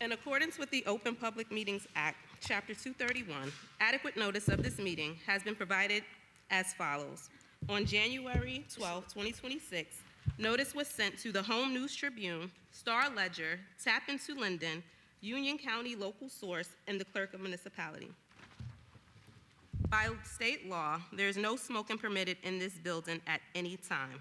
In accordance with the Open Public Meetings Act, Chapter 231, adequate notice of this meeting has been provided as follows. On January 12, 2026, notice was sent to the Home News Tribune, Star Ledger, Tap Into Linden, Union County Local Source, and the Clerk of Municipality. By state law, there is no smoking permitted in this building at any time.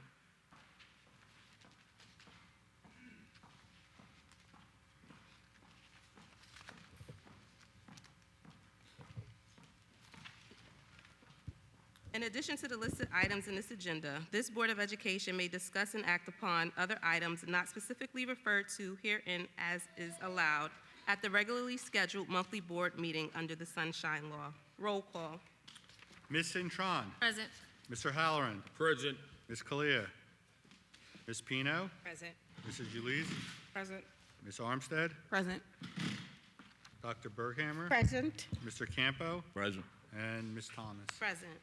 In addition to the listed items in this agenda, this Board of Education may discuss and act upon other items not specifically referred to herein as is allowed at the regularly scheduled monthly board meeting under the Sunshine Law. Roll call. Ms. Cintron. Present. Mr. Halloran. Present. Ms. Kalia. Ms. Pino. Present. Mrs. Ulise. Present. Ms. Armstead. Present. Dr. Berghammer. Present. Mr. Campo. Present. And Ms. Thomas. Present.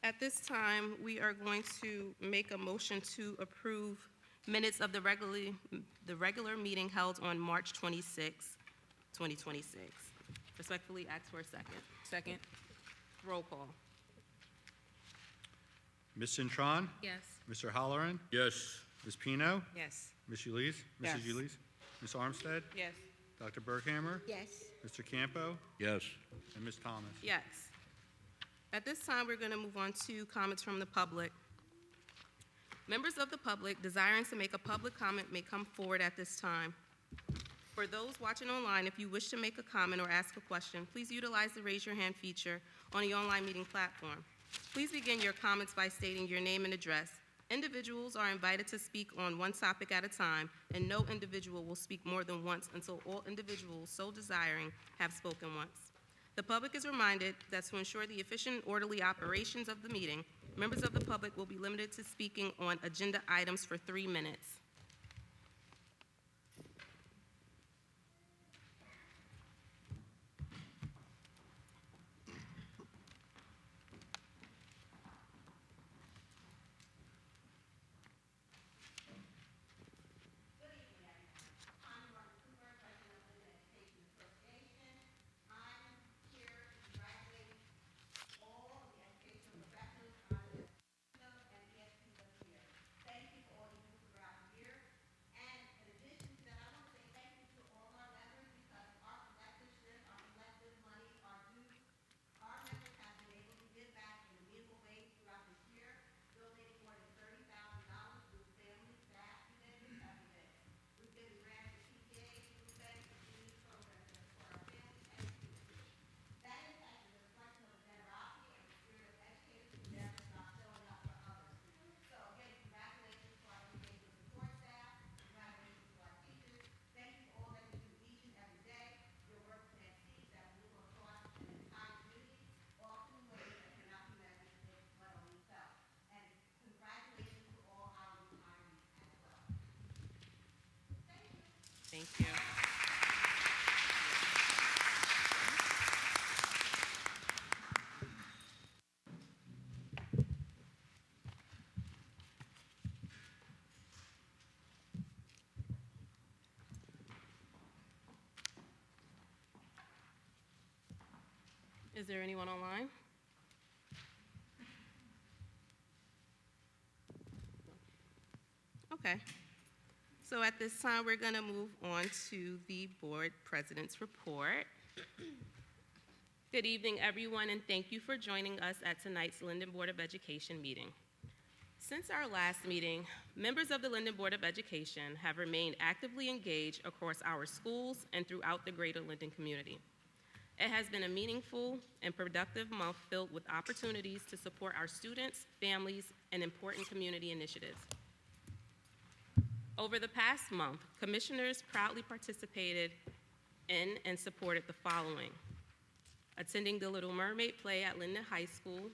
At this time, we are going to make a motion to approve minutes of the regular meeting held on March 26, 2026. Respectfully ask for a second. Second. Roll call. Ms. Cintron. Yes. Mr. Halloran. Yes. Ms. Pino. Yes. Ms. Ulise. Yes. Mrs. Ulise. Ms. Armstead. Yes. Dr. Berghammer. Yes. Mr. Campo. Yes. And Ms. Thomas. Yes. At this time, we're going to move on to comments from the public. Members of the public desiring to make a public comment may come forward at this time. For those watching online, if you wish to make a comment or ask a question, please utilize the raise your hand feature on the online meeting platform. Please begin your comments by stating your name and address. Individuals are invited to speak on one topic at a time, and no individual will speak more than once until all individuals so desiring have spoken once. The public is reminded that to ensure the efficient and orderly operations of the meeting, members of the public will be limited to speaking on agenda items for 3 minutes. Thank you. Is there anyone online? Okay. So at this time, we're going to move on to the board president's report. Good evening, everyone, and thank you for joining us at tonight's Linden Board of Education meeting. Since our last meeting, members of the Linden Board of Education have remained actively engaged across our schools and throughout the greater Linden community. It has been a meaningful and productive month filled with opportunities to support our students, families, and important community initiatives. Over the past month, commissioners proudly participated in and supported the following: attending the Little Mermaid play at Linden High School,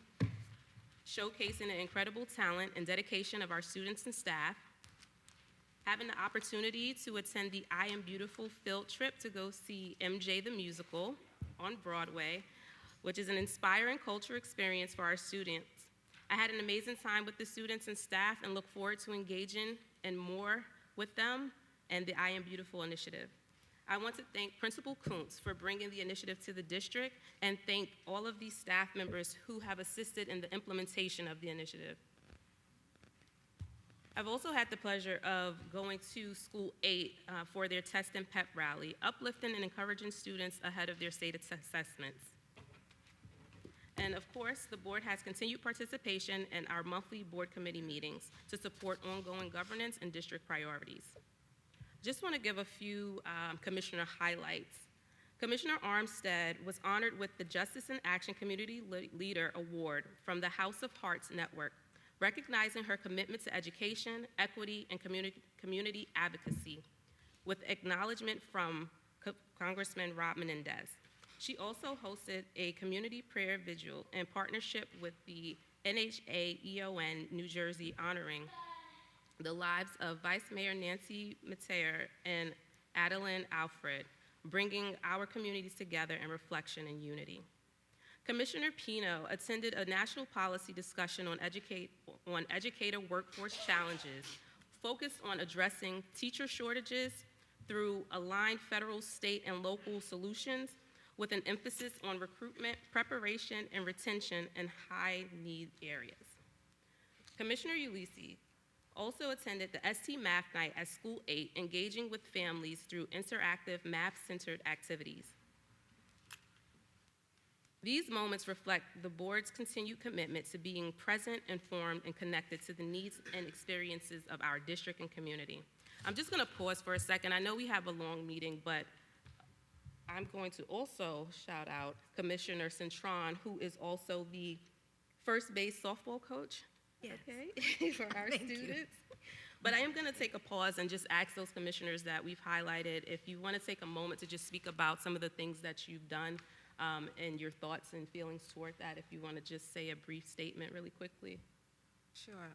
showcasing the incredible talent and dedication of our students and staff, having the opportunity to attend the I Am Beautiful field trip to go see MJ the Musical on Broadway, which is an inspiring cultural experience for our students. I had an amazing time with the students and staff and look forward to engaging in more with them and the I Am Beautiful initiative. I want to thank Principal Kuntz for bringing the initiative to the district and thank all of these staff members who have assisted in the implementation of the initiative. I've also had the pleasure of going to School 8 for their Test and Pep rally, uplifting and encouraging students ahead of their state assessments. And of course, the board has continued participation in our monthly board committee meetings to support ongoing governance and district priorities. Just want to give a few commissioner highlights. Commissioner Armstead was honored with the Justice in Action Community Leader Award from the House of Hearts Network, recognizing her commitment to education, equity, and community advocacy, with acknowledgement from Congressman Rob Menendez. She also hosted a community prayer vigil in partnership with the NHA-EON New Jersey, honoring the lives of Vice Mayor Nancy Mateer and Adeline Alfred, bringing our communities together in reflection and unity. Commissioner Pino attended a national policy discussion on educator workforce challenges, focused on addressing teacher shortages through aligned federal, state, and local solutions, with an emphasis on recruitment, preparation, and retention in high-need areas. Commissioner Ulisi also attended the ST Math Night at School 8, engaging with families through interactive math-centered activities. These moments reflect the board's continued commitment to being present, informed, and connected to the needs and experiences of our district and community. I'm just gonna pause for a second. I know we have a long meeting, but I'm going to also shout out Commissioner Cintron, who is also the first base softball coach, Yes. okay, for our students. But I am going to take a pause and just ask those commissioners that we've highlighted if you want to take a moment to just speak about some of the things that you've done and your thoughts and feelings toward that, if you want to just say a brief statement really quickly. Sure.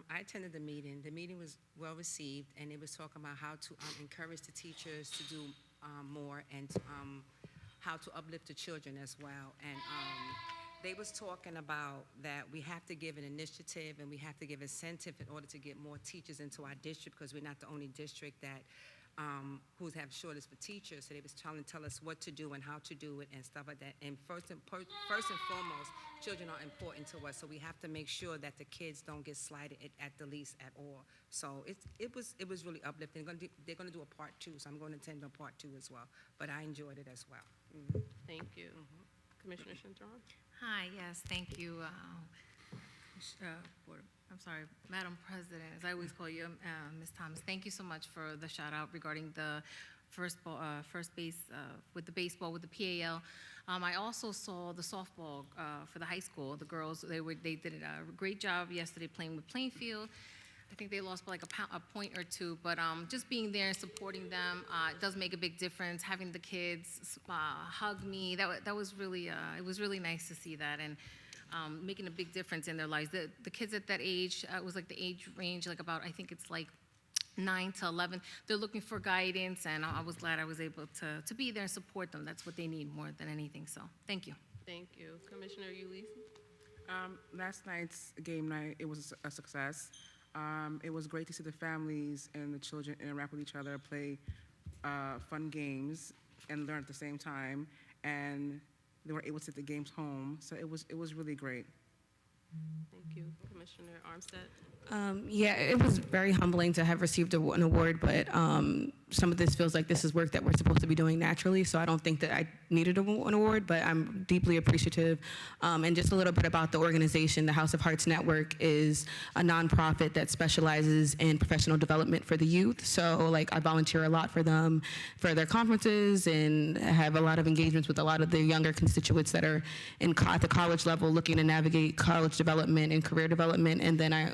I attended the meeting. The meeting was well received, and it was talking about how to encourage the teachers to do more, and how to uplift the children as well. And they was talking about that we have to give an initiative and we have to give incentive in order to get more teachers into our district, because we're not the only district that who have shortage for teachers. So they was trying to tell us what to do and how to do it and stuff like that. And first and foremost, children are important to us, so we have to make sure that the kids don't get slighted at the least at all. So it was really uplifting. They're gonna do a part 2, so I'm going to attend a part 2 as well. But I enjoyed it as well. Mm-hmm. Thank you. Commissioner Cintron? Hi, yes, thank you, Madam President, as I always call you, Ms. Thomas. Thank you so much for the shout out regarding the first base with the baseball, with the PAL. I also saw the softball for the high school. The girls, they did a great job yesterday playing with Plainfield. I think they lost by like a point or two, but just being there and supporting them, it does make a big difference. Having the kids hug me, that was really, it was really nice to see that, and making a big difference in their lives. The kids at that age, it was like the age range, like about, I think it's like 9 to 11. They're looking for guidance, and I was glad I was able to be there and support them. That's what they need more than anything, so thank you. Thank you. Commissioner Ulisi? Last night's game night, it was a success. It was great to see the families and the children interact with each other, play fun games, and learn at the same time. And they were able to take the games home, so it was really great. Thank you. Commissioner Armstead? Yeah, it was very humbling to have received an award, but some of this feels like this is work that we're supposed to be doing naturally, so I don't think that I needed an award, but I'm deeply appreciative. And just a little bit about the organization. The House of Hearts Network is a nonprofit that specializes in professional development for the youth. So like I volunteer a lot for them, for their conferences, and have a lot of engagements with a lot of the younger constituents that are at the college level looking to navigate college development and career development. And then I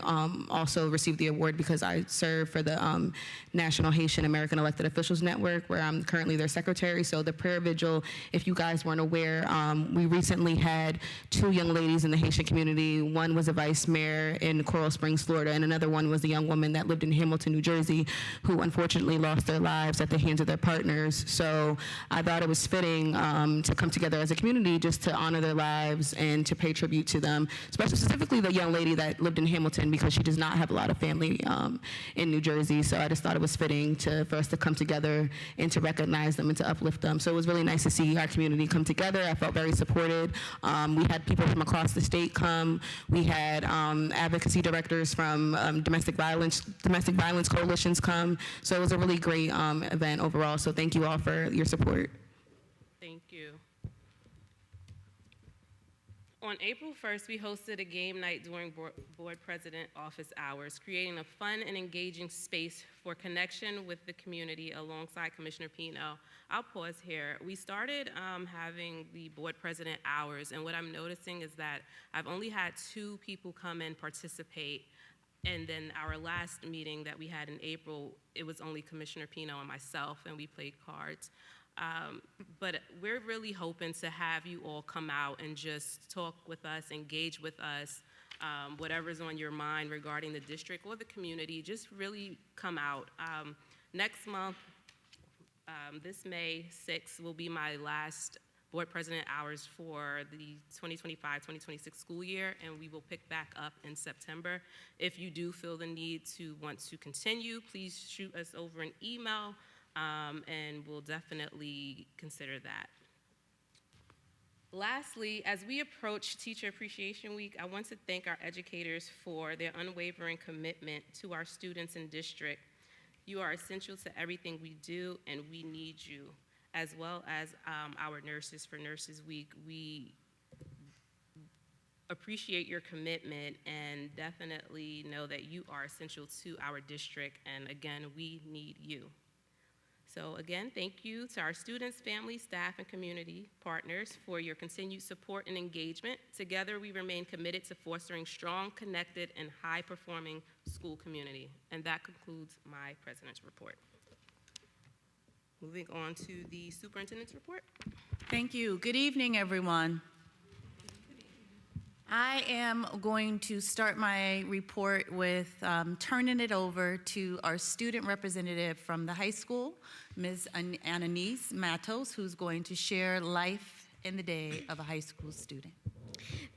also received the award because I serve for the National Haitian American Elected Officials Network, where I'm currently their secretary. So the prayer vigil, if you guys weren't aware, we recently had 2 young ladies in the Haitian community. One was a vice mayor in Coral Springs, Florida, and another one was a young woman that lived in Hamilton, New Jersey, who unfortunately lost their lives at the hands of their partners. So I thought it was fitting to come together as a community just to honor their lives and to pay tribute to them, especially specifically the young lady that lived in Hamilton, because she does not have a lot of family in New Jersey. So I just thought it was fitting for us to come together and to recognize them and to uplift them. So it was really nice to see our community come together. I felt very supported. We had people from across the state come. We had advocacy directors from domestic violence coalitions come. So it was a really great event overall. So thank you all for your support. Thank you. On April 1st, we hosted a game night during board president office hours, creating a fun and engaging space for connection with the community alongside Commissioner Pino. I'll pause here. We started having the board president hours, and what I'm noticing is that I've only had 2 people come and participate, and then our last meeting that we had in April, it was only Commissioner Pino and myself, and we played cards. But we're really hoping to have you all come out and just talk with us, engage with us, whatever's on your mind regarding the district or the community, just really come out. Next month, this May 6th will be my last board president hours for the 2025-2026 school year, and we will pick back up in September. If you do feel the need to want to continue, please shoot us over an email, and we'll definitely consider that. Lastly, as we approach Teacher Appreciation Week, I want to thank our educators for their unwavering commitment to our students and district. You are essential to everything we do, and we need you, as well as our nurses for Nurses Week. We appreciate your commitment and definitely know that you are essential to our district, and again, we need you. So again, thank you to our students, families, staff, and community partners for your continued support and engagement. Together, we remain committed to fostering strong, connected, and high-performing school community. And that concludes my president's report. Moving on to the superintendent's report. Thank you. Good evening, everyone. I am going to start my report with turning it over to our student representative from the high school, Ms. Ananise Matos, who's going to share life in the day of a high school student.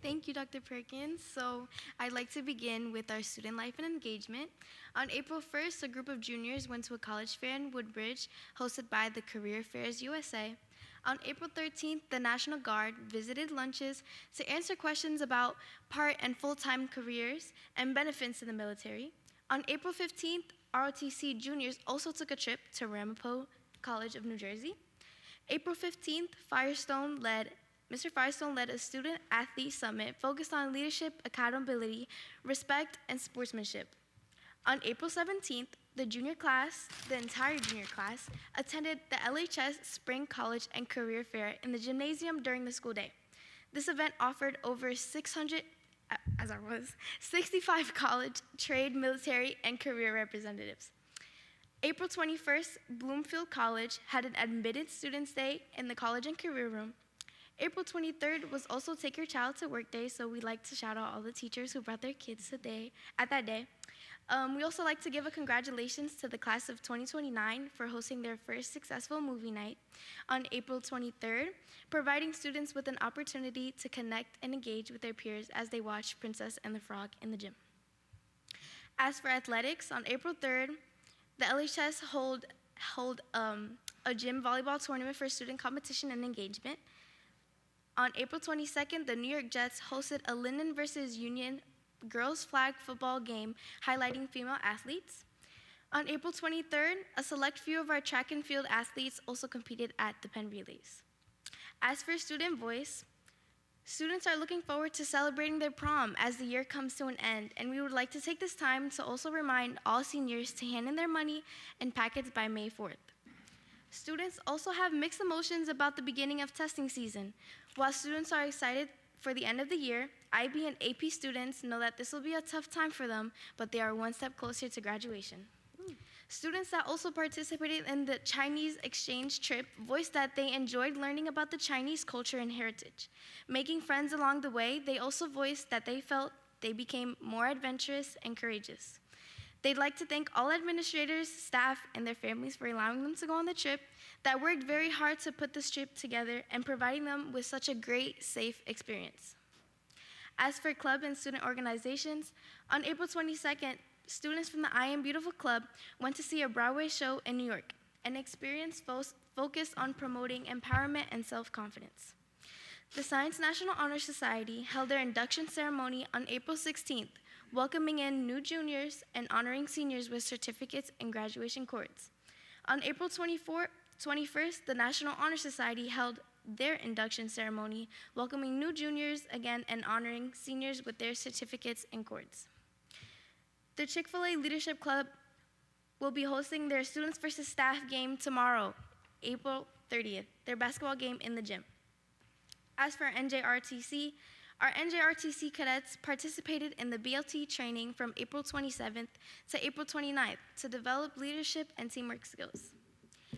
Thank you, Dr. Perkins. So I'd like to begin with our student life and engagement. On April 1st, a group of juniors went to a college fair in Woodbridge, hosted by the Career Fairs USA. On April 13th, the National Guard visited lunches to answer questions about part and full-time careers and benefits in the military. On April 15th, ROTC juniors also took a trip to Ramapo College of New Jersey. April 15th, Mr. Firestone led a student-athlete summit focused on leadership, accountability, respect, and sportsmanship. On April 17th, the entire junior class, attended the LHS Spring College and Career Fair in the gymnasium during the school day. This event offered over 65 college, trade, military, and career representatives. April 21st, Bloomfield College had an admitted students day in the college and career room. April 23rd was also Take Your Child to Work Day, so we'd like to shout out all the teachers who brought their kids at that day. We also like to give a congratulations to the class of 2029 for hosting their first successful movie night on April 23rd, providing students with an opportunity to connect and engage with their peers as they watch Princess and the Frog in the gym. As for athletics, on April 3rd, the LHS held a gym volleyball tournament for student competition and engagement. On April 22nd, the New York Jets hosted a Linden versus Union girls flag football game highlighting female athletes. On April 23rd, a select few of our track and field athletes also competed at the Penn Relays. As for student voice, students are looking forward to celebrating their prom as the year comes to an end, and we would like to take this time to also remind all seniors to hand in their money and packets by May 4th. Students also have mixed emotions about the beginning of testing season. While students are excited for the end of the year, IB and AP students know that this will be a tough time for them, but they are one step closer to graduation. Students that also participated in the Chinese exchange trip voiced that they enjoyed learning about the Chinese culture and heritage. Making friends along the way, they also voiced that they felt they became more adventurous and courageous. They'd like to thank all administrators, staff, and their families for allowing them to go on the trip, that worked very hard to put this trip together and providing them with such a great, safe experience. As for club and student organizations, on April 22nd, students from the I Am Beautiful Club went to see a Broadway show in New York, an experience focused on promoting empowerment and self-confidence. The Science National Honor Society held their induction ceremony on April 16th, welcoming in new juniors and honoring seniors with certificates and graduation cords. On April 21st, the National Honor Society held their induction ceremony, welcoming new juniors again and honoring seniors with their certificates and cords. The Chick-fil-A Leadership Club will be hosting their Students versus Staff game tomorrow, April 30th, their basketball game in the gym. As for NJRTC, our NJRTC cadets participated in the BLT training from April 27th to April 29th to develop leadership and teamwork skills.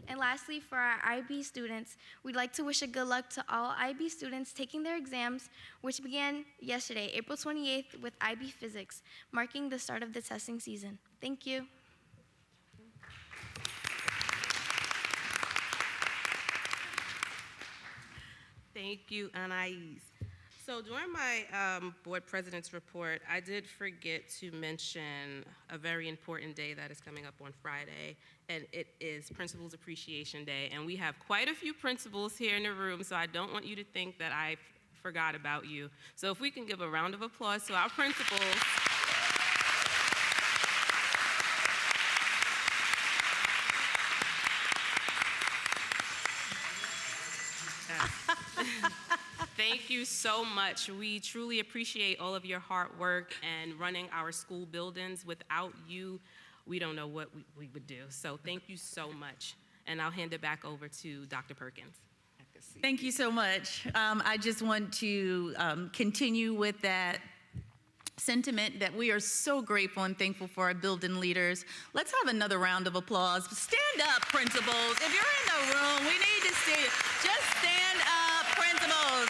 And lastly, for our IB students, we'd like to wish a good luck to all IB students taking their exams, which began yesterday, April 28th, with IB Physics, marking the start of the testing season. Thank you. Thank you, Anais. So during my board president's report, I did forget to mention a very important day that is coming up on Friday, and it is Principals Appreciation Day. And we have quite a few principals here in the room, so I don't want you to think that I forgot about you. So if we can give a round of applause to our principals. Thank you so much. We truly appreciate all of your hard work and running our school buildings. Without you, we don't know what we would do. So thank you so much. And I'll hand it back over to Dr. Perkins. Thank you so much. I just want to continue with that sentiment that we are so grateful and thankful for our building leaders. Let's have another round of applause. Stand up, principals. If you're in the room, we need to see you. Just stand up, principals.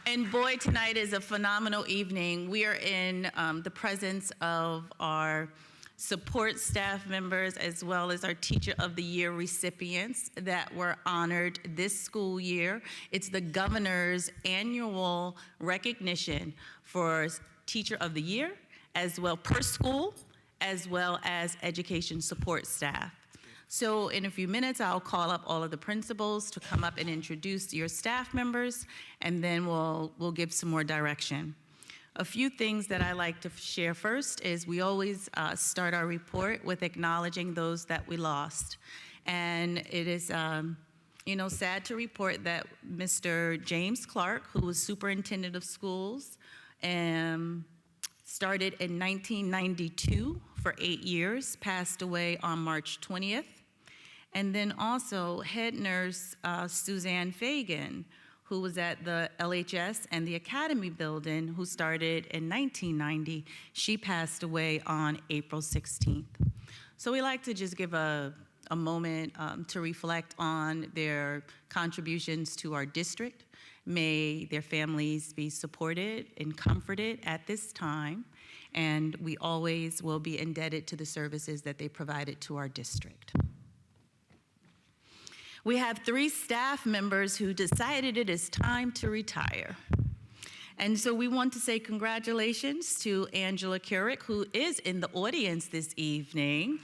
And boy, tonight is a phenomenal evening. We are in the presence of our support staff members as well as our Teacher of the Year recipients that were honored this school year. It's the governor's annual recognition for Teacher of the Year, as well per school, as well as education support staff. So in a few minutes, I'll call up all of the principals to come up and introduce your staff members, and then we'll give some more direction. A few things that I like to share first is we always start our report with acknowledging those that we lost. And it is, sad to report that Mr. James Clark, who was superintendent of schools, started in 1992 for 8 years, passed away on March 20th. And then also head nurse Suzanne Fagan, who was at the LHS and the Academy building, who started in 1990. She passed away on April 16th. So we like to just give a moment to reflect on their contributions to our district. May their families be supported and comforted at this time, and we always will be indebted to the services that they provided to our district. We have 3 staff members who decided it is time to retire. And so we want to say congratulations to Angela Keurig, who is in the audience this evening.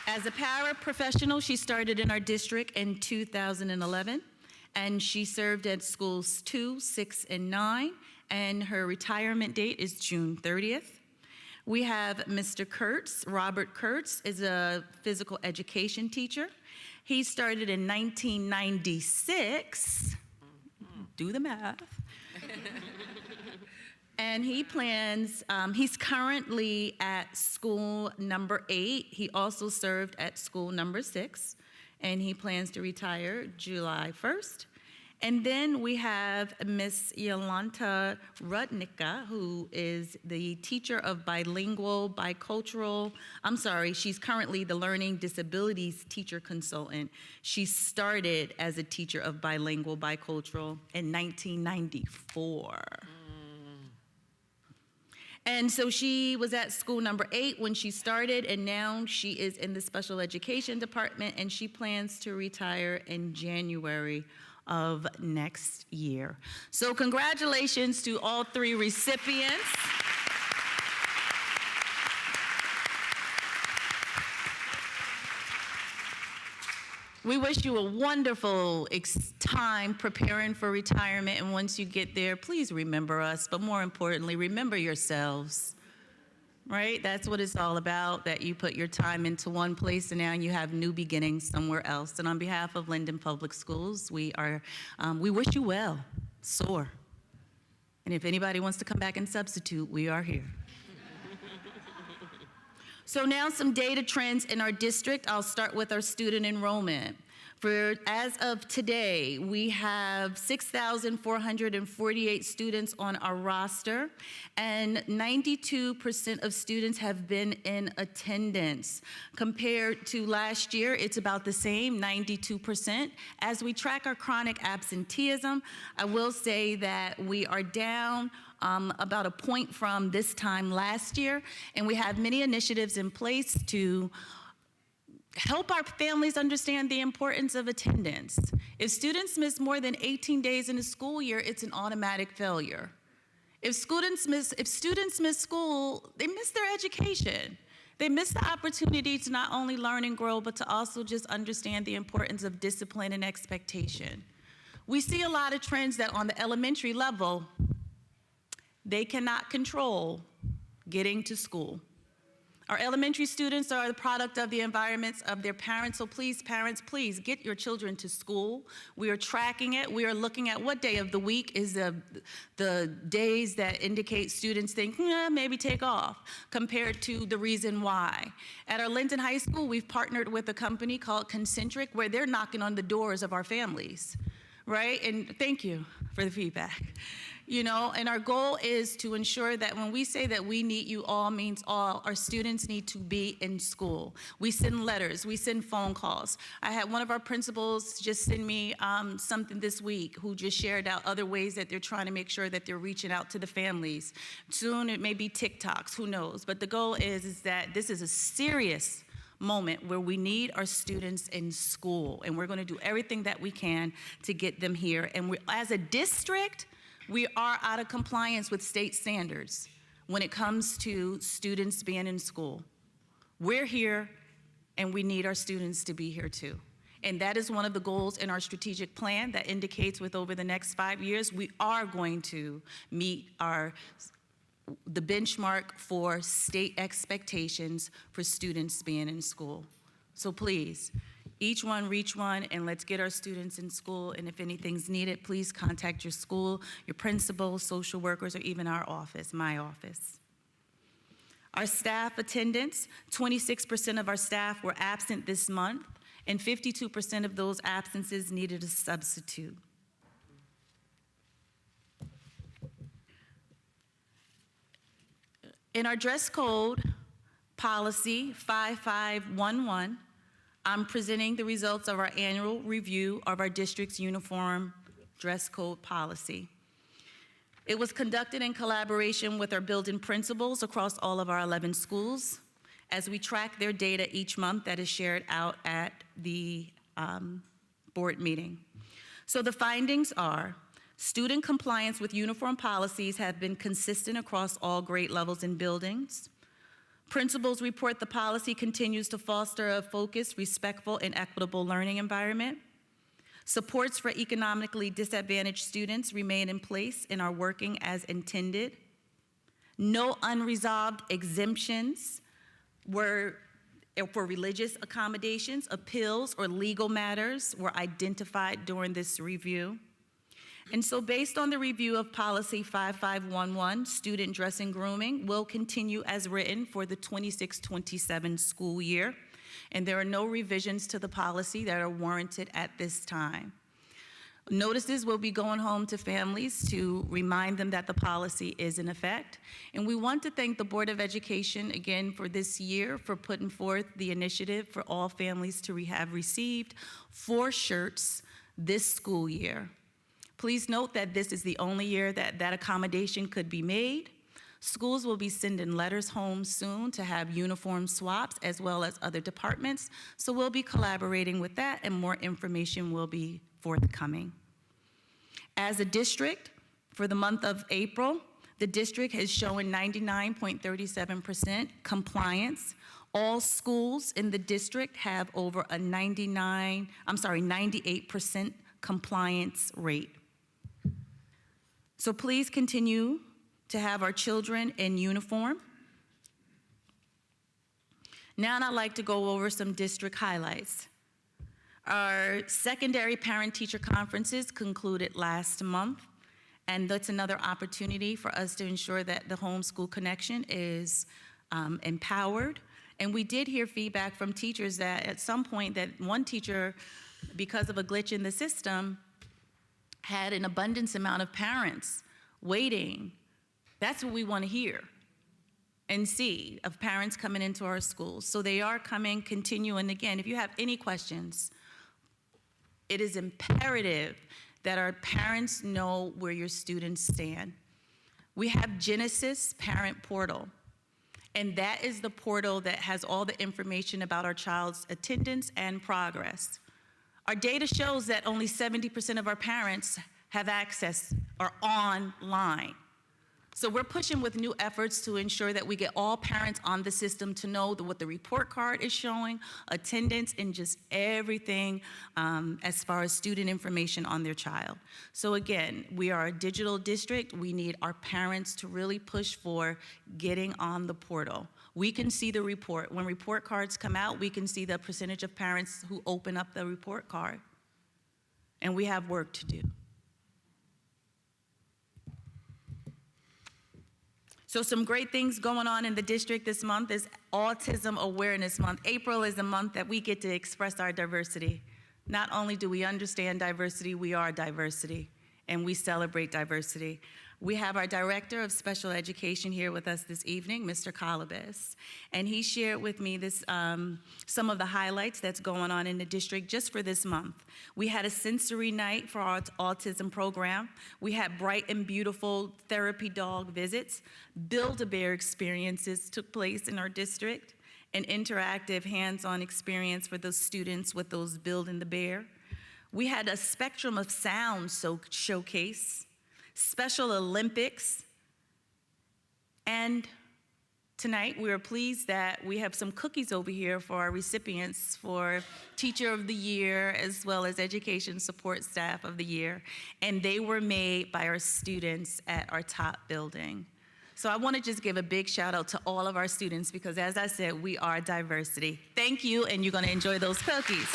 As a paraprofessional, she started in our district in 2011, and she served at schools 2, 6, and 9, and her retirement date is June 30th. We have Mr. Kurtz. Robert Kurtz is a physical education teacher. He started in 1996. Do the math. And he plans, he's currently at school number 8. He also served at school number 6, and he plans to retire July 1st. And then we have Miss Yolanta Rudnicka, who is the teacher of she's currently the Learning Disabilities Teacher Consultant. She started as a teacher of bilingual, bicultural in 1994. And so she was at school number 8 when she started, and now she is in the special education department, and she plans to retire in January of next year. So congratulations to all 3 recipients. We wish you a wonderful time preparing for retirement, and once you get there, please remember us, but more importantly, remember yourselves, right? That's what it's all about, that you put your time into one place and now you have new beginnings somewhere else. And on behalf of Linden Public Schools, we wish you well, soar. And if anybody wants to come back and substitute, we are here. So now some data trends in our district. I'll start with our student enrollment. As of today, we have 6,448 students on our roster, and 92% of students have been in attendance. Compared to last year, it's about the same, 92%. As we track our chronic absenteeism, I will say that we are down about a point from this time last year, and we have many initiatives in place to help our families understand the importance of attendance. If students miss more than 18 days in a school year, it's an automatic failure. If students miss school, they miss their education. They miss the opportunity to not only learn and grow, but to also just understand the importance of discipline and expectation. We see a lot of trends that on the elementary level, they cannot control getting to school. Our elementary students are the product of the environments of their parents, so please, parents, please get your children to school. We are tracking it. We are looking at what day of the week is the days that indicate students think, maybe take off, compared to the reason why. At our Linden High School, we've partnered with a company called Concentric, where they're knocking on the doors of our families, right? And thank you for the feedback. And our goal is to ensure that when we say that we need you all means all, our students need to be in school. We send letters, we send phone calls. I had one of our principals just send me something this week, who just shared out other ways that they're trying to make sure that they're reaching out to the families. Soon it may be TikToks, who knows? But the goal is that this is a serious moment where we need our students in school, and we're going to do everything that we can to get them here. And as a district, we are out of compliance with state standards when it comes to students being in school. We're here, and we need our students to be here too. And that is one of the goals in our strategic plan that indicates with over the next 5 years, we are going to meet the benchmark for state expectations for students being in school. So please, each one reach one, and let's get our students in school. And if anything's needed, please contact your school, your principal, social workers, or even our office, my office. Our staff attendance, 26% of our staff were absent this month, and 52% of those absences needed a substitute. In our dress code policy 5511, I'm presenting the results of our annual review of our district's uniform dress code policy. It was conducted in collaboration with our building principals across all of our 11 schools as we track their data each month that is shared out at the board meeting. So the findings are: student compliance with uniform policies have been consistent across all grade levels and buildings. Principals report the policy continues to foster a focused, respectful, and equitable learning environment. Supports for economically disadvantaged students remain in place and are working as intended. No unresolved exemptions were for religious accommodations, appeals, or legal matters were identified during this review. And so based on the review of policy 5511, student dress and grooming will continue as written for the 26-27 school year, and there are no revisions to the policy that are warranted at this time. Notices will be going home to families to remind them that the policy is in effect. And we want to thank the Board of Education again for this year for putting forth the initiative for all families to have received 4 shirts this school year. Please note that this is the only year that that accommodation could be made. Schools will be sending letters home soon to have uniform swaps as well as other departments. So we'll be collaborating with that and more information will be forthcoming. As a district, for the month of April, the district has shown 99.37% compliance. All schools in the district have over a 98% compliance rate. So please continue to have our children in uniform. Now I'd like to go over some district highlights. Our secondary parent-teacher conferences concluded last month, and that's another opportunity for us to ensure that the homeschool connection is empowered. And we did hear feedback from teachers that at some point that one teacher, because of a glitch in the system, had an abundance amount of parents waiting. That's what we want to hear and see of parents coming into our schools. So they are coming, continuing. Again, if you have any questions, it is imperative that our parents know where your students stand. We have Genesis Parent Portal, and that is the portal that has all the information about our child's attendance and progress. Our data shows that only 70% of our parents have access or online. So we're pushing with new efforts to ensure that we get all parents on the system to know what the report card is showing, attendance, and just everything as far as student information on their child. So again, we are a digital district. We need our parents to really push for getting on the portal. We can see the report. When report cards come out, we can see the percentage of parents who open up the report card. And we have work to do. So some great things going on in the district this month is Autism Awareness Month. April is a month that we get to express our diversity. Not only do we understand diversity, we are diversity, and we celebrate diversity. We have our Director of Special Education here with us this evening, Mr. Colibus, and he shared with me this, some of the highlights that's going on in the district just for this month. We had a sensory night for our autism program. We had bright and beautiful therapy dog visits. Build-A-Bear experiences took place in our district, an interactive hands-on experience for those students with those Building the Bear. We had a spectrum of sounds showcase, Special Olympics, and tonight we are pleased that we have some cookies over here for our recipients for Teacher of the Year as well as Education Support Staff of the Year, and they were made by our students at our top building. So I want to just give a big shout out to all of our students because as I said, we are diversity. Thank you, and you're going to enjoy those cookies.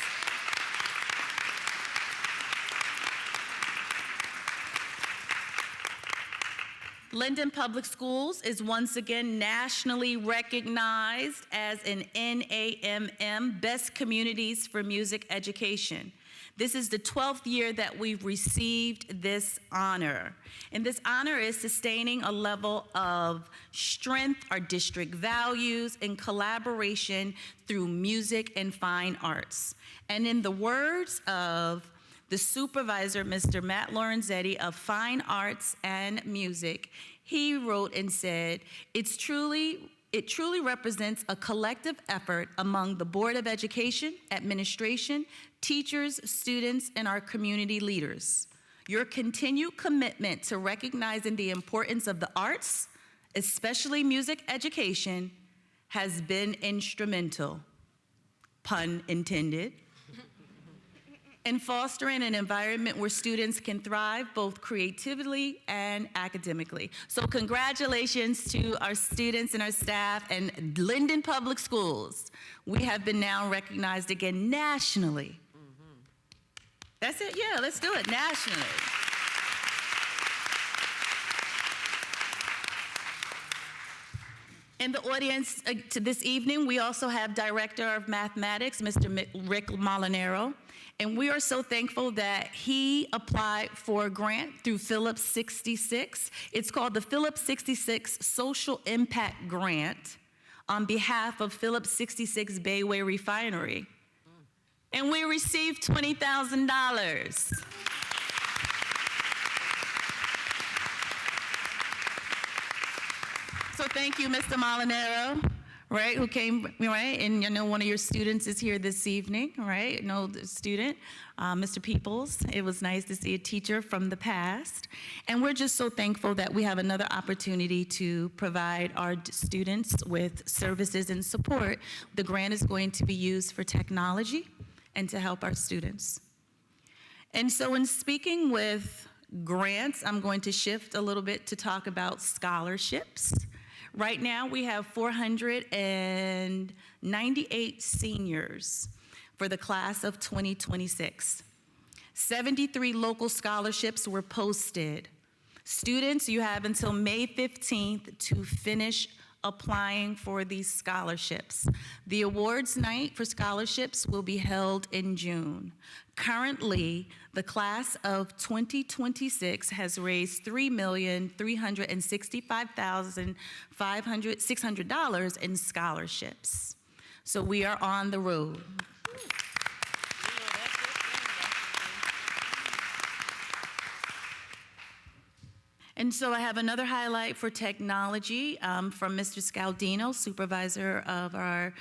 Linden Public Schools is once again nationally recognized as an NAMM Best Communities for Music Education. This is the 12th year that we've received this honor. And this honor is sustaining a level of strength, our district values, and collaboration through music and fine arts. And in the words of the supervisor, Mr. Matt Lorenzetti of Fine Arts and Music, he wrote and said, it truly represents a collective effort among the Board of Education, administration, teachers, students, and our community leaders. Your continued commitment to recognizing the importance of the arts, especially music education, has been instrumental, pun intended, in fostering an environment where students can thrive both creatively and academically. So congratulations to our students and our staff and Linden Public Schools. We have been now recognized again nationally. That's it, yeah, let's do it, nationally. In the audience to this evening, we also have Director of Mathematics, Mr. Rick Molinaro. And we are so thankful that he applied for a grant through Phillips 66. It's called the Phillips 66 Social Impact Grant on behalf of Phillips 66 Bayway Refinery. And we received $20,000. So thank you, Mr. Molinaro, right, who came, right, and I know one of your students is here this evening, right, the student, Mr. Peoples. It was nice to see a teacher from the past, and we're just so thankful that we have another opportunity to provide our students with services and support. The grant is going to be used for technology and to help our students. And so in speaking with grants, I'm going to shift a little bit to talk about scholarships. Right now, we have 498 seniors for the class of 2026. 73 local scholarships were posted. Students, you have until May 15th to finish applying for these scholarships. The awards night for scholarships will be held in June. Currently, the class of 2026 has raised $3,365,600 in scholarships. So we are on the road. And so I have another highlight for technology from Mr. Scaldino, supervisor of our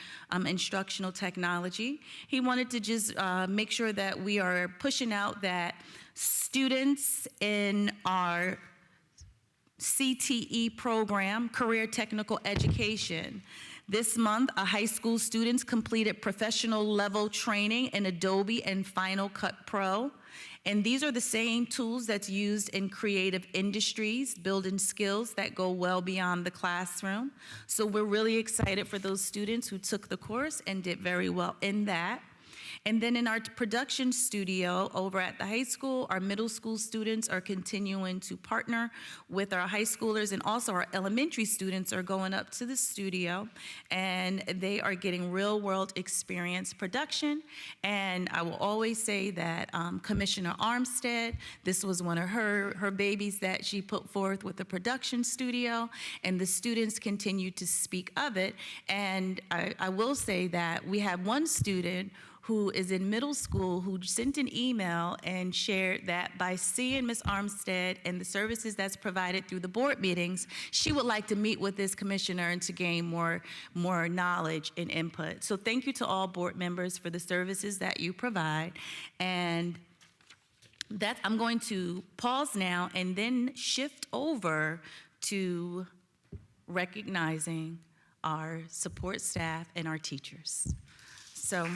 instructional technology. He wanted to just make sure that we are pushing out that students in our CTE program, Career Technical Education. This month, our high school students completed professional level training in Adobe and Final Cut Pro. And these are the same tools that's used in creative industries, building skills that go well beyond the classroom. So we're really excited for those students who took the course and did very well in that. And then in our production studio over at the high school, our middle school students are continuing to partner with our high schoolers, and also our elementary students are going up to the studio, and they are getting real world experience production. And I will always say that Commissioner Armstead, this was one of her babies that she put forth with the production studio, and the students continue to speak of it. And I will say that we have one student who is in middle school who sent an email and shared that by seeing Ms. Armstead and the services that's provided through the board meetings, she would like to meet with this commissioner and to gain more knowledge and input. So thank you to all board members for the services that you provide. And that I'm going to pause now and then shift over to recognizing our support staff and our teachers. So.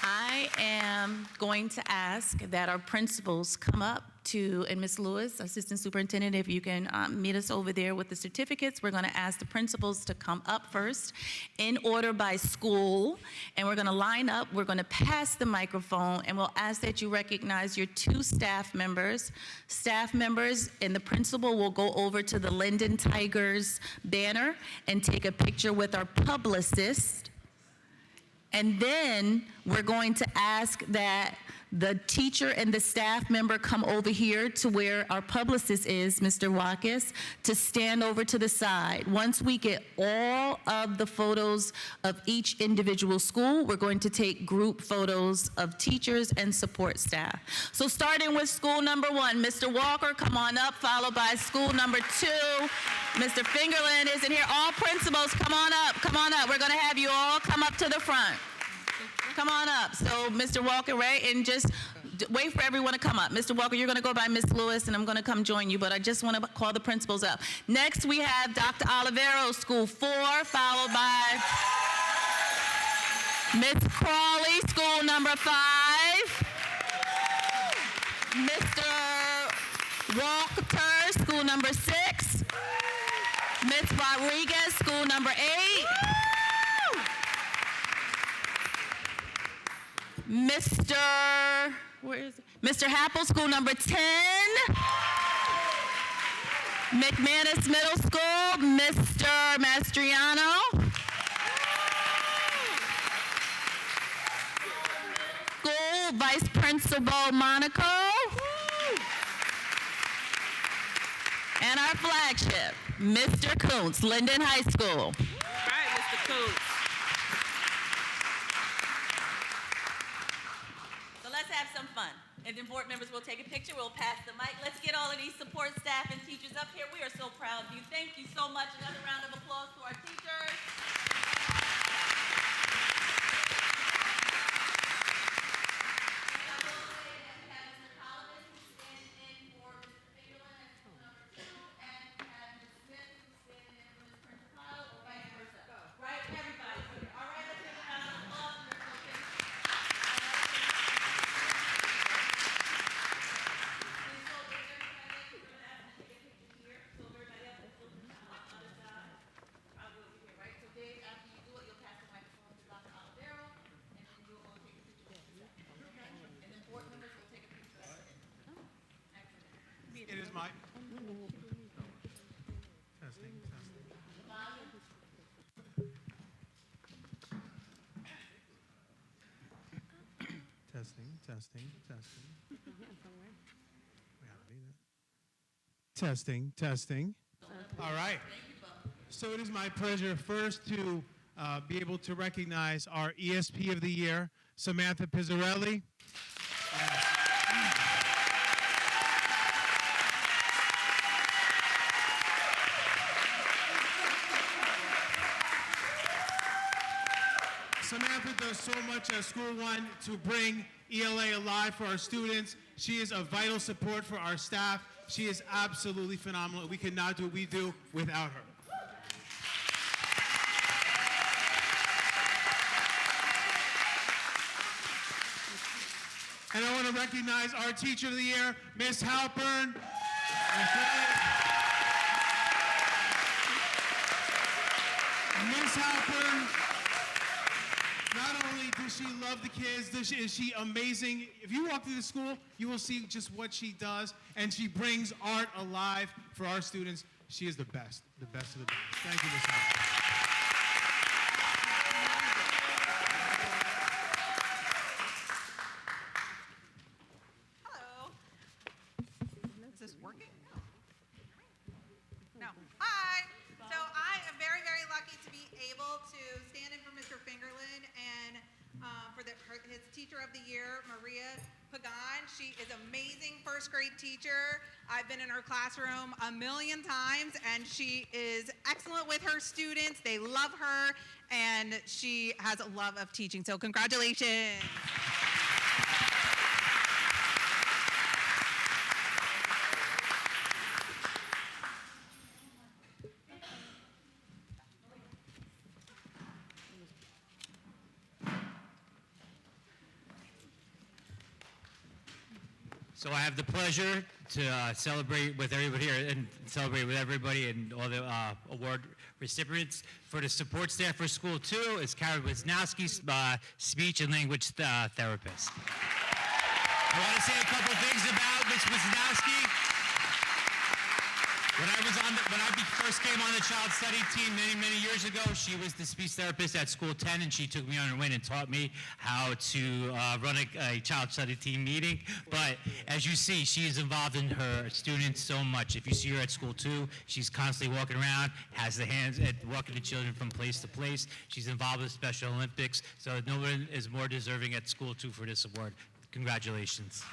I am going to ask that our principals come up to, and Ms. Lewis, Assistant Superintendent, if you can meet us over there with the certificates. We're going to ask the principals to come up first in order by school, and we're going to line up. We're going to pass the microphone, and we'll ask that you recognize your two staff members. Staff members and the principal will go over to the Linden Tigers banner and take a picture with our publicist. And then we're going to ask that the teacher and the staff member come over here to where our publicist is, Mr. Watkins, to stand over to the side. Once we get all of the photos of each individual school, we're going to take group photos of teachers and support staff. So starting with school number 1, Mr. Walker, come on up, followed by school number 2. Mr. Fingerland isn't here. All principals, come on up, come on up. We're gonna have you all come up to the front. Come on up. So Mr. Walker, right, and just wait for everyone to come up. Mr. Walker, you're gonna go by Ms. Lewis, and I'm gonna come join you, but I just wanna call the principals up. Next, we have Dr. Olivero, school 4, followed by Ms. Crawley, school number 5. Mr. Walker, school number 6. Ms. Rodriguez, school number 8. Mr. Happel, school number 10. McManus Middle School, Mr. Mastriano. School Vice Principal Monaco. And our flagship, Mr. Kuntz, Linden High School. All right, Mr. Coates. So let's have some fun. And then board members will take a picture. We'll pass the mic. Let's get all of these support staff and teachers up here. We are so proud of you. Thank you so much. Another round of applause to our teachers. It is my. Testing, testing. Testing. All right. So it is my pleasure first to be able to recognize our ESP of the Year, Samantha Pizzarelli. Samantha does so much at School One to bring ELA alive for our students. She is a vital support for our staff. She is absolutely phenomenal. We could not do what we do without her. And I want to recognize our Teacher of the Year, Miss Halpern. Miss Halpern, not only does she love the kids, is she amazing. If you walk through the school, you will see just what she does, and she brings art alive for our students. She is the best of the best. Thank you, Miss Halpern. Is this working? No. Hi. So I am very, very lucky to be able to stand in for Mr. Fingerlin and for his Teacher of the Year, Maria Pagan. She is amazing first grade teacher. I've been in her classroom a million times, and she is excellent with her students. They love her, and she has a love of teaching. So congratulations. So I have the pleasure to celebrate with everybody here and celebrate with everybody and all the award recipients. For the support staff for School 2 is Karen Wisnowski, speech and language therapist. I want to say a couple things about Ms. Wisnowski. When I first came on the child study team many years ago, she was the speech therapist at School 10, and she took me on her wing and taught me how to run a child study team meeting. But as you see, she is involved in her students so much. If you see her at School 2, she's constantly walking around, has the hands and walking the children from place to place. She's involved with Special Olympics, so no one is more deserving at School 2 for this award. Congratulations.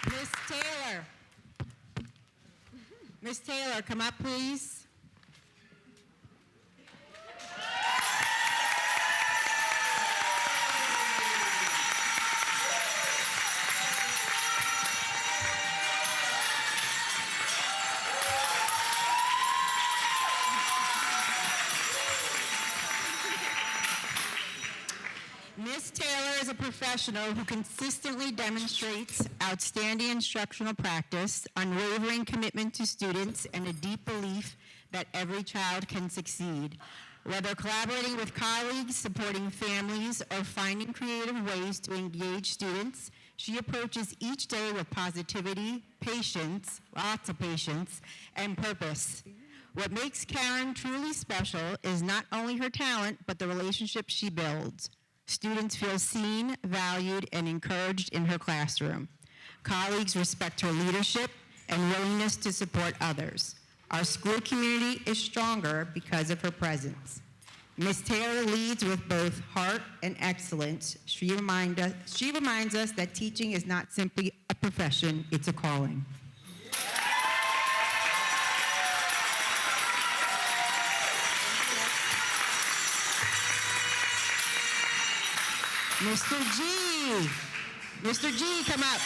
Miss Taylor. Miss Taylor, come up, please. Ms. Taylor is a professional who consistently demonstrates outstanding instructional practice, unwavering commitment to students, and a deep belief that every child can succeed. Whether collaborating with colleagues, supporting families, or finding creative ways to engage students, She approaches each day with positivity, patience, lots of patience, and purpose. What makes Karen truly special is not only her talent, but the relationships she builds. Students feel seen, valued, and encouraged in her classroom. Colleagues respect her leadership and willingness to support others. Our school community is stronger because of her presence. Ms. Taylor leads with both heart and excellence. She reminds us that teaching is not simply a profession, it's a calling. Mr. G, come up.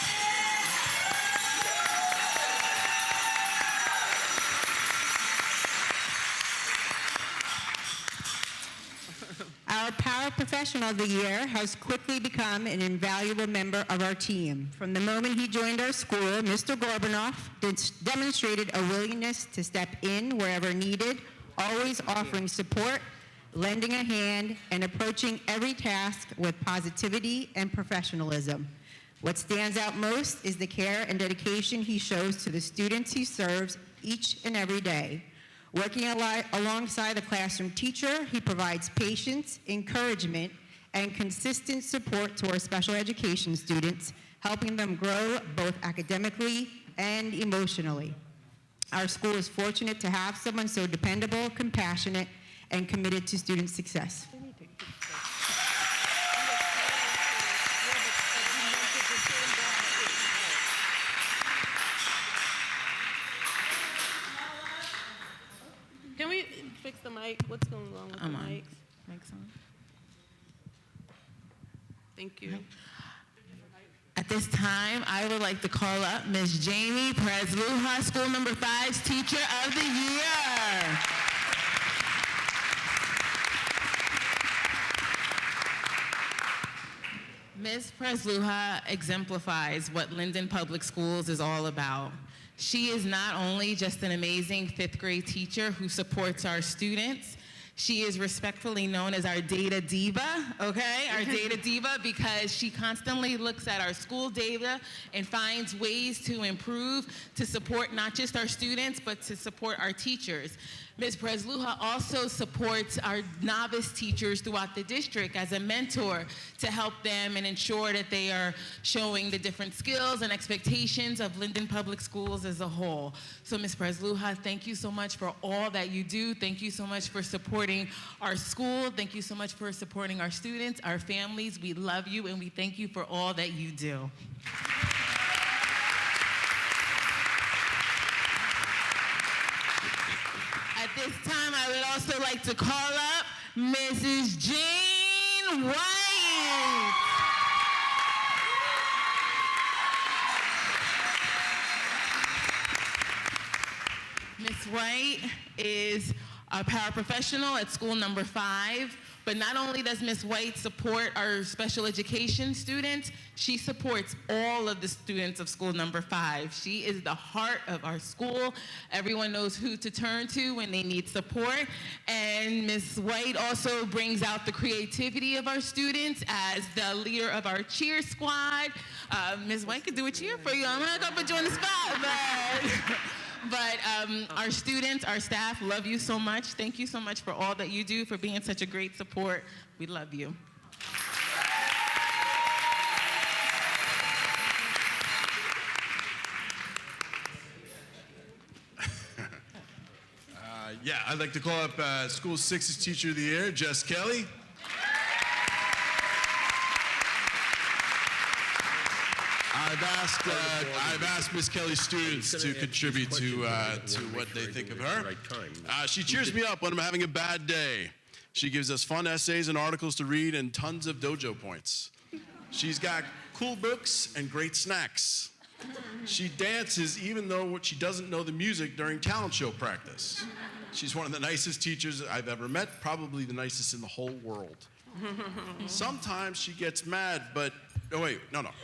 Our Power Professional of the Year has quickly become an invaluable member of our team. From the moment he joined our school, Mr. Gorbanoff demonstrated a willingness to step in wherever needed, always offering support, lending a hand, and approaching every task with positivity and professionalism. What stands out most is the care and dedication he shows to the students he serves each and every day. Working alongside a classroom teacher, he provides patience, encouragement, and consistent support to our special education students, helping them grow both academically and emotionally. Our school is fortunate to have someone so dependable, compassionate, and committed to student success. Can we fix the mic? What's going on with the mics? Mic's on. Thank you. At this time, I would like to call up Ms. Jamie Presluha, School Number 5's Teacher of the Year. Ms. Presluha exemplifies what Linden Public Schools is all about. She is not only just an amazing fifth grade teacher who supports our students, she is respectfully known as our data diva, okay? Our data diva, because she constantly looks at our school data and finds ways to improve, to support not just our students, but to support our teachers. Ms. Presluha also supports our novice teachers throughout the district as a mentor to help them and ensure that they are showing the different skills and expectations of Linden Public Schools as a whole. So Ms. Presluha, thank you so much for all that you do. Thank you so much for supporting our school. Thank you so much for supporting our students, our families. We love you and we thank you for all that you do. At this time, I would also like to call up Mrs. Jane White. Ms. White is a paraprofessional at School Number 5. But not only does Ms. White support our special education students, she supports all of the students of School Number 5. She is the heart of our school. Everyone knows who to turn to when they need support. And Ms. White also brings out the creativity of our students as the leader of our cheer squad. Ms. White could do a cheer for you. I'm not gonna put you on the spot, but our students, our staff love you so much. Thank you so much for all that you do, for being such a great support. We love you. Yeah, I'd like to call up School 6's Teacher of the Year, Jess Kelly. I've asked Miss Kelly's students to contribute to what they think of her. She cheers me up when I'm having a bad day. She gives us fun essays and articles to read and tons of dojo points. She's got cool books and great snacks. She dances even though she doesn't know the music during talent show practice. She's one of the nicest teachers I've ever met, probably the nicest in the whole world. Sometimes she gets mad, but no.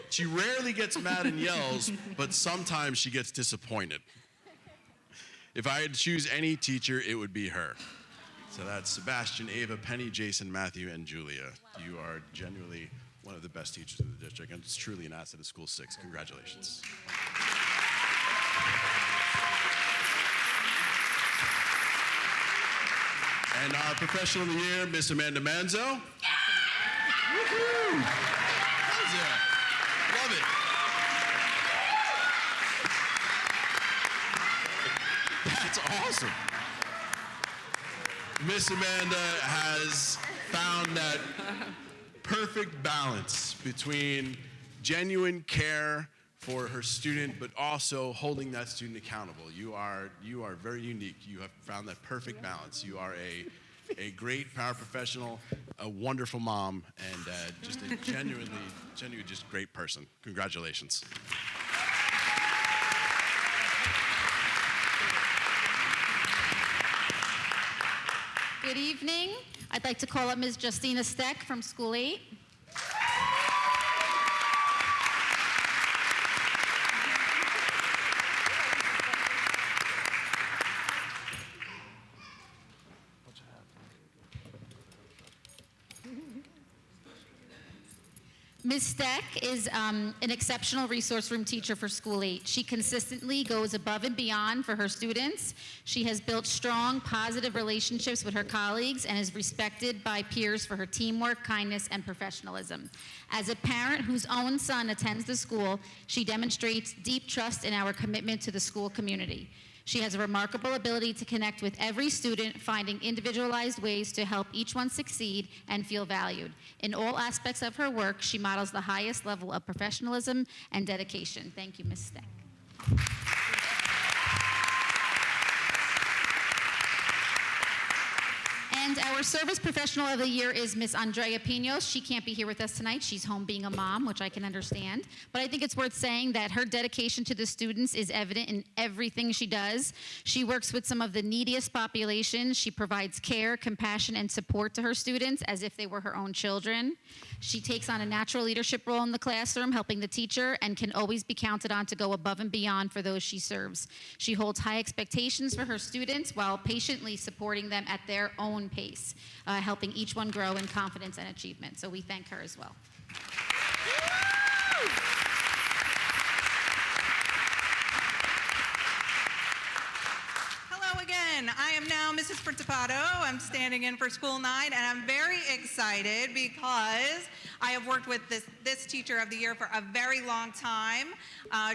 She rarely gets mad and yells, but sometimes she gets disappointed. If I had to choose any teacher, it would be her. So that's Sebastian, Ava, Penny, Jason, Matthew, and Julia. You are genuinely one of the best teachers in the district, and it's truly an asset of School 6. Congratulations. And our Professional of the Year, Miss Amanda Manzo. Woohoo! How's that? Love it. That's awesome. Miss Amanda has found that perfect balance between genuine care for her student, but also holding that student accountable. You are very unique. You have found that perfect balance. You are a great paraprofessional, a wonderful mom, and just a genuinely just great person. Congratulations. Good evening. I'd like to call up Ms. Justina Steck from School 8. Ms. Steck is an exceptional resource room teacher for School 8. She consistently goes above and beyond for her students. She has built strong, positive relationships with her colleagues and is respected by peers for her teamwork, kindness, and professionalism. As a parent whose own son attends the school, she demonstrates deep trust in our commitment to the school community. She has a remarkable ability to connect with every student, finding individualized ways to help each one succeed and feel valued. In all aspects of her work, she models the highest level of professionalism and dedication. Thank you, Ms. Steck. And our Service Professional of the Year is Miss Andrea Pinos. She can't be here with us tonight. She's home being a mom, which I can understand. But I think it's worth saying that her dedication to the students is evident in everything she does. She works with some of the neediest populations. She provides care, compassion, and support to her students as if they were her own children. She takes on a natural leadership role in the classroom, helping the teacher, and can always be counted on to go above and beyond for those she serves. She holds high expectations for her students while patiently supporting them at their own pace, helping each one grow in confidence and achievement. So we thank her as well. Hello again. I am now Mrs. Principato. I'm standing in for School 9, and I'm very excited because I have worked with this Teacher of the Year for a very long time.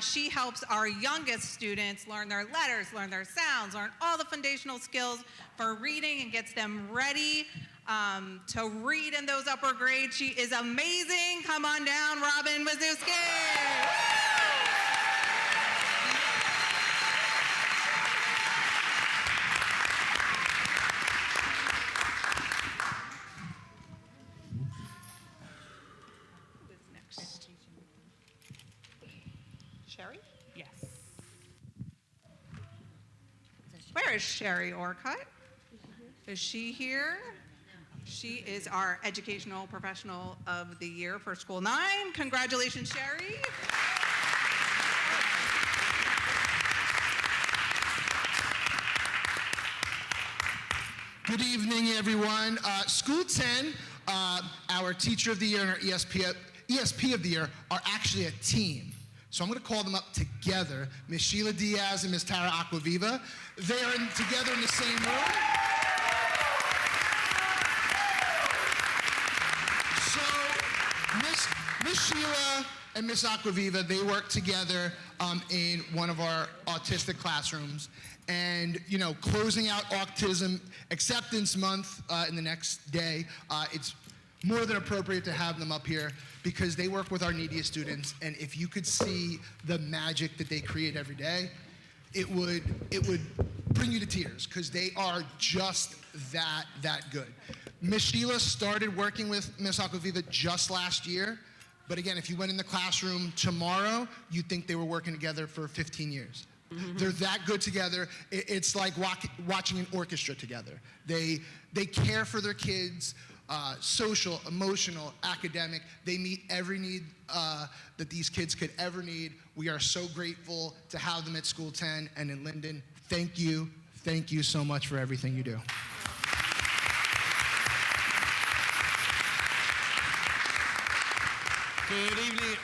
She helps our youngest students learn their letters, learn their sounds, learn all the foundational skills for reading, and gets them ready to read in those upper grades. She is amazing. Come on down, Robin Wazowski. Sherry? Yes. Where is Sherry Orcutt? Is she here? She is our Educational Professional of the Year for School 9. Congratulations, Sherry. Good evening, everyone. School 10, our Teacher of the Year and our ESP of the Year are actually a team. So I'm going to call them up together, Ms. Sheila Diaz and Ms. Tara Aquaviva. They are together in the same room. So Ms. Sheila and Ms. Aquaviva, they work together in one of our autistic classrooms. And, you know, closing out Autism Acceptance Month in the next day, it's more than appropriate to have them up here because they work with our neediest students, and if you could see the magic that they create every day, it would bring you to tears because they are just that good. Ms. Sheila started working with Ms. Aquaviva just last year, but again, if you went in the classroom tomorrow, you'd think they were working together for 15 years. Mm-hmm. They're that good together. It's like watching an orchestra together. They care for their kids. Social, emotional, academic. They meet every need that these kids could ever need. We are so grateful to have them at School 10 and in Linden. Thank you so much for everything you do. Good evening.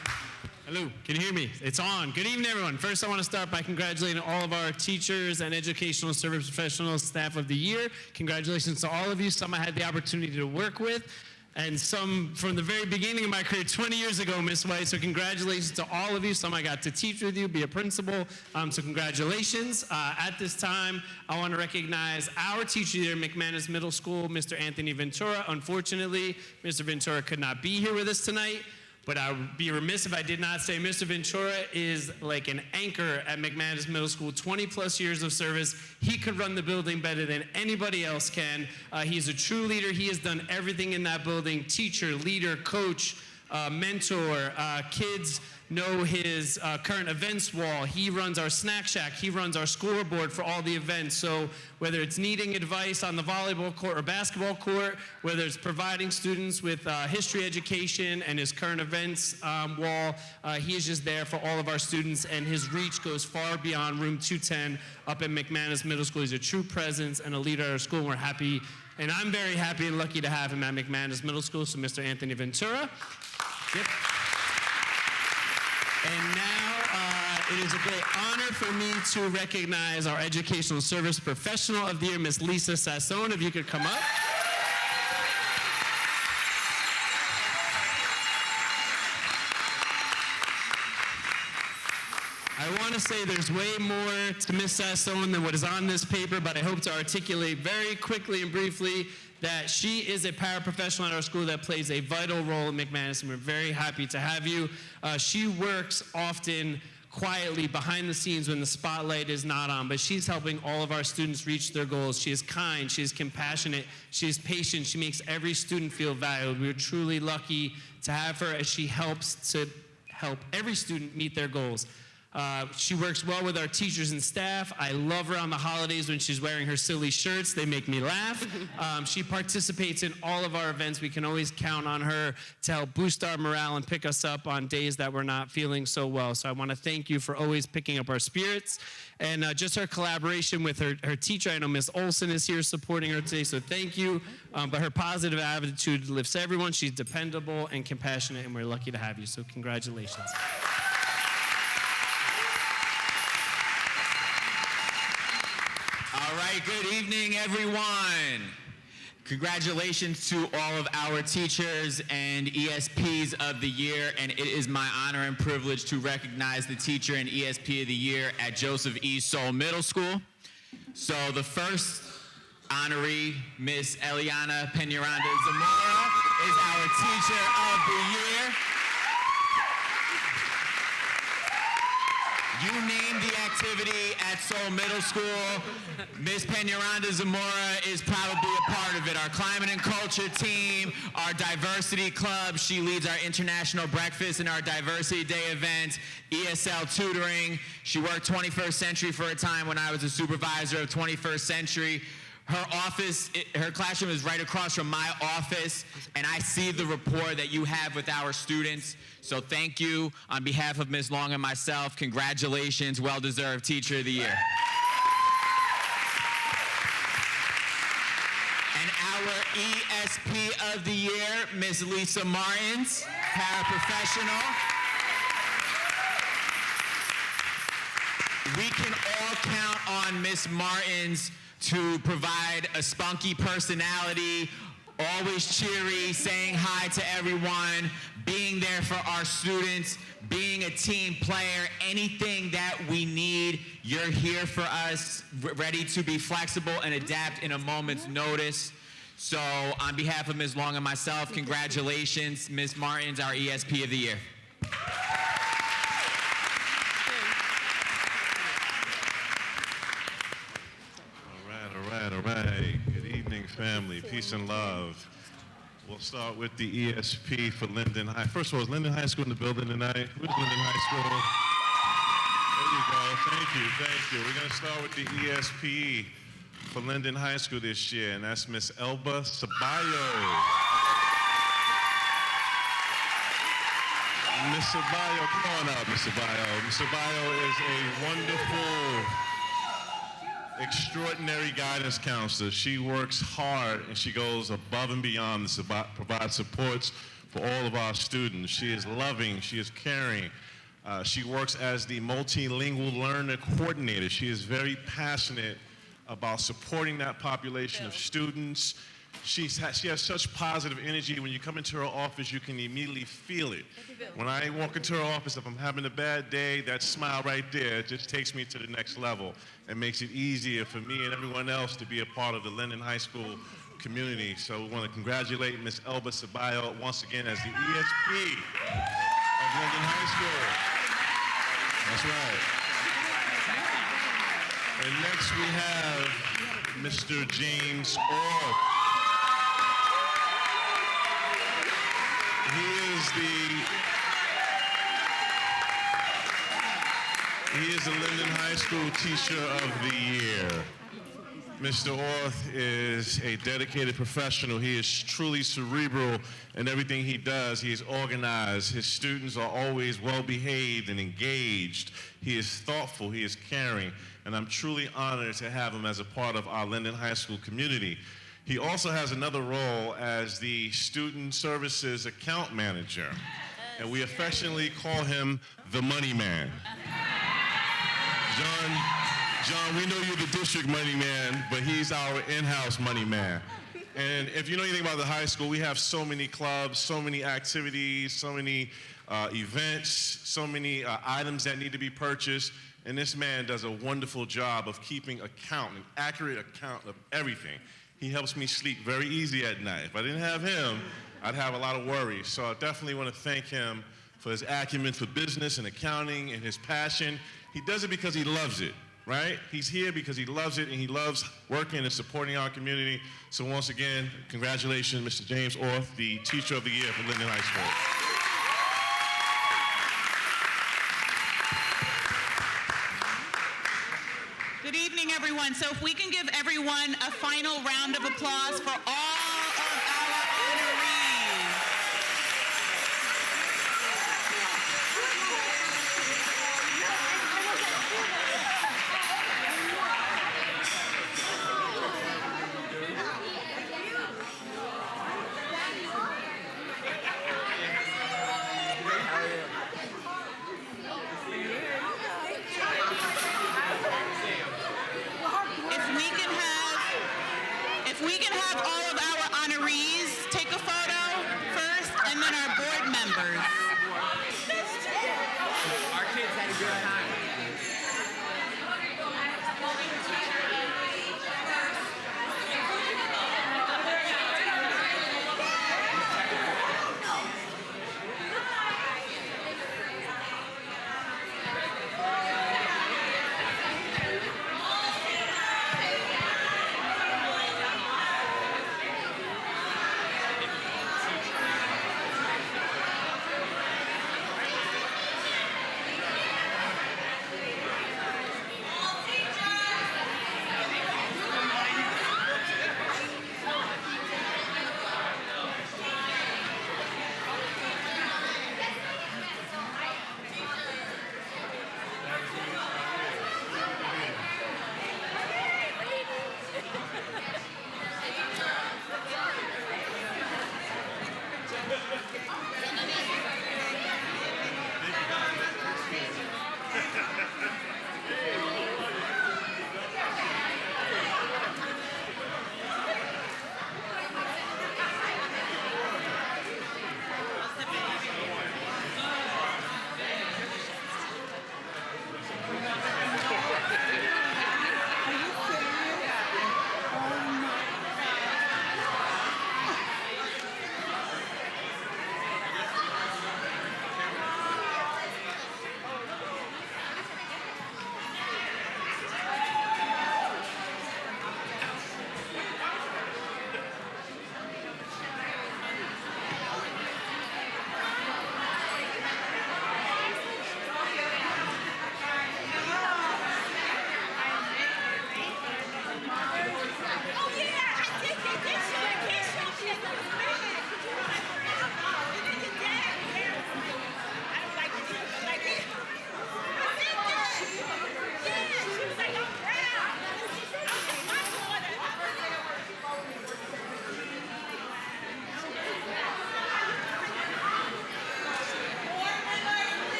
Hello, can you hear me? It's on. Good evening, everyone. First, I want to start by congratulating all of our teachers and educational service professionals, staff of the year. Congratulations to all of you. Some I had the opportunity to work with, and some from the very beginning of my career, 20 years ago, Miss White. So congratulations to all of you. Some I got to teach with you, be a principal. So congratulations. At this time, I want to recognize our teacher here at McManus Middle School, Mr. Anthony Ventura. Unfortunately, Mr. Ventura could not be here with us tonight. But I would be remiss if I did not say Mr. Ventura is like an anchor at McManus Middle School, 20 plus years of service. He could run the building better than anybody else can. He's a true leader. He has done everything in that building: teacher, leader, coach, mentor. Kids know his current events wall. He runs our snack shack. He runs our scoreboard for all the events. So whether it's needing advice on the volleyball court or basketball court, whether it's providing students with history education and his current events wall, he is just there for all of our students, and his reach goes far beyond room 210 up at McManus Middle School. He's a true presence and a leader at our school, and we're happy, and I'm very happy and lucky to have him at McManus Middle School. So Mr. Anthony Ventura. Yep. And now it is a great honor for me to recognize our Educational Service Professional of the Year, Miss Lisa Sassone. If you could come up. I want to say there's way more to Miss Sassone than what is on this paper, but I hope to articulate very quickly and briefly that she is a paraprofessional at our school that plays a vital role in McManus, and we're very happy to have you. She works often quietly behind the scenes when the spotlight is not on, but she's helping all of our students reach their goals. She is kind, she is compassionate, she is patient, she makes every student feel valued. We're truly lucky to have her as she helps to help every student meet their goals. She works well with our teachers and staff. I love her on the holidays when she's wearing her silly shirts. They make me laugh. She participates in all of our events. We can always count on her to help boost our morale and pick us up on days that we're not feeling so well. So I want to thank you for always picking up our spirits. And just her collaboration with her teacher. I know Miss Olson is here supporting her today, so thank you. But her positive attitude lifts everyone. She's dependable and compassionate, and we're lucky to have you. So congratulations. All right, good evening, everyone. Congratulations to all of our teachers and ESPs of the year, and it is my honor and privilege to recognize the Teacher and ESP of the Year at Joseph E. Soule Middle School. So the first honoree, Miss Eliana Peñaranda Zamora, is our Teacher of the Year. You named the activity at Soule Middle School. Miss Peñaranda Zamora is probably a part of it. Our climate and culture team, our diversity club. She leads our international breakfast and our diversity day event, ESL tutoring. She worked 21st Century for a time when I was a supervisor of 21st Century. Her office, her classroom is right across from my office, and I see the rapport that you have with our students. So thank you on behalf of Ms. Long and myself. Congratulations, well-deserved Teacher of the Year. And our ESP of the Year, Ms. Lisa Martins, paraprofessional. We can all count on Ms. Martins to provide a spunky personality, always cheery, saying hi to everyone, being there for our students, being a team player, anything that we need, you're here for us, ready to be flexible and adapt in a moment's notice. So on behalf of Ms. Long and myself, congratulations, Ms. Martins, our ESP of the Year. All right. Good evening, family. Peace and love. We'll start with the ESP for Linden High. First of all, is Linden High School in the building tonight? Where's Linden High School? There you go. Thank you. We're going to start with the ESP for Linden High School this year, and that's Miss Elba Ceballo. Miss Ceballo, come on up, Miss Ceballo. Miss Ceballo is a wonderful, extraordinary guidance counselor. She works hard and she goes above and beyond to provide supports for all of our students. She is loving, she is caring. She works as the multilingual learner coordinator. She is very passionate about supporting that population of students. She has such positive energy. When you come into her office, you can immediately feel it. When I walk into her office, if I'm having a bad day, that smile right there just takes me to the next level and makes it easier for me and everyone else to be a part of the Linden High School community. So we want to congratulate Ms. Elba Ceballo once again as the ESP of Linden High School. That's right. And next we have Mr. James Orr. He is the Linden High School Teacher of the Year. Mr. Orth is a dedicated professional. He is truly cerebral in everything he does. He is organized. His students are always well-behaved and engaged. He is thoughtful. He is caring. And I'm truly honored to have him as a part of our Linden High School community. He also has another role as the Student Services Account Manager. And we affectionately call him the Money Man. John, we know you're the district money man, but he's our in-house money man. And if you know anything about the high school, we have so many clubs, so many activities, so many events, so many items that need to be purchased. And this man does a wonderful job of keeping account, an accurate account of everything. He helps me sleep very easy at night. If I didn't have him, I'd have a lot of worries. So I definitely want to thank him for his acumen for business and accounting and his passion. He does it because he loves it, right? He's here because he loves it and he loves working and supporting our community. So once again, congratulations, Mr. James Orth, the Teacher of the Year for Linden High School. Good evening, everyone. So if we can give everyone a final round of applause for all of our honorees. If we can have all of our honorees take a photo first, and then our board members. Our kids had a good time.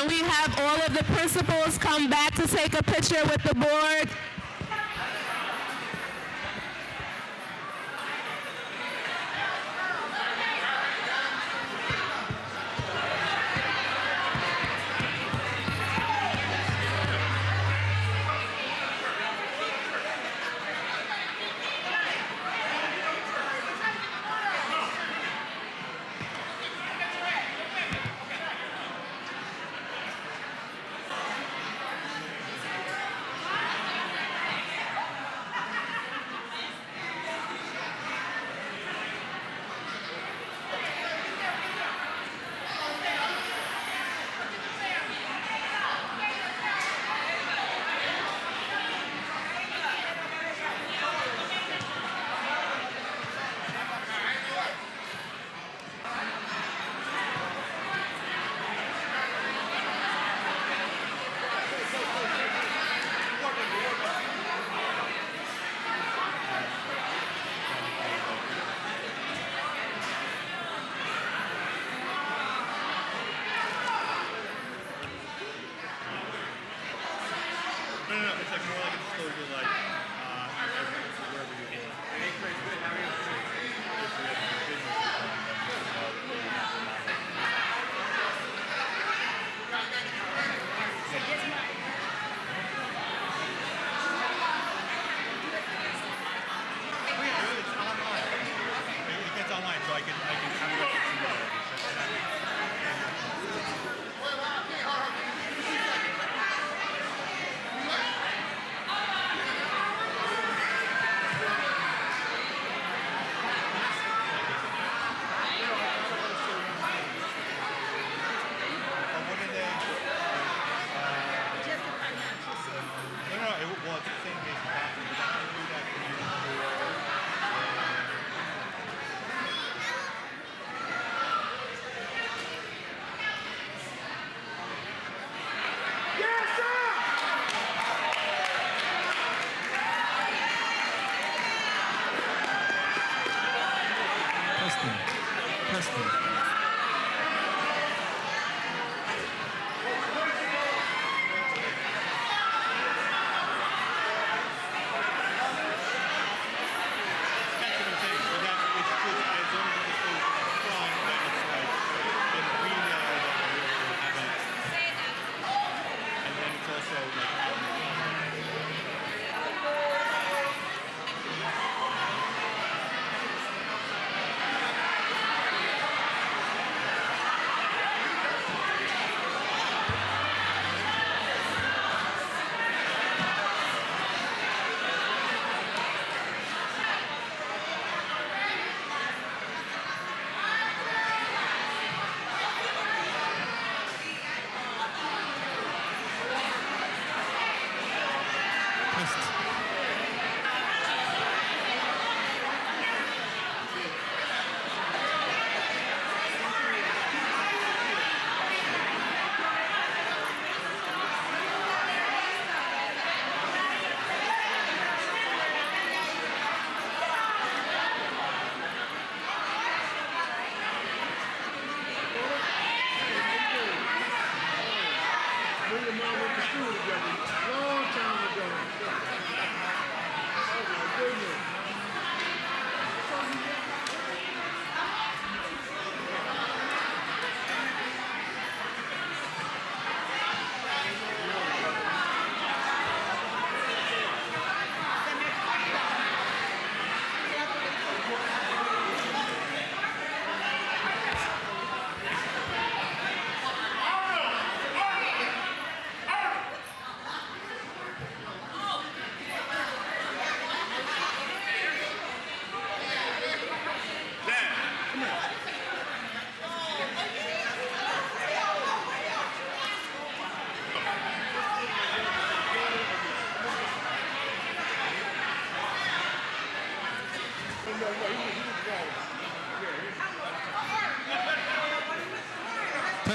Can we have all of the principals come back to take a picture with the board?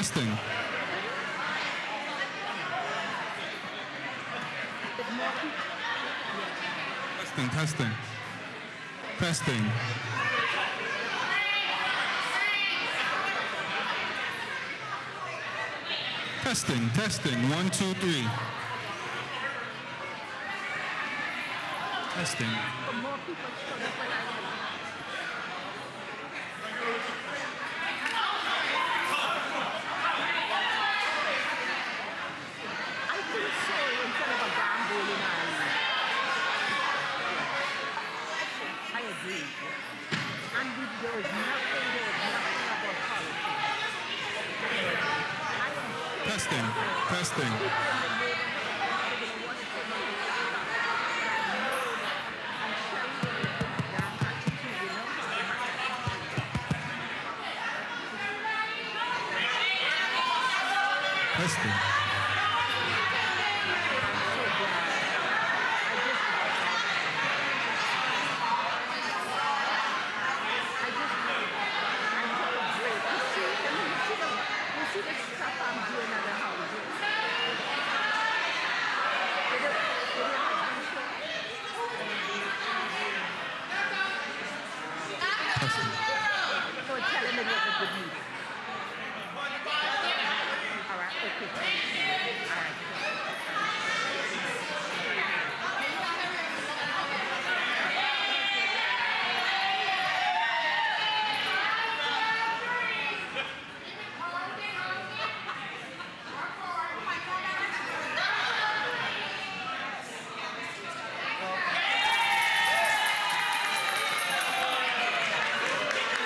Testing. Testing, testing. Testing. Testing, testing. 1, 2, 3. Testing. Testing, testing. Testing.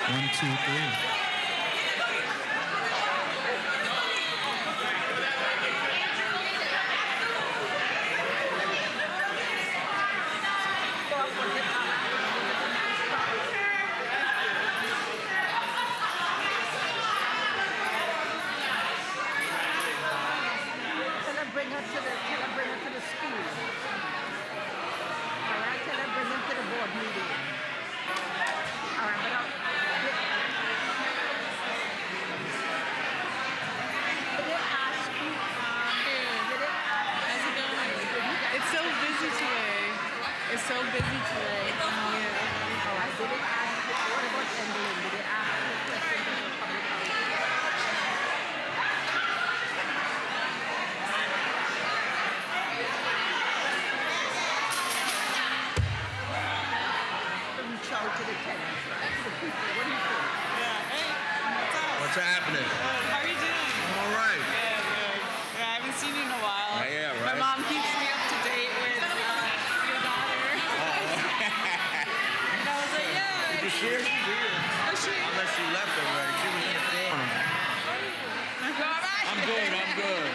One, two, three. Bring her to the school. All right, tell her bring them to the board meeting. All right, but It's so busy today. It's so busy today. All right, did it ask you, what about Emily? Did it ask you questions about public housing? Reach out to the tenants, right? To the people. What do you think? Yeah. Hey, what's up? What's happening? How are you doing? I'm all right. Good, good. Yeah, I haven't seen you in a while. Yeah, My right? mom keeps me up to date with your daughter. And I was like, yeah. Did you see her? Oh, she? Unless she left already. She was in the corner. You all right? I'm good. I'm good.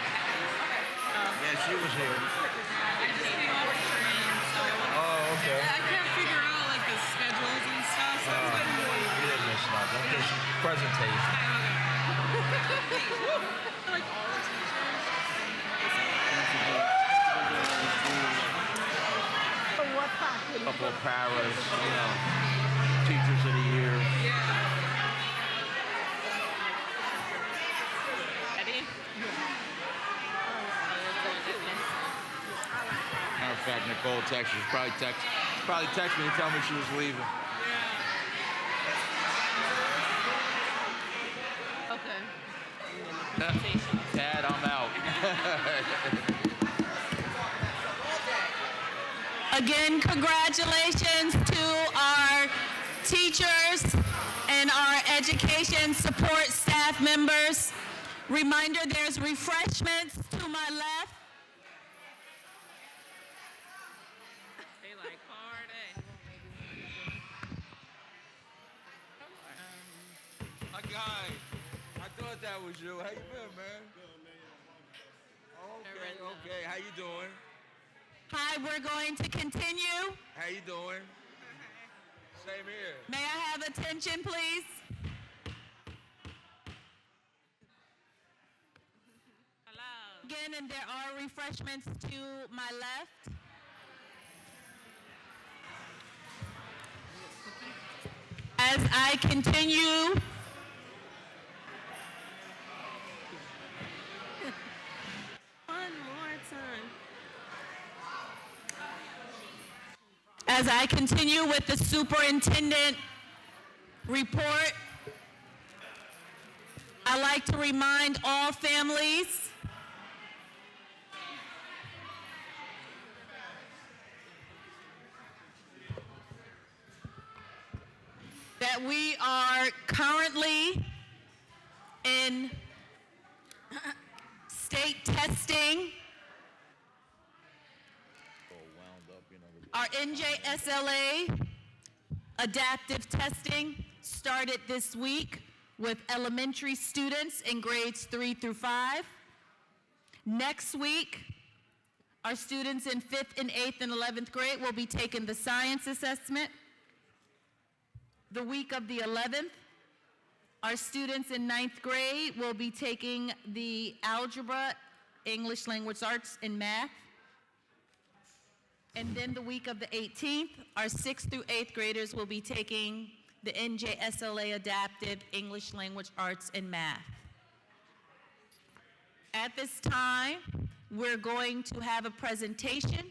Yeah, she was here. Oh, okay. I can't figure out like the schedules and stuff, so it's been really You didn't miss nothing. Just presentation. like all the teachers. So what part? Couple of paras, teachers of the year. Ready? Matter of fact, Nicole texted. She probably texted me to tell me she was leaving. Okay. Dad, I'm out. Again, congratulations to our teachers and our education support staff members. Reminder, there's refreshments to my left. They like party. My guy, I thought that was you. How you been, man? Okay. How you doing? Hi, we're going to continue. How you doing? Same here. May I have attention, please? Hello. Again, and there are refreshments to my left. As I continue, One more time. as I continue with the superintendent report, I'd like to remind all families that we are currently in state testing. Our NJSLA adaptive testing started this week with elementary students in grades 3 through 5. Next week, our students in 5th and 8th and 11th grade will be taking the science assessment. The week of the 11th, our students in 9th grade will be taking the algebra, English language arts, and math. And then the week of the 18th, our 6th through 8th graders will be taking the NJSLA adaptive English language arts and math. At this time, we're going to have a presentation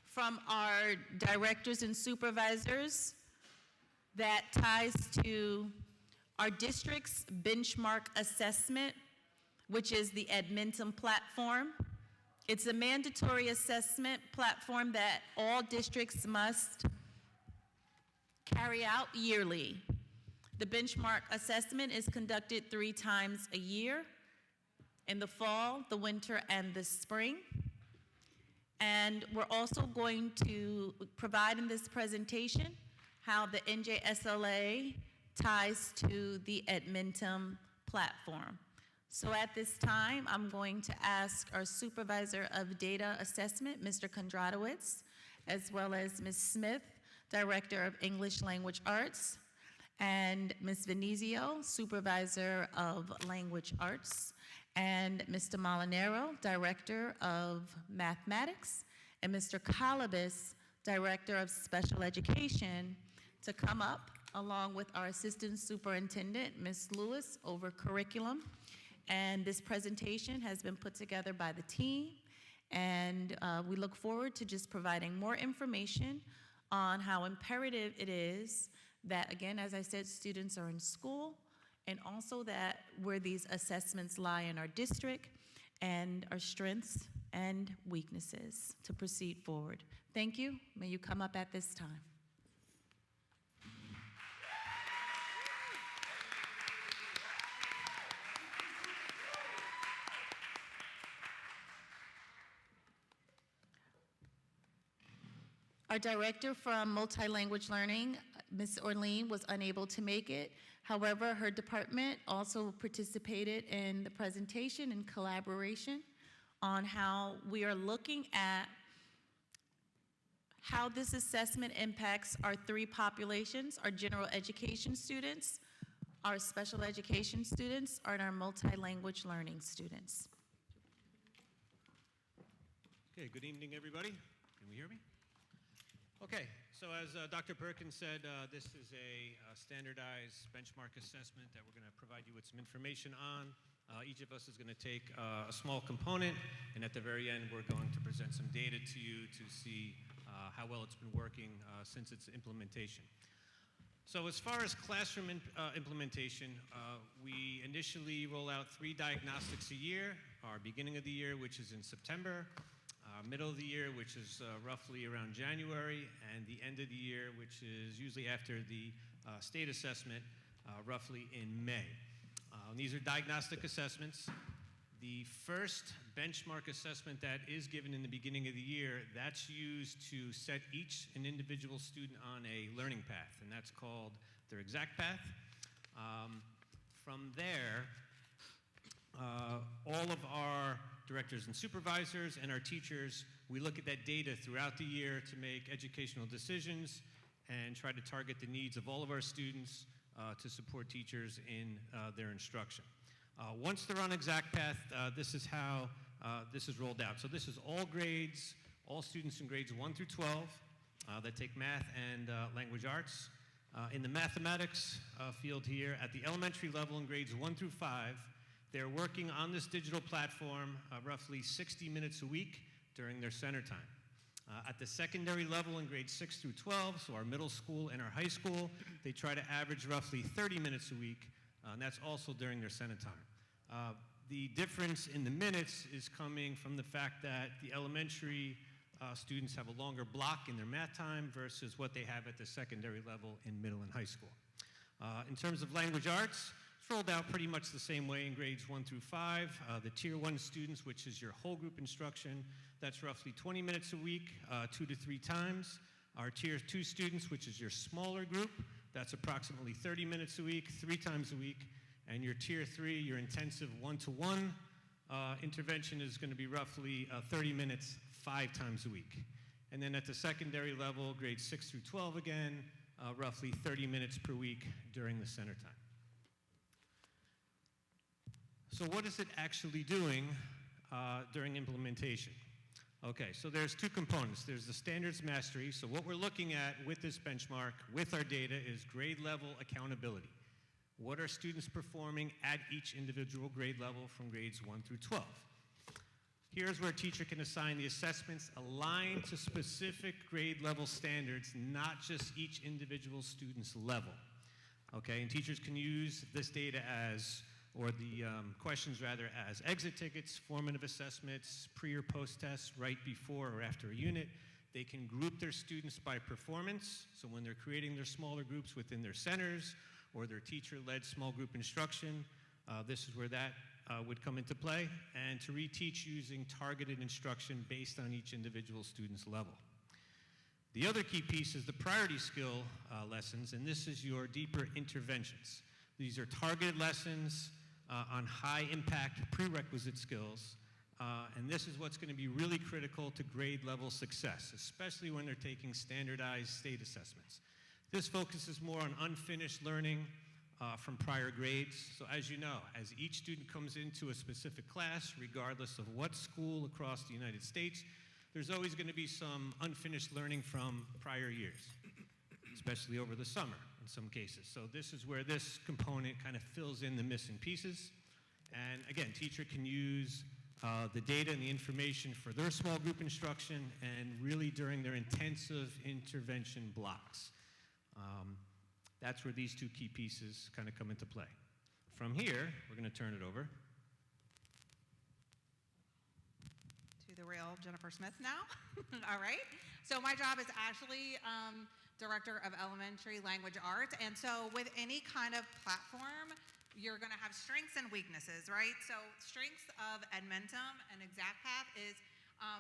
from our directors and supervisors that ties to our district's benchmark assessment, which is the Edmentum platform. It's a mandatory assessment platform that all districts must carry out yearly. The benchmark assessment is conducted 3 times a year, in the fall, the winter, and the spring. And we're also going to provide in this presentation how the NJSLA ties to the Edmentum platform. So at this time, I'm going to ask our Supervisor of Data Assessment, Mr. Kondratowicz, as well as Ms. Smith, Director of English Language Arts, and Ms. Venezio, Supervisor of Language Arts, and Mr. Molinaro, Director of Mathematics, and Mr. Kalabis, Director of Special Education, to come up along with our Assistant Superintendent, Ms. Lewis, over curriculum. And this presentation has been put together by the team, and we look forward to just providing more information on how imperative it is that, again, as I said, students are in school, and also that where these assessments lie in our district and our strengths and weaknesses to proceed forward. Thank you. May you come up at this time. Our director from Multi-Language Learning, Ms. Orlean, was unable to make it. However, her department also participated in the presentation in collaboration on how we are looking at how this assessment impacts our 3 populations, our general education students, our special education students, and our multi-language learning students. Okay, good evening, everybody. Can we hear me? Okay, so as Dr. Perkins said, this is a standardized benchmark assessment that we're going to provide you with some information on. Each of us is going to take a small component, and at the very end, we're going to present some data to you to see how well it's been working since its implementation. So as far as classroom implementation, we initially roll out 3 diagnostics a year, our beginning of the year, which is in September, middle of the year, which is roughly around January, and the end of the year, which is usually after the state assessment, roughly in May. These are diagnostic assessments. The first benchmark assessment that is given in the beginning of the year, that's used to set each an individual student on a learning path, and that's called their exact path. From there, all of our directors and supervisors and our teachers, we look at that data throughout the year to make educational decisions and try to target the needs of all of our students to support teachers in their instruction. Once they're on exact path, this is how this is rolled out. So this is all grades, all students in grades 1 through 12 that take math and language arts. In the mathematics field here, at the elementary level in grades 1 through 5, they're working on this digital platform roughly 60 minutes a week during their center time. At the secondary level in grades 6 through 12, so our middle school and our high school, they try to average roughly 30 minutes a week, and that's also during their center time. The difference in the minutes is coming from the fact that the elementary students have a longer block in their math time versus what they have at the secondary level in middle and high school. In terms of language arts, it's rolled out pretty much the same way in grades 1 through 5. The Tier 1 students, which is your whole group instruction, that's roughly 20 minutes a week, 2 to 3 times. Our Tier 2 students, which is your smaller group, that's approximately 30 minutes a week, 3 times a week. And your Tier 3, your intensive one-to-one intervention is going to be roughly 30 minutes, 5 times a week. And then at the secondary level, grades 6 through 12 again, roughly 30 minutes per week during the center time. So what is it actually doing during implementation? Okay, so there's 2 components. There's the standards mastery. So what we're looking at with this benchmark, with our data, is grade level accountability. What are students performing at each individual grade level from grades 1 through 12? Here's where a teacher can assign the assessments aligned to specific grade level standards, not just each individual student's level. Okay, and teachers can use this data as, or the questions rather, as exit tickets, formative assessments, pre or post tests, right before or after a unit. They can group their students by performance, so when they're creating their smaller groups within their centers or their teacher-led small group instruction, this is where that would come into play, and to reteach using targeted instruction based on each individual student's level. The other key piece is the priority skill lessons, and this is your deeper interventions. These are targeted lessons on high-impact prerequisite skills, and this is what's going to be really critical to grade-level success, especially when they're taking standardized state assessments. This focuses more on unfinished learning from prior grades. So as you know, as each student comes into a specific class, regardless of what school across the United States, there's always going to be some unfinished learning from prior years, especially over the summer in some cases. So this is where this component kind of fills in the missing pieces. And again, teacher can use the data and the information for their small group instruction and really during their intensive intervention blocks. That's where these 2 key pieces kind of come into play. From here, we're going to turn it over to the real Jennifer Smith now. All right. So my job is actually Director of Elementary Language Arts. And so with any kind of platform, you're going to have strengths and weaknesses, right? So strengths of Edmentum and ExactPath is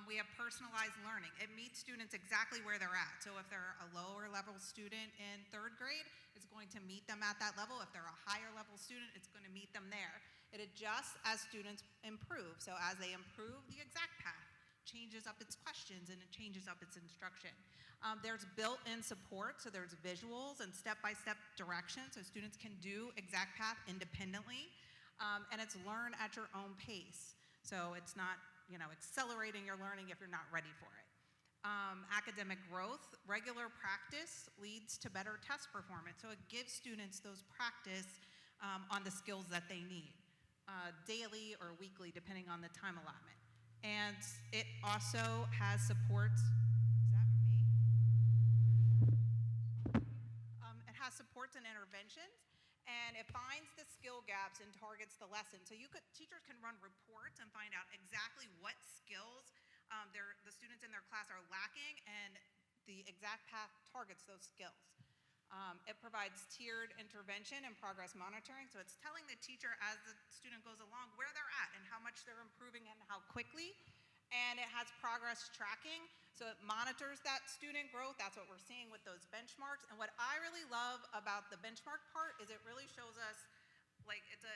we have personalized learning. It meets students exactly where they're at. So if they're a lower level student in 3rd grade, it's going to meet them at that level. If they're a higher level student, it's going to meet them there. It adjusts as students improve. So as they improve, the ExactPath changes up its questions and it changes up its instruction. There's built-in support, so there's visuals and step-by-step directions, so students can do ExactPath independently, and it's learn at your own pace. So it's not, accelerating your learning if you're not ready for it. Academic growth, regular practice leads to better test performance, so it gives students those practice on the skills that they need, daily or weekly, depending on the time allotment. And it also has supports, is that me? It has supports and interventions, and it finds the skill gaps and targets the lesson. So teachers can run reports and find out exactly what skills the students in their class are lacking, and the ExactPath targets those skills. It provides tiered intervention and progress monitoring, so it's telling the teacher as the student goes along where they're at and how much they're improving and how quickly. And it has progress tracking, so it monitors that student growth. That's what we're seeing with those benchmarks. And what I really love about the benchmark part is it really shows us, like, it's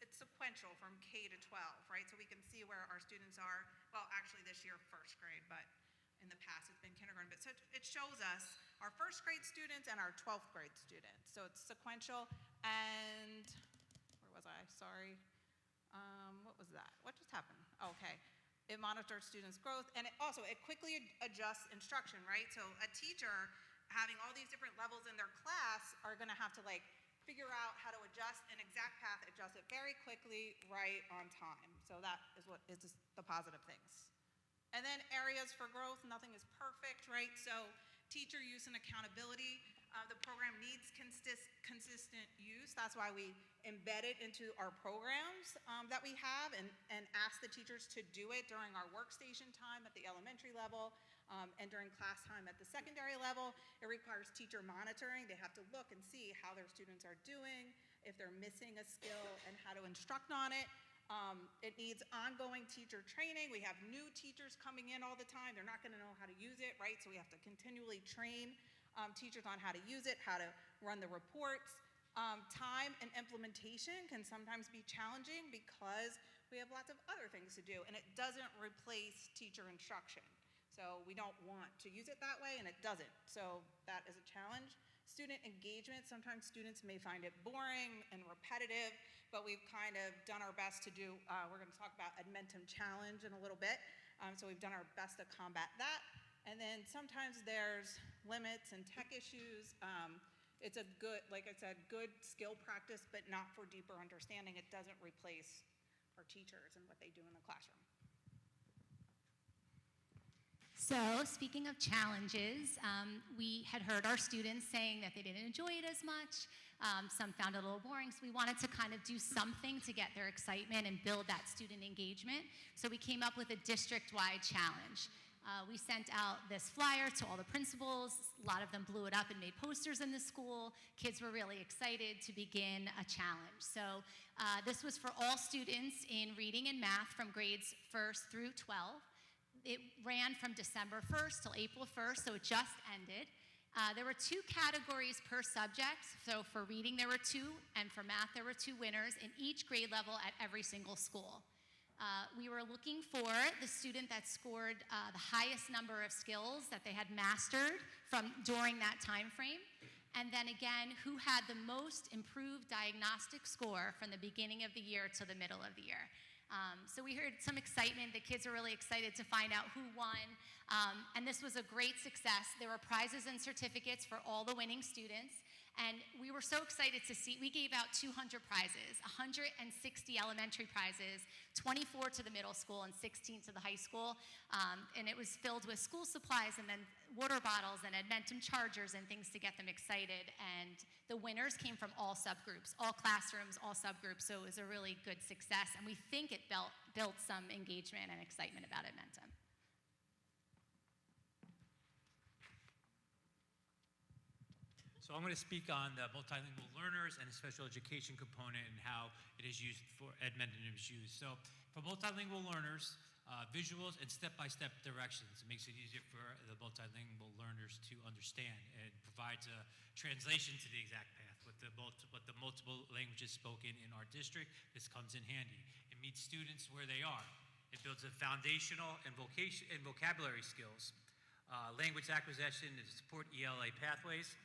sequential from K to 12, right? So we can see where our students are, well, actually this year 1st grade, but in the past it's been kindergarten. But so it shows us our 1st grade students and our 12th grade students. So it's sequential. And where was I? Sorry. What was that? What just happened? Okay. It monitors students' growth, and it quickly adjusts instruction, right? So a teacher having all these different levels in their class are gonna have to figure out how to adjust, and ExactPath adjusts it very quickly, right on time. So that is what is the positive things. And then areas for growth, nothing is perfect, right? So teacher use and accountability. The program needs consistent use. That's why we embed it into our programs that we have and ask the teachers to do it during our workstation time at the elementary level. And during class time at the secondary level, it requires teacher monitoring. They have to look and see how their students are doing, if they're missing a skill, and how to instruct on it. It needs ongoing teacher training. We have new teachers coming in all the time. They're not going to know how to use it, right? So we have to continually train teachers on how to use it, how to run the reports. Time and implementation can sometimes be challenging because we have lots of other things to do, and it doesn't replace teacher instruction. So we don't want to use it that way, and it doesn't. So that is a challenge. Student engagement, sometimes students may find it boring and repetitive, but we've kind of done our best to do, we're going to talk about Edmentum Challenge in a little bit. So we've done our best to combat that. And then sometimes there's limits and tech issues. It's a good, like I said, good skill practice, but not for deeper understanding. It doesn't replace our teachers and what they do in the classroom. So, speaking of challenges, we had heard our students saying that they didn't enjoy it as much. Some found it a little boring, so we wanted to kind of do something to get their excitement and build that student engagement. So we came up with a district-wide challenge. We sent out this flyer to all the principals. A lot of them blew it up and made posters in the school. Kids were really excited to begin a challenge. So this was for all students in reading and math from grades 1st through 12. It ran from December 1st till April 1st, so it just ended. There were 2 categories per subject. So for reading, there were 2, and for math, there were 2 winners in each grade level at every single school. We were looking for the student that scored the highest number of skills that they had mastered during that time frame. And then again, who had the most improved diagnostic score from the beginning of the year to the middle of the year. So we heard some excitement. The kids were really excited to find out who won. And this was a great success. There were prizes and certificates for all the winning students. And we were so excited to see, we gave out 200 prizes, 160 elementary prizes, 24 to the middle school and 16 to the high school. And it was filled with school supplies and then water bottles and Edmentum chargers and things to get them excited. And the winners came from all subgroups, all classrooms, all subgroups. So it was a really good success. And we think it built some engagement and excitement about Edmentum. So I'm going to speak on the multilingual learners and the special education component and how it is used for Edmentum is used. So for multilingual learners, visuals and step-by-step directions. It makes it easier for the multilingual learners to understand. It provides a translation to the exact path. With the multiple languages spoken in our district, this comes in handy. It meets students where they are. It builds a foundational and vocabulary skills, language acquisition to support ELA pathways,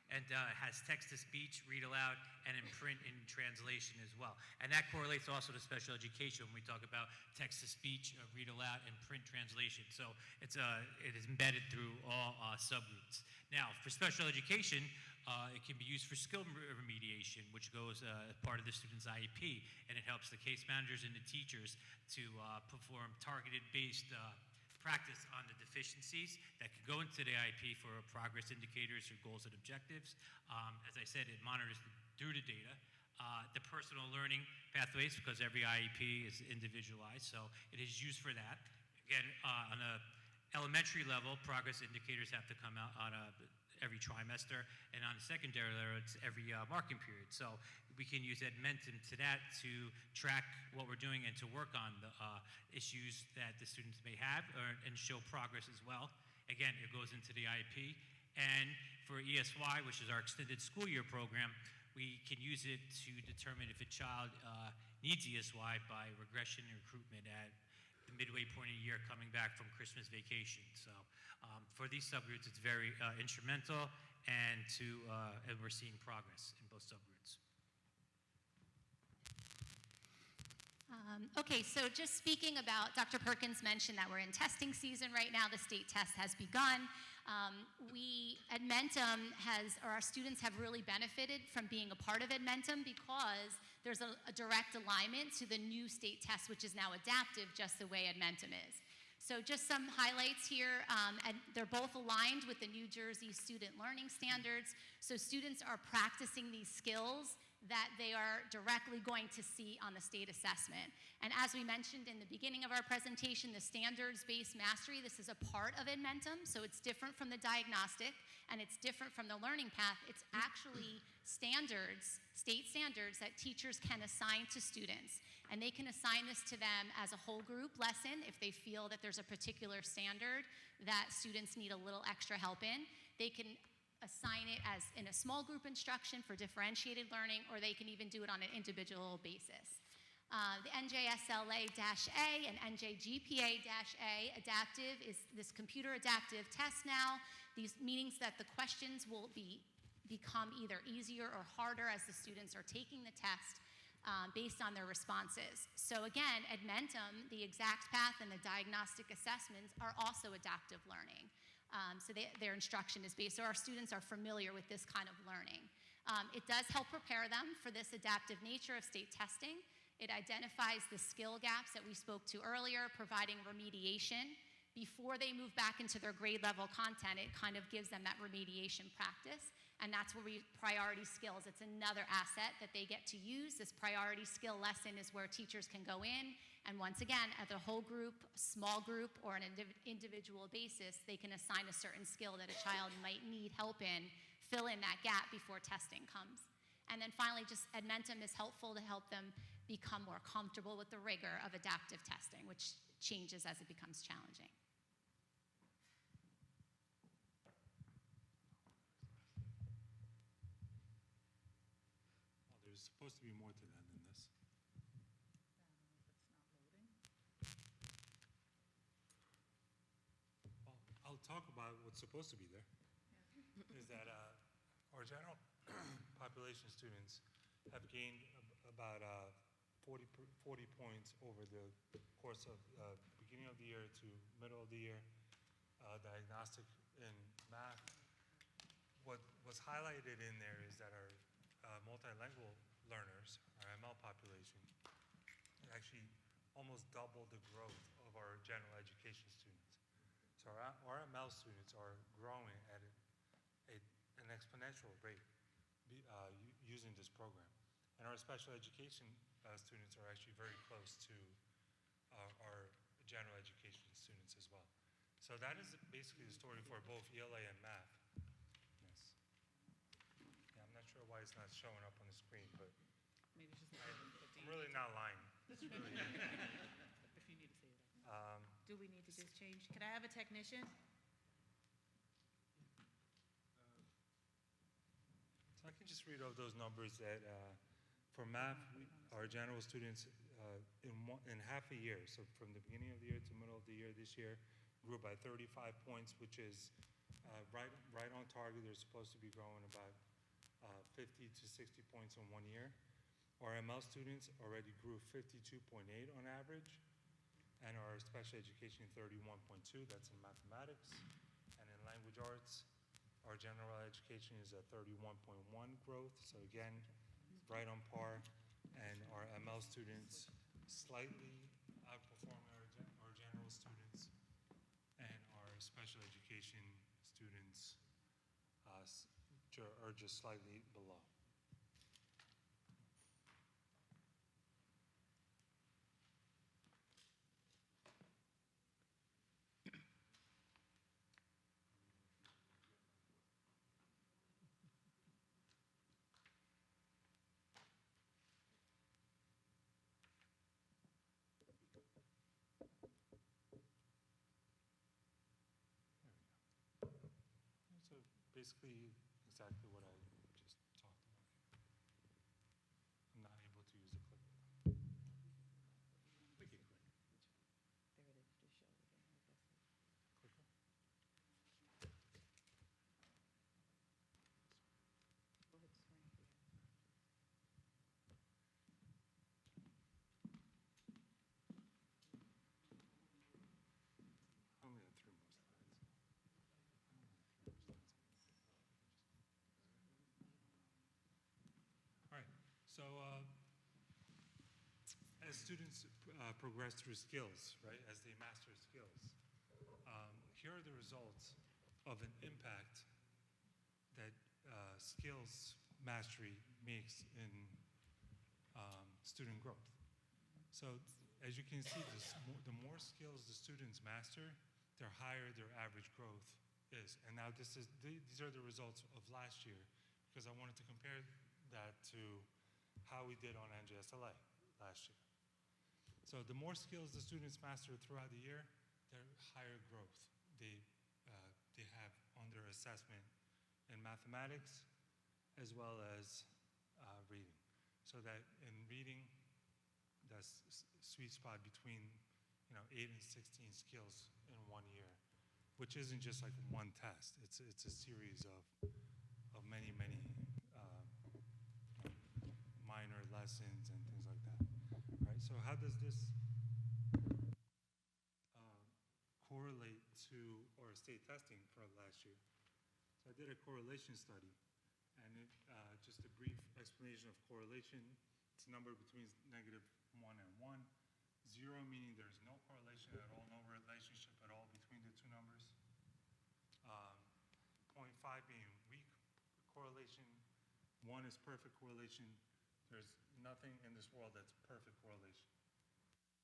and has text-to-speech, read aloud, and in print in translation as well. And that correlates also to special education when we talk about text-to-speech, read aloud, and print translation. So it is embedded through all subgroups. Now, for special education, it can be used for skill remediation, which goes as part of the student's IEP, and it helps the case managers and the teachers to perform targeted-based practice on the deficiencies that could go into the IEP for progress indicators or goals and objectives. As I said, it monitors through the data. The personal learning pathways, because every IEP is individualized, so it is used for that. Again, on a elementary level, progress indicators have to come out on every trimester, and on the secondary level, it's every marking period. So we can use Edmentum to that to track what we're doing and to work on the issues that the students may have and show progress as well. Again, it goes into the IEP. And for ESY, which is our extended school year program, we can use it to determine if a child needs ESY by regression and recruitment at the midway point of the year coming back from Christmas vacation. So for these subgroups, it's very instrumental, and we're seeing progress in both subgroups. Okay, so just speaking about, Dr. Perkins mentioned that we're in testing season right now. The state test has begun. Edmentum our students have really benefited from being a part of Edmentum because there's a direct alignment to the new state test, which is now adaptive, just the way Edmentum is. So just some highlights here, and they're both aligned with the New Jersey Student Learning Standards. So students are practicing these skills that they are directly going to see on the state assessment. And as we mentioned in the beginning of our presentation, the standards-based mastery, this is a part of Edmentum, so it's different from the diagnostic, and it's different from the learning path. It's actually standards, state standards, that teachers can assign to students. And they can assign this to them as a whole group lesson if they feel that there's a particular standard that students need a little extra help in. They can assign it as in a small group instruction for differentiated learning, or they can even do it on an individual basis. The NJSLA-A and NJGPA-A adaptive is this computer adaptive test now. These means that the questions will become either easier or harder as the students are taking the test based on their responses. So again, Edmentum, the exact path and the diagnostic assessments are also adaptive learning. So their instruction is based, so our students are familiar with this kind of learning. It does help prepare them for this adaptive nature of state testing. It identifies the skill gaps that we spoke to earlier, providing remediation. Before they move back into their grade level content, it kind of gives them that remediation practice, and that's where we priority skills. It's another asset that they get to use. This priority skill lesson is where teachers can go in, and once again, at a whole group, small group, or an individual basis, they can assign a certain skill that a child might need help in, fill in that gap before testing comes. And then finally, just Edmentum is helpful to help them become more comfortable with the rigor of adaptive testing, which changes as it becomes challenging. Well, there's supposed to be more to that than this. Well, I'll talk about what's supposed to be there. Is that our general population students have gained about 40 points over the course of beginning of the year to middle of the year, diagnostic in math. What was highlighted in there is that our multilingual learners, our ML population, actually almost doubled the growth of our general education students. So our ML students are growing at an exponential rate using this program. And our special education students are actually very close to our general education students as well. So that is basically the story for both ELA and math. Yes. Yeah, I'm not sure why it's not showing up on the screen, but Maybe it's just I'm really not lying. It's really, if you need to say that. Do we need to just change? Could I have a technician? So I can just read off those numbers that for math, our general students in half a year, so from the beginning of the year to middle of the year this year, grew by 35 points, which is right on target. They're supposed to be growing about 50 to 60 points in 1 year. Our ML students already grew 52.8 on average, and our special education 31.2, that's in mathematics. And in language arts, our general education is at 31.1 growth, so again, right on par. And our ML students slightly outperforming our general students, and our special education students are just slightly below. So basically, exactly what I just talked about here. I'm not able to use the clicker. We can click. There it is, just show it again. Clicker. Go ahead, screen. I only have 3 more slides. All right, so as students progress through skills, right, as they master skills, here are the results of an impact that skills mastery makes in student growth. So as you can see, the more skills the students master, the higher their average growth is. And now these are the results of last year, because I wanted to compare that to how we did on NJSLA last year. So the more skills the students master throughout the year, the higher growth they have on their assessment in mathematics as well as reading. So that in reading, that's sweet spot between 8 and 16 skills in 1 year, which isn't just like one test. It's a series of many minor lessons and things like that. Right? So how does this correlate to our state testing for last year? So I did a correlation study, and just a brief explanation of correlation. It's a number between -1 and 1. 0 meaning there's no correlation at all, no relationship at all between the two numbers. 0.5 being weak correlation. 1 is perfect correlation. There's nothing in this world that's perfect correlation.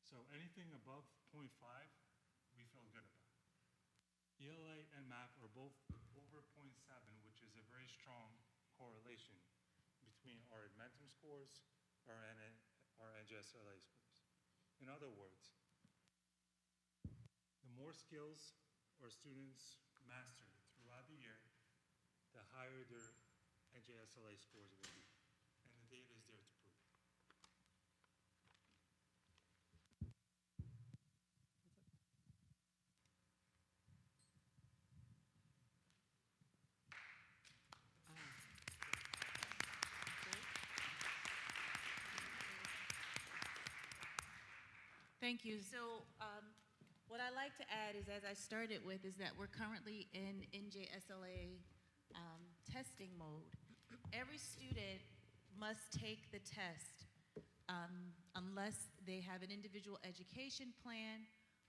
So anything above 0.5, we feel good about. ELA and math are both over 0.7, which is a very strong correlation between our Edmentum scores, our NJSLA scores. In other words, the more skills our students master throughout the year, the higher their NJSLA scores will be. And the data is there to prove it. Thank you. So what I like to add is, as I started with, is that we're currently in NJSLA testing mode. Every student must take the test unless they have an individual education plan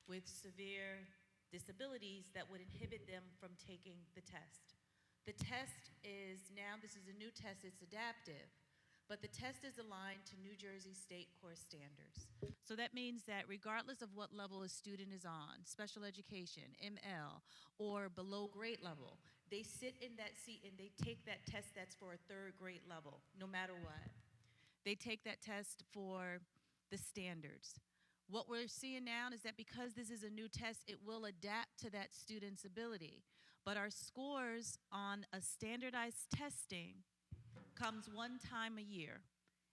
with severe disabilities that would inhibit them from taking the test. The test is now, this is a new test, it's adaptive. But the test is aligned to New Jersey state course standards. So that means that regardless of what level a student is on, special education, ML, or below grade level, they sit in that seat and they take that test that's for a 3rd grade level, no matter what. They take that test for the standards. What we're seeing now is that because this is a new test, it will adapt to that student's ability. But our scores on a standardized testing comes one time a year,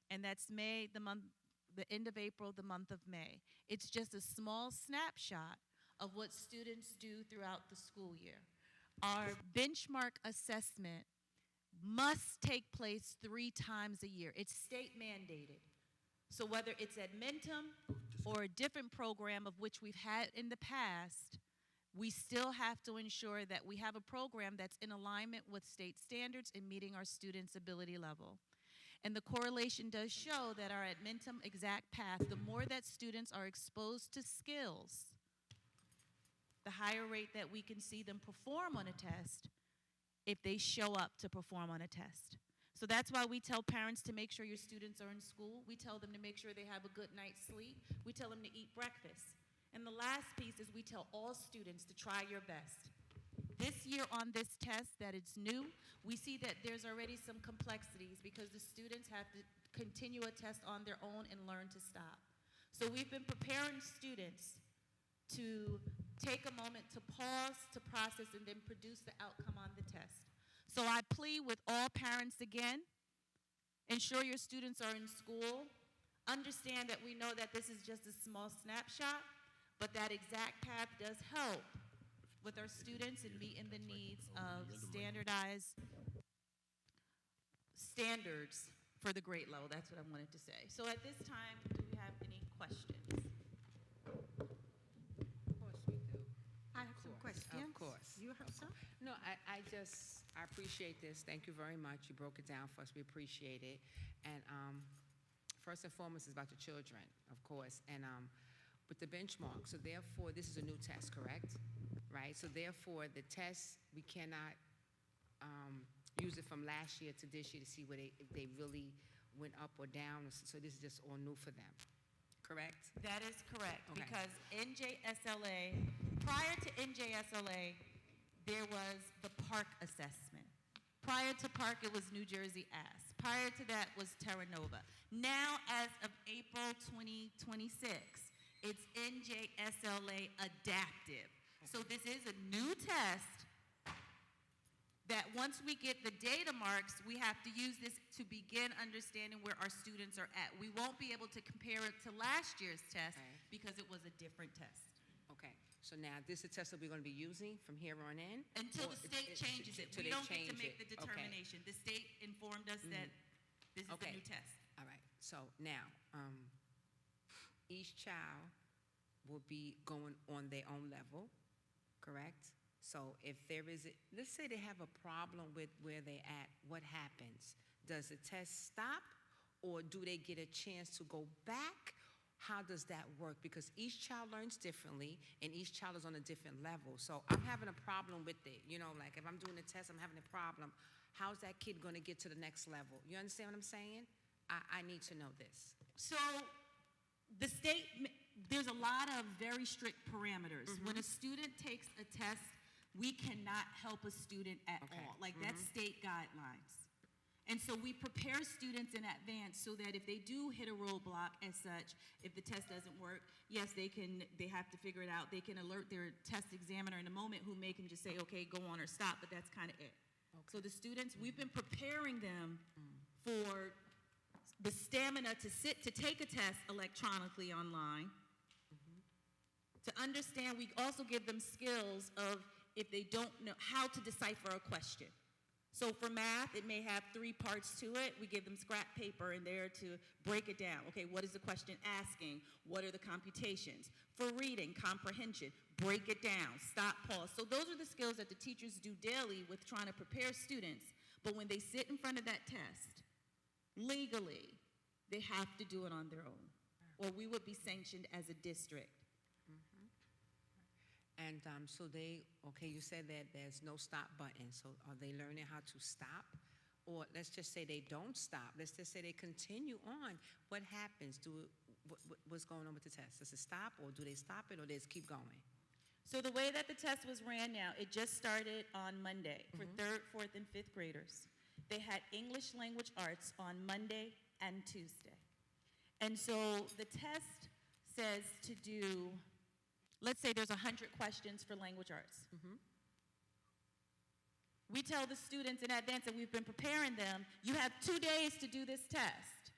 and that's May, the end of April, the month of May. It's just a small snapshot of what students do throughout the school year. Our benchmark assessment must take place 3 times a year. It's state mandated. So whether it's Edmentum or a different program of which we've had in the past, we still have to ensure that we have a program that's in alignment with state standards and meeting our students' ability level. And the correlation does show that our Edmentum exact path, the more that students are exposed to skills, the higher rate that we can see them perform on a test if they show up to perform on a test. So that's why we tell parents to make sure your students are in school. We tell them to make sure they have a good night's sleep. We tell them to eat breakfast. And the last piece is we tell all students to try your best. This year on this test that it's new, we see that there's already some complexities because the students have to continue a test on their own and learn to stop. So we've been preparing students to take a moment to pause, to process, and then produce the outcome on the test. So I plead with all parents again, ensure your students are in school. Understand that we know that this is just a small snapshot, but that exact path does help with our students in meeting the needs of standardized standards for the grade level. That's what I wanted to say. So at this time, do we have any questions? Of course we do. I have some questions. Of course. You have some? No, I appreciate this. Thank you very much. You broke it down for us. We appreciate it. And first and foremost, it's about the children, of course. And with the benchmark, so therefore, this is a new test, correct? Right? So therefore, the test, we cannot use it from last year to this year to see if they really went up or down, so this is just all new for them, correct? That is correct, Okay. because NJSLA, prior to NJSLA, there was the park assessment. Prior to park, it was New Jersey Ask. Prior to that was Terra Nova. Now, as of April 2026, it's NJSLA Adaptive. So this is a new test that once we get the data marks, we have to use this to begin understanding where our students are at. We won't be able to compare it to last year's test because it was a different test. Okay, so now this is a test that we're going to be using from here on in? Until Or the state changes it. till We they don't get to change make it? the Okay. determination. The state informed us that this is the Okay. new test. All right, so now, each child will be going on their own level, correct? So if there is, let's say they have a problem with where they're at, what happens? Does the test stop, or do they get a chance to go back? How does that work? Because each child learns differently, and each child is on a different level. So I'm having a problem with it. You know, like if I'm doing a test, I'm having a problem. How's that kid going to get to the next level? You understand what I'm saying? I need to know this. So the state, there's a lot of very strict parameters. When a student takes a test, we cannot help a student at all. Like that's state guidelines. And so we prepare students in advance so that if they do hit a roadblock as such, if the test doesn't work, yes, they have to figure it out. They can alert their test examiner in a moment who may can just say, okay, go on or stop, but that's kind of it. So the students, we've been preparing them for the stamina to take a test electronically online. To understand, we also give them skills of if they don't know how to decipher a question. So for math, it may have 3 parts to it. We give them scrap paper in there to break it down. Okay, what is the question asking? What are the computations? For reading, comprehension, break it down, stop, pause. So those are the skills that the teachers do daily with trying to prepare students. But when they sit in front of that test, legally, they have to do it on their own, or we would be sanctioned as a district. And so you said that there's no stop button. So are they learning how to stop? Or let's just say they don't stop. Let's just say they continue on. What happens? What's going on with the test? Does it stop, or do they stop it, or they just keep going? So the way that the test was ran now, it just started on Monday for 3rd, 4th, and 5th graders. They had English language arts on Monday and Tuesday. And so the test says to do, let's say there's 100 questions for language arts. We tell the students in advance that we've been preparing them, you have 2 days to do this test.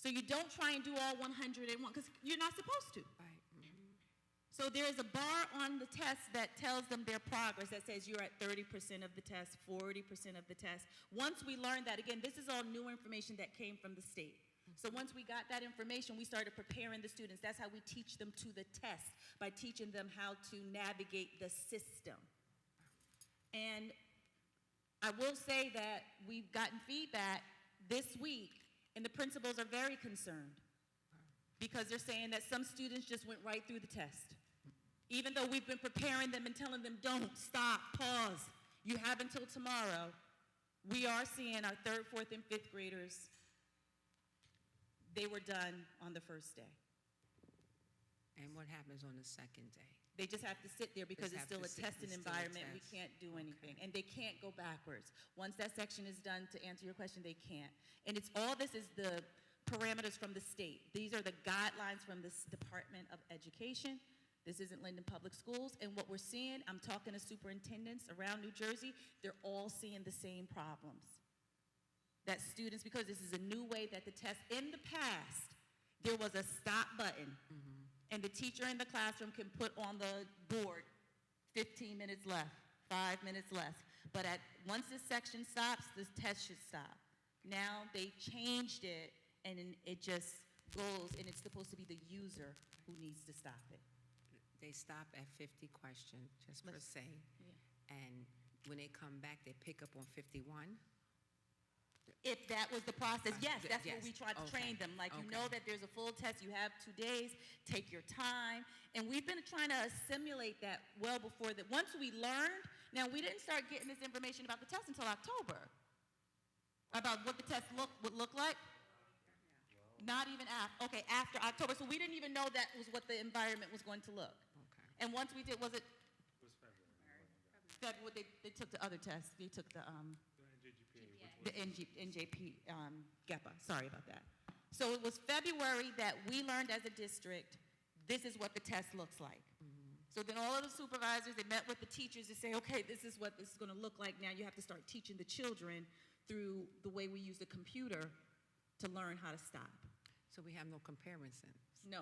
So you don't try and do all 100 at once, because you're not supposed to. So there's a bar on the test that tells them their progress, that says you're at 30% of the test, 40% of the test. Once we learned that, again, this is all new information that came from the state. So once we got that information, we started preparing the students. That's how we teach them to the test, by teaching them how to navigate the system. And I will say that we've gotten feedback this week, and the principals are very concerned because they're saying that some students just went right through the test. Even though we've been preparing them and telling them, don't, stop, pause, you have until tomorrow, we are seeing our 3rd, 4th, and 5th graders, they were done on the first day. And what happens on the second day? They just have to sit there because it's still a testing environment. We test. can't do anything. And they can't go backwards. Once that section is done, to answer your question, they can't. And it's all this is the parameters from the state. These are the guidelines from this Department of Education. This isn't Linden Public Schools. And what we're seeing, I'm talking to superintendents around New Jersey, they're all seeing the same problems. That students, because this is a new way that the test, in the past, there was a stop button. And the teacher in the classroom can put on the board, 15 minutes left, 5 minutes left. But once this section stops, this test should stop. Now they changed it, and it just goes, and it's supposed to be the user who needs to stop it. They stop at 50 questions, just per se. And when they come back, they pick up on 51. If that was the process, yes, that's what Yes. we try to train them. Like, you Okay. know that there's a full test, you have 2 days, take your time. And we've been trying to assimilate that well before that. Once we learned, Now, we didn't start getting this information about the test until October, about what the test would look like. Not even after October. So we didn't even know that was what the environment was going to look. Okay. And once we did, was it? February. They took the other test. They took the NJP, GEPA. Sorry about that. So it was February that we learned as a district, this is what the test looks like. So then all of the supervisors, they met with the teachers to say, okay, this is what this is going to look like. Now you have to start teaching the children through the way we use the computer to learn how to stop. So we have no comparison. No.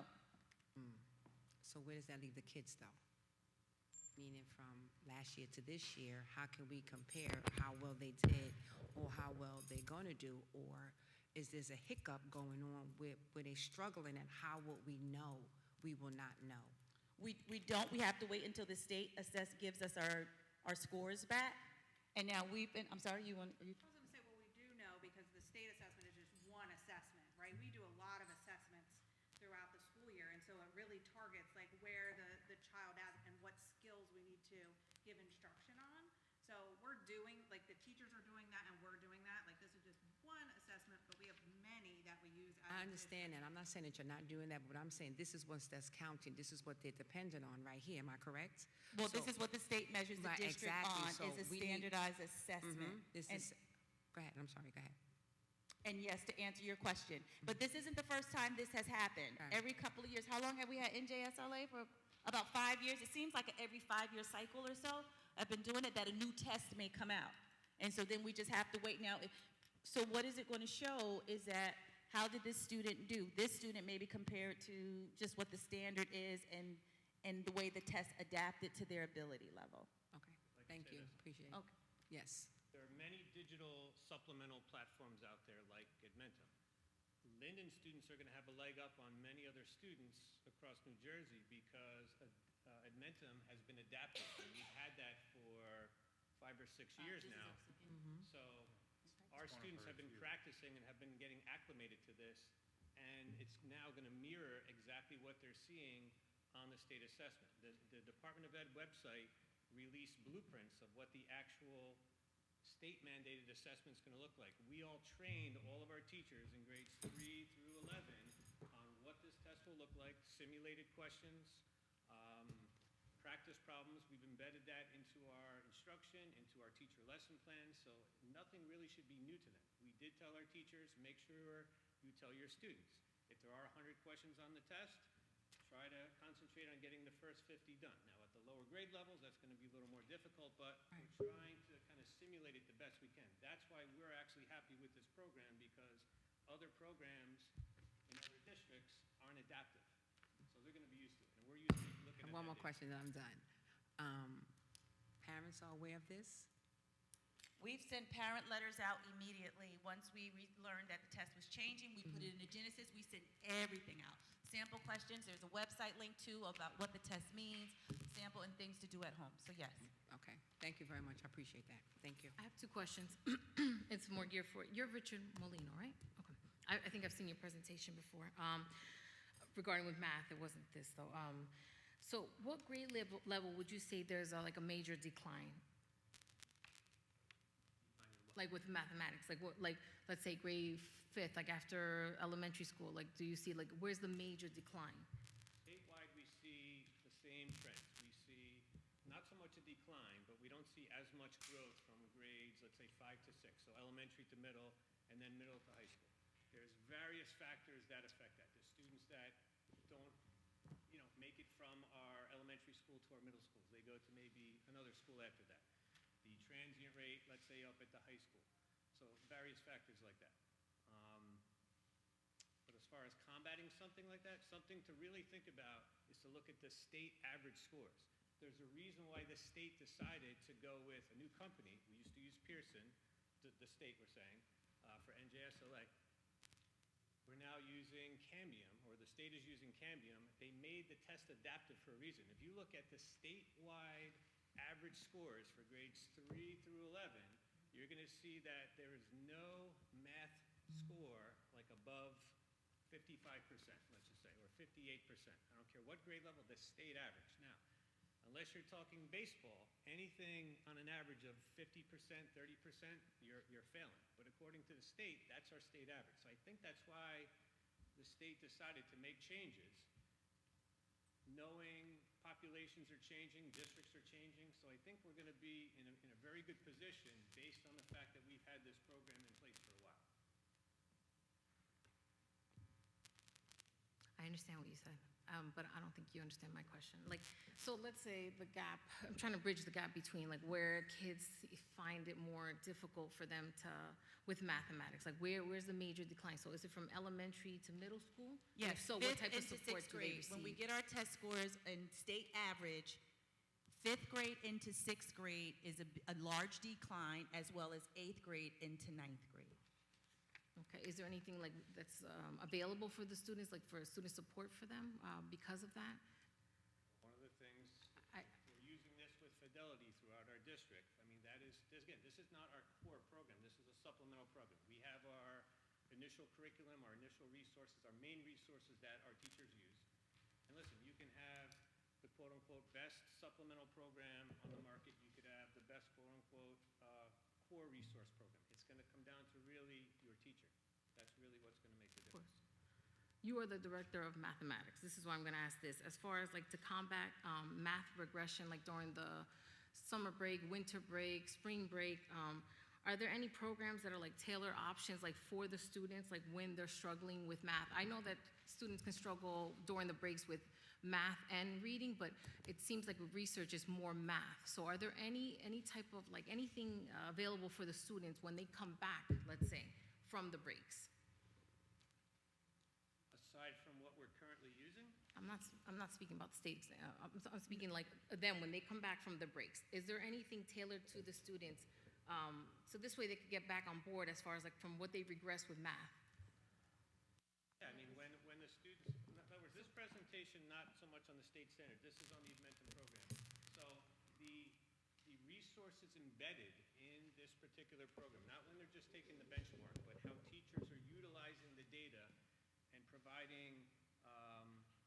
So where does that leave the kids, though? Meaning from last year to this year, how can we compare how well they did or how well they're going to do? Or is there a hiccup going on where they're struggling, and how will we know? We will not know. We don't. We have to wait until the state gives us our scores back. And now we've been, I'm sorry, you want? I was going to say, well, we do know because the state assessment is just one assessment, right? We do a lot of assessments throughout the school year, and so it really targets like where the child is and what skills we need to give instruction on. So we're doing, like the teachers are doing that and we're doing that. Like this is just one assessment, but we have many that we use. I understand that. I'm not saying that you're not doing that, but I'm saying this is that's counting. This is what they're dependent on right here. Am I correct? Well, this is what the state measures the district on, So is a standardized assessment. Go ahead. I'm sorry. Go ahead. And yes, to answer your question, but this isn't the first time this has happened. Every couple of years, how long have we had NJSLA? For about 5 years. It seems like every 5-year cycle or so, I've been doing it, that a new test may come out. And so then we just have to wait now. So what is it going to show is that how did this student do? This student may be compared to just what the standard is and the way the test adapted to their ability level. Okay. Thank you. Appreciate it. Okay. Yes. There are many digital supplemental platforms out there like Edmentum. Linden students are going to have a leg up on many other students across New Jersey because Edmentum has been adapted. And we've had that for 5 or 6 years now. So our students have been practicing and have been getting acclimated to this, and it's now going to mirror exactly what they're seeing on the state assessment. The Department of Ed website released blueprints of what the actual state-mandated assessment is going to look like. We all trained all of our teachers in grades 3 through 11 on what this test will look like, simulated questions, practice problems. We've embedded that into our instruction, into our teacher lesson plans, so nothing really should be new to them. We did tell our teachers, make sure you tell your students. If there are 100 questions on the test, try to concentrate on getting the first 50 done. Now, at the lower grade levels, that's going to be a little more difficult, but we're trying to kind of simulate it the best we can. That's why we're actually happy with this program, because other programs in other districts aren't adaptive. So they're going to be used to it, and we're used to looking at One more that question, then I'm done. Parents are aware of this? We've sent parent letters out immediately. Once we learned that the test was changing, we put it in the Genesis. We sent everything out. Sample questions. There's a website link too about what the test means, sample, and things to do at home. So yes. Okay. Thank you very much. I appreciate that. Thank you. I have 2 questions. It's more geared for, you're Richard Molino, right? Okay. I think I've seen your presentation before. Regarding with math, it wasn't this though. So what grade level would you say there's like a major decline? Like with mathematics, like what, like let's say grade 5th, like after elementary school, like do you see like where's the major decline? Statewide, we see the same trends. We see not so much a decline, but we don't see as much growth from grades, let's say 5 to 6, so elementary to middle, and then middle to high school. There's various factors that affect that. There's students that don't, make it from our elementary school to our middle schools. They go to maybe another school after that. The transient rate, let's say, up at the high school. So various factors like that. But as far as combating something like that, something to really think about is to look at the state average scores. There's a reason why the state decided to go with a new company. We used to use Pearson, the state we're saying, for NJSLA. We're now using Cambium, or the state is using Cambium. They made the test adaptive for a reason. If you look at the statewide average scores for grades 3 through 11, you're going to see that there is no math score like above 55%, let's just say, or 58%. I don't care what grade level, the state average. Now, unless you're talking baseball, anything on an average of 50%, 30%, you're failing. But according to the state, that's our state average. So I think that's why the state decided to make changes, knowing populations are changing, districts are changing. So I think we're going to be in a very good position based on the fact that we've had this program in place for a while. I understand what you said, but I don't think you understand my question. Like, so let's say the gap, I'm trying to bridge the gap between like where kids find it more difficult for them to, with mathematics, like where's the major decline? So is it from elementary to middle school? And Yes, if so, what fifth type of into support sixth do they grade. receive? When we get our test scores and state average, 5th grade into 6th grade is a large decline, as well as 8th grade into 9th grade. Okay, is there anything like that's available for the students, like for student support for them because of that? One of the things, we're using this with fidelity throughout our district. I mean, again, this is not our core program. This is a supplemental program. We have our initial curriculum, our initial resources, our main resources that our teachers use. And listen, you can have the quote-unquote best supplemental program on the market. You could have the best quote-unquote core resource program. It's going to come down to really your teacher. That's really what's going to make the difference. You are the director of mathematics. This is why I'm going to ask this. As far as like to combat math regression, like during the summer break, winter break, spring break, are there any programs that are like tailored options like for the students, like when they're struggling with math? I know that students can struggle during the breaks with math and reading, but it seems like with research is more math. So are there any type of like anything available for the students when they come back, let's say, from the breaks? Aside from what we're currently using, I'm not speaking about the states. I'm speaking like them when they come back from the breaks. Is there anything tailored to the students so this way they could get back on board as far as like from what they regress with math? yeah, I mean, when the students, in other words, this presentation, not so much on the state standard, this is on the Edmentum program. So the resources embedded in this particular program, not when they're just taking the benchmark, but how teachers are utilizing the data and providing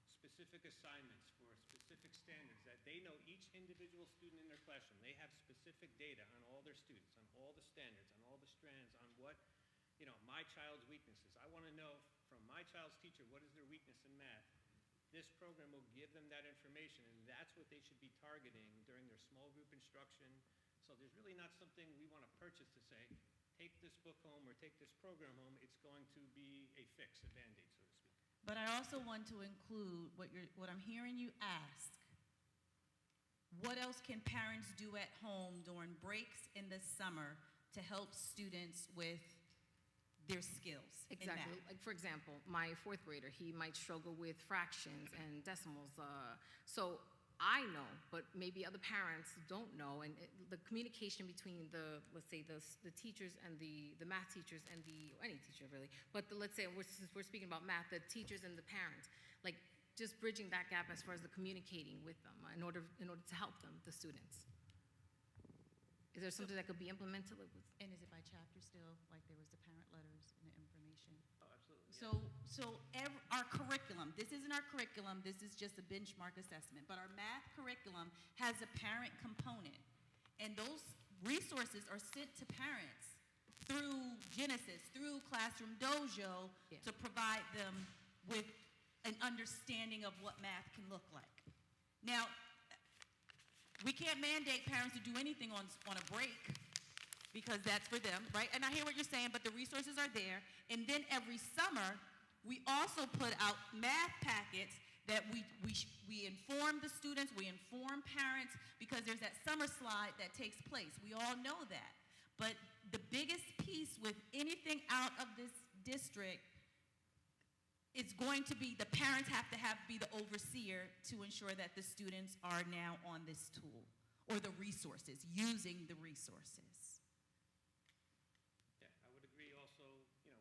specific assignments for specific standards that they know each individual student in their classroom. They have specific data on all their students, on all the standards, on all the strands, on what, my child's weaknesses. I want to know from my child's teacher, what is their weakness in math? This program will give them that information, and that's what they should be targeting during their small group instruction. So there's really not something we want to purchase to say, take this book home or take this program home. It's going to be a fix, a Band-Aid, so to speak. But I also want to include what I'm hearing you ask. What else can parents do at home during breaks in the summer to help students with their skills? Exactly. Like for example, my 4th grader, he might struggle with fractions and decimals. So I know, but maybe other parents don't know, and the communication between let's say the teachers and the math teachers and any teacher really, but let's say since we're speaking about math, the teachers and the parents, like just bridging that gap as far as the communicating with them in order to help them, the students. Is there something that could be implemented? And is it by chapter still, like there was the parent letters and the information? Oh, absolutely. Our curriculum, this isn't our curriculum, this is just a benchmark assessment, but our math curriculum has a parent component. And those resources are sent to parents through Genesis, through Classroom Dojo, to provide them with an understanding of what math can look like. Now, we can't mandate parents to do anything on a break, because that's for them, right? And I hear what you're saying, but the resources are there. And then every summer, we also put out math packets that we inform the students, we inform parents, because there's that summer slide that takes place. We all know that. But the biggest piece with anything out of this district, it's going to be the parents have to be the overseer to ensure that the students are now on this tool, or the resources, using the resources. Yeah, I would agree also,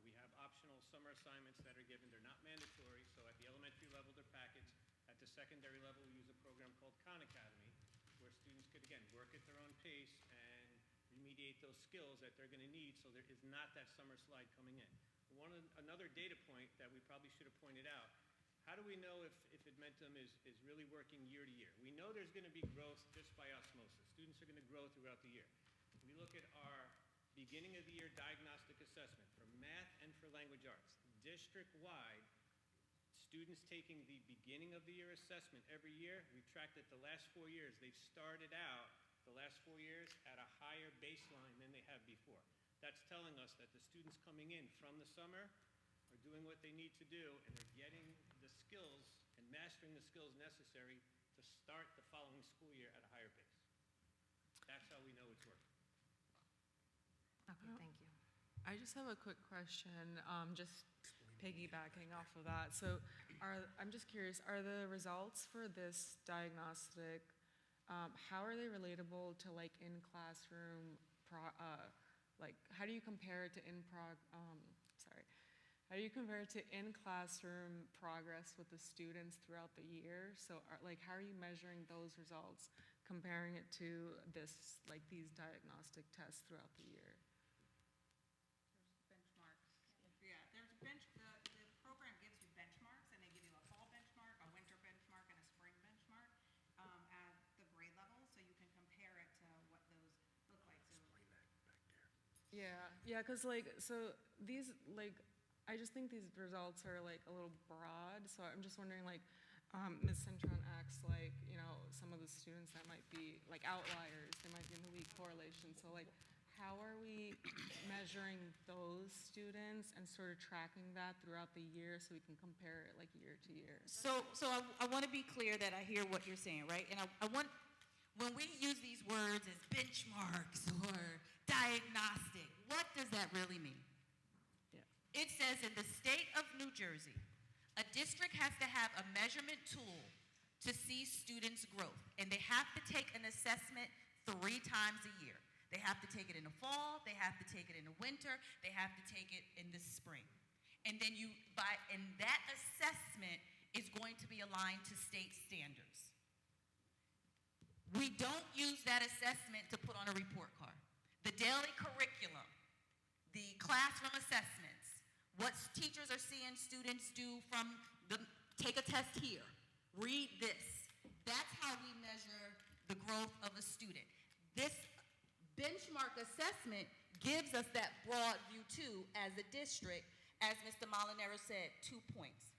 we have optional summer assignments that are given. They're not mandatory, so at the elementary level, they're packaged. At the secondary level, we use a program called Khan Academy, where students could, again, work at their own pace and remediate those skills that they're going to need, so there is not that summer slide coming in. Another data point that we probably should have pointed out, how do we know if Edmentum is really working year to year. We know there's going to be growth just by osmosis. Students are going to grow throughout the year. We look at our beginning of the year diagnostic assessment for math and for language arts. District-wide, students taking the beginning of the year assessment every year, we've tracked it the last 4 years. They've started out the last 4 years at a higher baseline than they have before. That's telling us that the students coming in from the summer are doing what they need to do, and they're getting the skills and mastering the skills necessary to start the following school year at a higher pace. That's how we know it's working. Okay, thank you. I just have a quick question, just piggybacking off of that. So I'm just curious, are the results for this diagnostic, how are they relatable to like in-classroom, like how do you compare it to how do you compare it to in-classroom progress with the students throughout the year? So how are you measuring those results, comparing it to this, like these diagnostic tests throughout the year? Benchmarks. Yeah, there's the program gives you benchmarks, and they give you a fall benchmark, a winter benchmark, and a spring benchmark at the grade level, so you can compare it to what those look like. So, Yeah, because so these I just think these results are like a little broad. So I'm just wondering Ms. Cintron asked some of the students that might be like outliers, they might be in the weak correlation. So how are we measuring those students and sort of tracking that throughout the year so we can compare it year to year? So I want to be clear that I hear what you're saying, right? And I want, when we use these words as benchmarks or diagnostic, what does that really mean? Yeah. It says in the state of New Jersey, a district has to have a measurement tool to see students' growth, and they have to take an assessment 3 times a year. They have to take it in the fall, they have to take it in the winter, they have to take it in the spring. And then and that assessment is going to be aligned to state standards. We don't use that assessment to put on a report card. The daily curriculum, the classroom assessments, what teachers are seeing students do from take a test here, read this. That's how we measure the growth of a student. This benchmark assessment gives us that broad view too as a district. As Mr. Molinaro said, 2 points.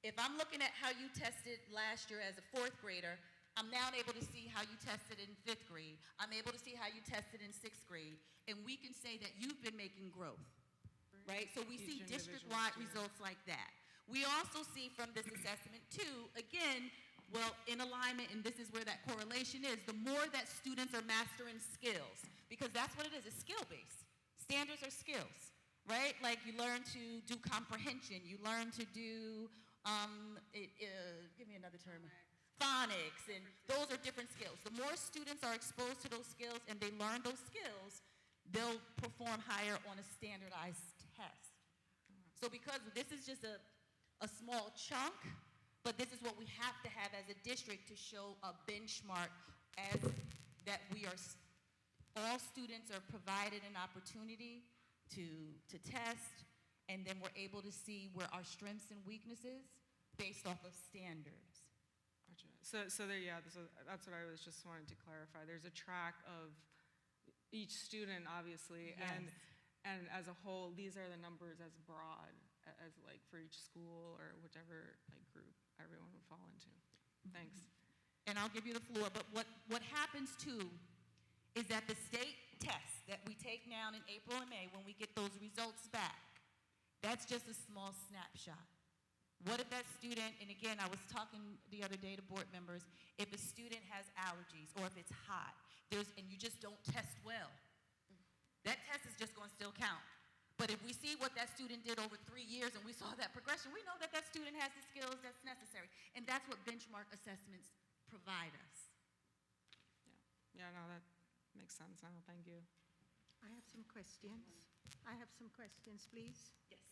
If I'm looking at how you tested last year as a 4th grader, I'm now able to see how you tested in 5th grade. I'm able to see how you tested in 6th grade. And we can say that you've been making growth, right? So we see district-wide results like that. We also see from this assessment too, again, well, in alignment, and this is where that correlation is, the more that students are mastering skills, because that's what it is, it's skill-based. Standards are skills, right? Like you learn to do comprehension, you learn to do, give me another term, phonics, and those are different skills. The more students are exposed to those skills and they learn those skills, they'll perform higher on a standardized test. So because this is just a small chunk, but this is what we have to have as a district to show a benchmark as that we are, all students are provided an opportunity to test, and then we're able to see where our strengths and weaknesses based off of standards. Gotcha. So that's what I was just wanting to clarify. There's a track of each student, obviously, Yes. and as a whole, these are the numbers as broad as for each school or whichever group everyone would fall into. Thanks. And I'll give you the floor, but what happens too is that the state tests that we take now in April and May, when we get those results back, that's just a small snapshot. What if that student, and again, I was talking the other day to board members, if a student has allergies or if it's hot, and you just don't test well, that test is just going to still count. But if we see what that student did over 3 years and we saw that progression, we know that that student has the skills that's necessary. And that's what benchmark assessments provide us. Yeah, no, that makes sense now. Thank you. I have some questions. Please. Yes.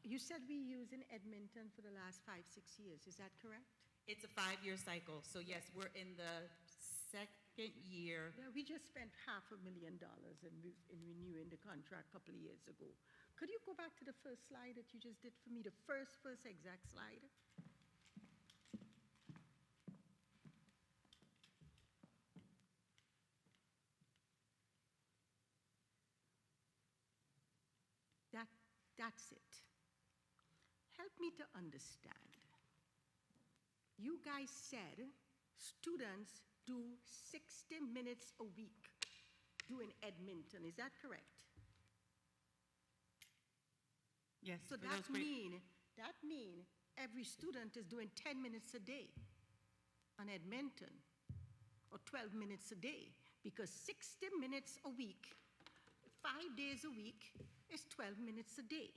You said we use in Edmonton for the last 5-6 years. Is that correct? It's a 5-year cycle. So yes, we're in the 2nd year. Yeah, we just spent $500,000 in renewing the contract a couple of years ago. Could you go back to the first slide that you just did for me, the first exact slide? That's it. Help me to understand. You guys said students do 60 minutes a week doing Edmonton. Is that correct? Yes. So for those grade- that mean every student is doing 10 minutes a day on Edmonton, or 12 minutes a day, because 60 minutes a week, 5 days a week, is 12 minutes a day.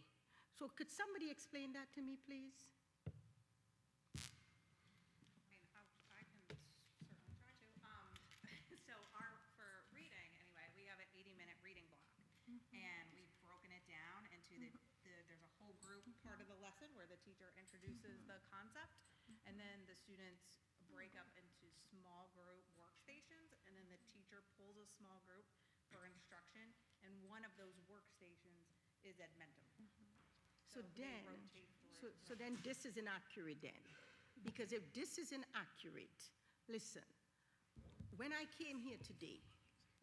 So could somebody explain that to me, please? I can certainly try to. So for reading, anyway, we have an 80-minute reading block. And we've broken it down into there's a whole group part of the lesson where the teacher introduces the concept, and then the students break up into small group workstations, and then the teacher pulls a small group for instruction, and one of those workstations is Edmentum. So they then, rotate through. so then this is inaccurate then. Because if this is inaccurate, listen, when I came here today,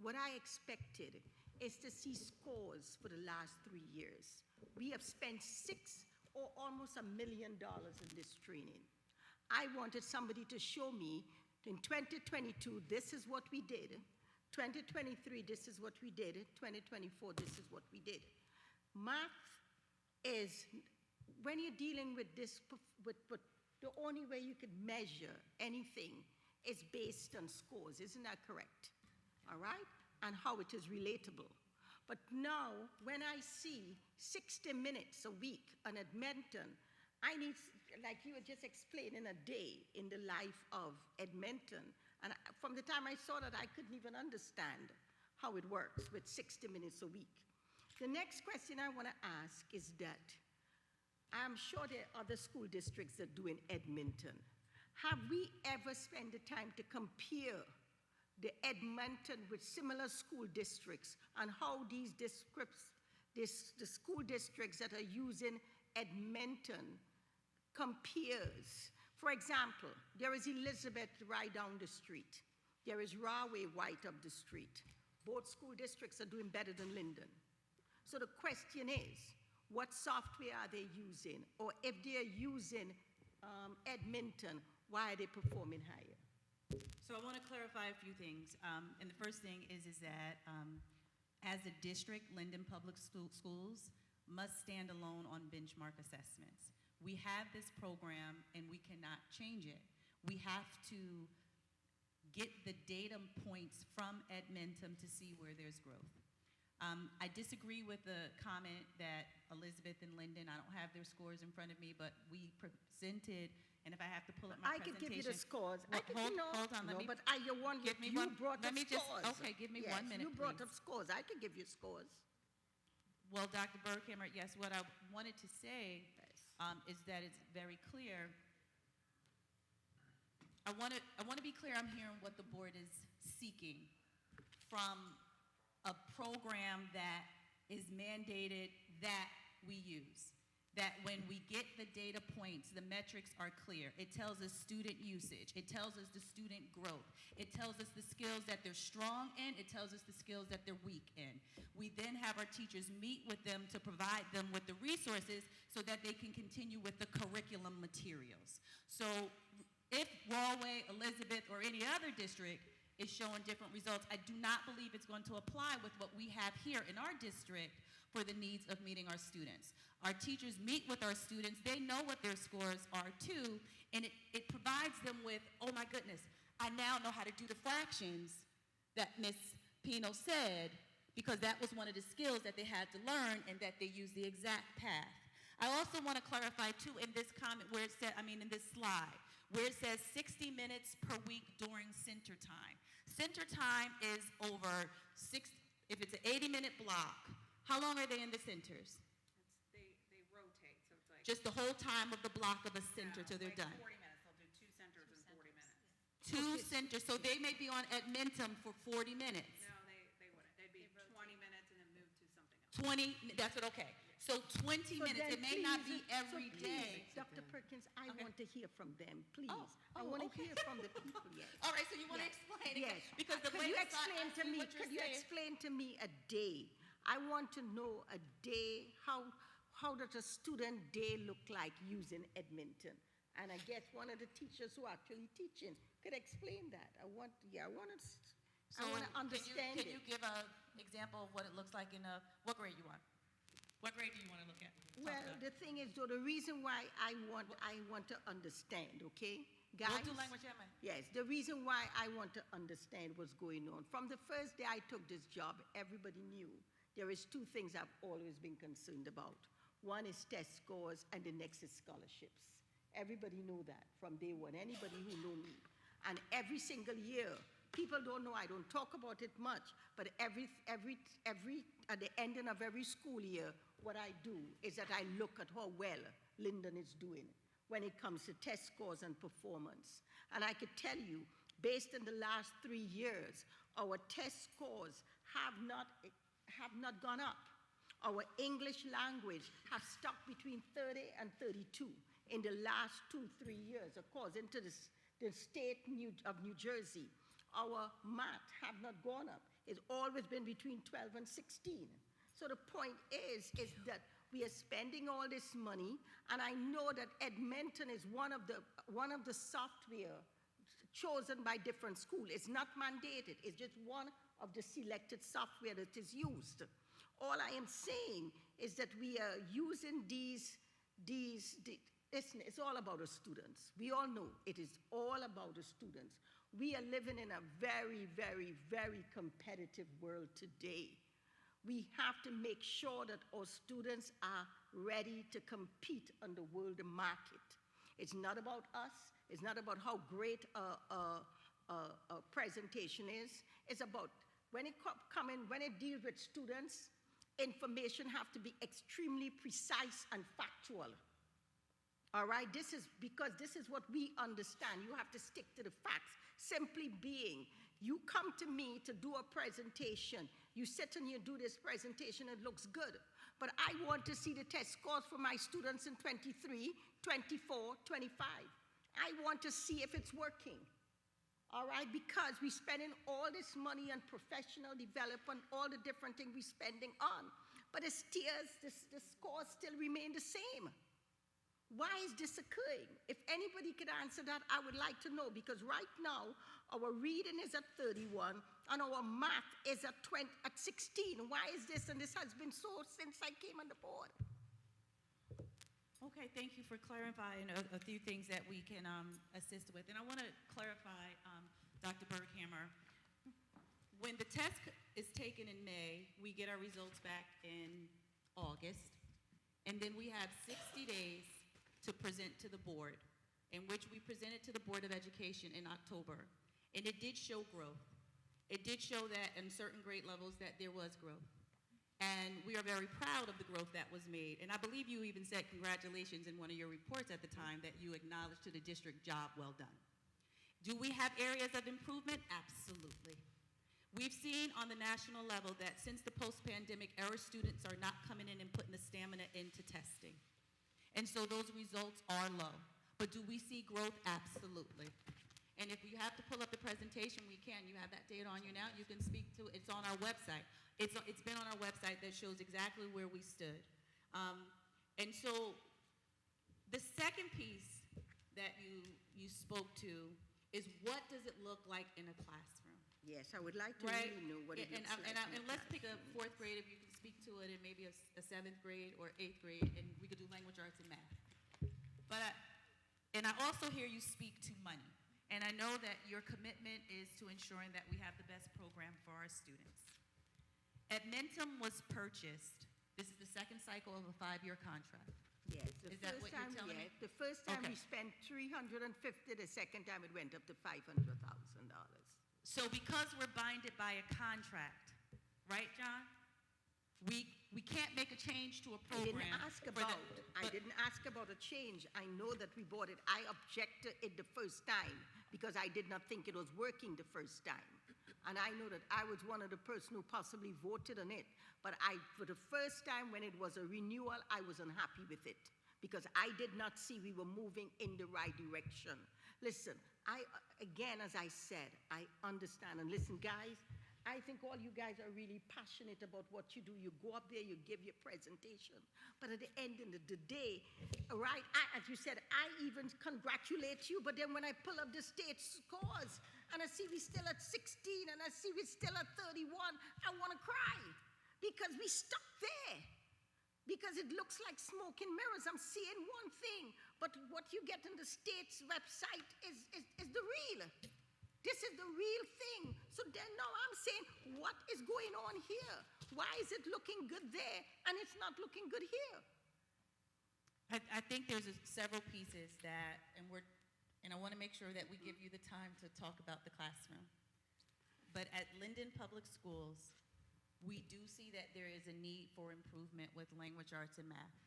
what I expected is to see scores for the last 3 years. We have spent almost $1 million in this training. I wanted somebody to show me in 2022, this is what we did. 2023, this is what we did. 2024, this is what we did. Math is, when you're dealing with this, with the only way you could measure anything is based on scores. Isn't that correct? All right? And how it is relatable. But now, when I see 60 minutes a week on Edmonton, I need, like you were just explaining, a day in the life of Edmonton. And from the time I saw that, I couldn't even understand how it works with 60 minutes a week. The next question I want to ask is that I'm sure there are other school districts that do in Edmonton. Have we ever spent the time to compare the Edmonton with similar school districts and how these the school districts that are using Edmonton compares? For example, there is Elizabeth right down the street. There is Rahway right up the street. Both school districts are doing better than Linden. So the question is, what software are they using? Or if they're using Edmonton, why are they performing higher? So I want to clarify a few things. And the first thing is that as a district, Linden Public Schools must stand alone on benchmark assessments. We have this program and we cannot change it. We have to get the data points from Edmonton to see where there's growth. I disagree with the comment that Elizabeth and Linden, I don't have their scores in front of me, but we presented, and if I have to pull up my presentation. I could give you the scores. Hold on, let me. But you brought up scores. Okay, give me 1 minute, You brought please. up scores. I could give you scores. Well, Dr. Berghammer, yes, what I wanted to say is that it's very clear. I want to be clear, I'm hearing what the board is seeking from a program that is mandated that we use. That when we get the data points, the metrics are clear. It tells us student usage. It tells us the student growth. It tells us the skills that they're strong in. It tells us the skills that they're weak in. We then have our teachers meet with them to provide them with the resources so that they can continue with the curriculum materials. So if Galway, Elizabeth, or any other district is showing different results, I do not believe it's going to apply with what we have here in our district for the needs of meeting our students. Our teachers meet with our students, they know what their scores are too, and it provides them with, oh my goodness, I now know how to do the fractions that Ms. Pino said, because that was one of the skills that they had to learn and that they used the exact path. I also want to clarify too in this comment where it said, in this slide, where it says 60 minutes per week during center time. Center time is over if it's an 80-minute block, how long are they in the centers? They rotate, so it's like. Just the whole time of the block of a center till they're like done. 40 minutes, they'll do 2 centers in 40 minutes. Two centers, so they may be on Edmonton for 40 minutes. No, they wouldn't. They'd be 20 minutes and then move to something else. 20, that's what, okay. So 20 minutes, then it may not be please, every so day. please, Dr. Perkins, I want to hear from them, please. I oh, want to okay. hear from the people, yes. All right, so you want to Yes. explain it? Yes. Because the Could way you it's not explain to asking me, what you're could you saying. explain to me a day? I want to know a day, how how does a student day look like using Edmonton? And I guess one of the teachers who are actually teaching could explain that. I want to understand Can you give an example of what it looks like in what grade you want? What grade do you want to look at? Well, the thing is, though, the reason why I want to understand, okay, guys? Go to language, yeah, man. Yes, the reason why I want to understand what's going on. From the first day I took this job, everybody knew there is two things I've always been concerned about. One is test scores, and the next is scholarships. Everybody knew that from day one, anybody who knew me. And every single year, people don't know, I don't talk about it much, but at the ending of every school year, what I do is that I look at how well Linden is doing when it comes to test scores and performance. And I could tell you, based on the last 3 years, our test scores have not gone up. Our English language have stuck between 30 and 32 in the last 2-3 years, according to the state of New Jersey. Our math have not gone up. It's always been between 12 and 16. So the point is that we are spending all this money, and I know that Edmonton is one of the software chosen by different schools. It's not mandated. It's just one of the selected software that is used. All I am saying is that we are using listen, it's all about the students. We all know it is all about the students. We are living in a very, very, very competitive world today. We have to make sure that our students are ready to compete on the world market. It's not about us. It's not about how great a presentation is. It's about when it deals with students, information have to be extremely precise and factual. All right, this is what we understand. You have to stick to the facts. Simply being, you come to me to do a presentation. You sit and you do this presentation, it looks good. But I want to see the test scores for my students in 23, 24, 25. I want to see if it's working. All right, because we're spending all this money on professional development, all the different things we're spending on. But the scores still remain the same. Why is this occurring? If anybody could answer that, I would like to know, because right now, our reading is at 31, and our math is at 16. Why is this? And this has been so since I came on the board. Okay, thank you for clarifying a few things that we can assist with. And I want to clarify, Dr. Berghammer, when the test is taken in May, we get our results back in August, and then we have 60 days to present to the board, in which we presented to the Board of Education in October. And it did show growth. It did show that in certain grade levels that there was growth. And we are very proud of the growth that was made. And I believe you even said congratulations in one of your reports at the time that you acknowledged to the district, job well done. Do we have areas of improvement? Absolutely. We've seen on the national level that since the post-pandemic era, students are not coming in and putting the stamina into testing. And so those results are low. But do we see growth? Absolutely. And if you have to pull up the presentation, we can. You have that data on you now. You can speak to it. It's on our website. It's been on our website that shows exactly where we stood. And so the second piece that you spoke to is, what does it look like in a classroom? Yes, I would like to really know what it looks like. And let's pick a fourth grade, if you can speak to it, and maybe a seventh grade or eighth grade, and we could do language arts and math. And I also hear you speak to money. And I know that your commitment is to ensuring that we have the best program for our students. Edmentum was purchased. This is the second cycle of a 5-year contract. Yes, Is that what you're telling me? The first time we spent $350, the second time it went up to $500,000. So because we're binded by a contract, right, John? We can't make a change to a program. I didn't ask about a change. I know that we bought it. I objected it the first time because I did not think it was working the first time. And I know that I was one of the person who possibly voted on it. But for the first time when it was a renewal, I was unhappy with it because I did not see we were moving in the right direction. Listen, again, as I said, I understand. And listen, guys, I think all you guys are really passionate about what you do. You go up there, you give your presentation. But at the end of the day, right, as you said, I even congratulate you, but then when I pull up the state scores and I see we still at 16 and I see we still at 31, I want to cry because we stuck there. Because it looks like smoke and mirrors. I'm seeing one thing, but what you get in the state's website is the real. This is the real thing. So then now I'm saying, what is going on here? Why is it looking good there and it's not looking good here? I think there's several pieces that, and I want to make sure that we give you the time to talk about the classroom. But at Linden Public Schools, we do see that there is a need for improvement with language arts and math.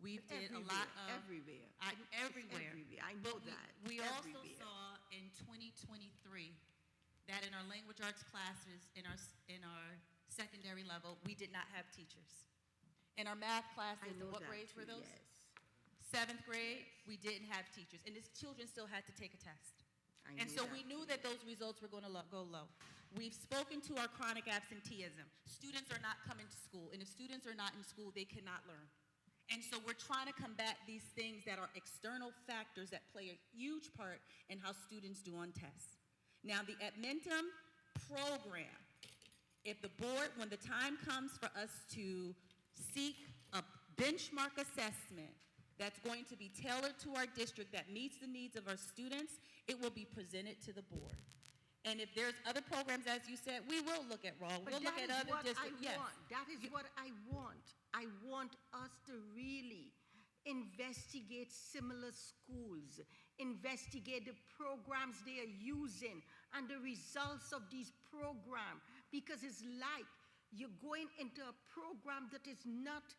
We did a lot of everywhere. everywhere. Everywhere. I know But that. We also Everywhere. saw in 2023 that in our language arts classes, in our secondary level, we did not have teachers. In our math classes, I know what that grades were too, those? yes. 7th grade, we didn't have teachers, and the children still had to take a test. I And knew so that we knew too, that those results were going to go low. We've spoken to our chronic absenteeism. Students are not coming to school, and if students are not in school, they cannot learn. And so we're trying to combat these things that are external factors that play a huge part in how students do on tests. Now, the Admentum program, if the board, when the time comes for us to seek a benchmark assessment that's going to be tailored to our district that meets the needs of our students, it will be presented to the board. And if there's other programs, as you said, we will look at raw. But We'll look at other districts. Yes. That is what I want. I want us to really investigate similar schools, investigate the programs they are using and the results of these programs, because it's like you're going into a program that is not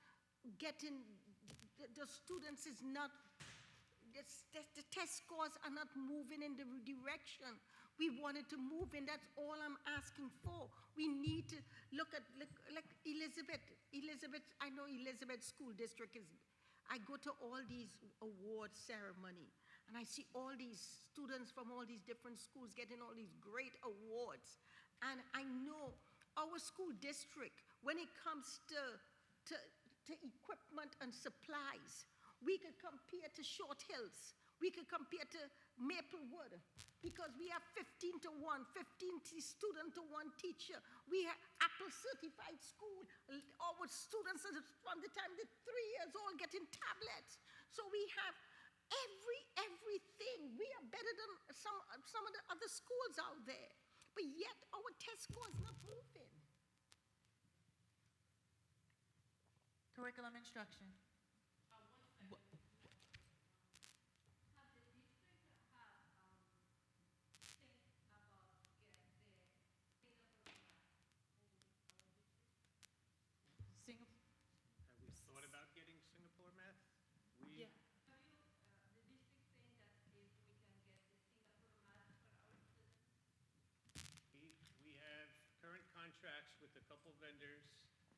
getting, the students is not, the test scores are not moving in the direction we wanted to move in. That's all I'm asking for. We need to look at, like Elizabeth, I know Elizabeth School District is, I go to all these award ceremony, and I see all these students from all these different schools getting all these great awards. And I know our school district, when it comes to equipment and supplies, we could compare to Short Hills. We could compare to Maplewood, because we have 15 to 1, 15 student to 1 teacher. We have Apple certified school. Our students are from the time they're 3 years old getting tablets. So we have everything. We are better than some of the other schools out there. But yet our test score is not moving. Curriculum instruction. Have we thought about getting Singapore math? Yeah. We have current contracts with a couple vendors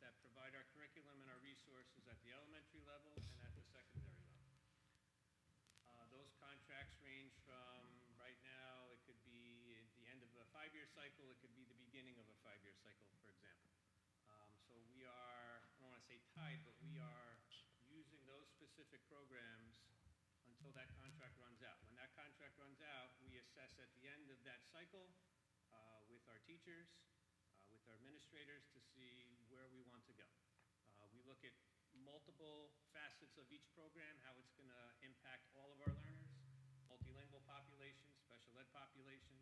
that provide our curriculum and our resources at the elementary level and at the secondary level. Those contracts range from, right now, it could be at the end of a 5-year cycle, it could be the beginning of a 5-year cycle, for example. So we are, I don't want to say tied, but we are using those specific programs until that contract runs out. When that contract runs out, we assess at the end of that cycle with our teachers, with our administrators, to see where we want to go. We look at multiple facets of each program, how it's going to impact all of our learners, multilingual population, special ed population,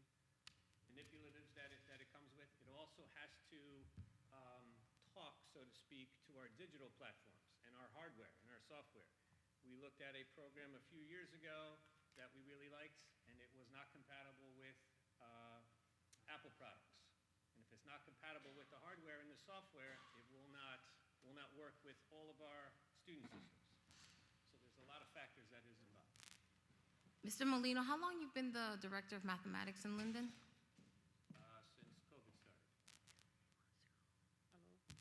manipulatives that it comes with. It also has to talk, so to speak, to our digital platforms and our hardware and our software. We looked at a program a few years ago that we really liked, and it was not compatible with Apple products. And if it's not compatible with the hardware and the software, it will not work with all of our student systems. So there's a lot of factors that is involved. Mr. Molino, how long you've been the director of mathematics in Linden? Since COVID started.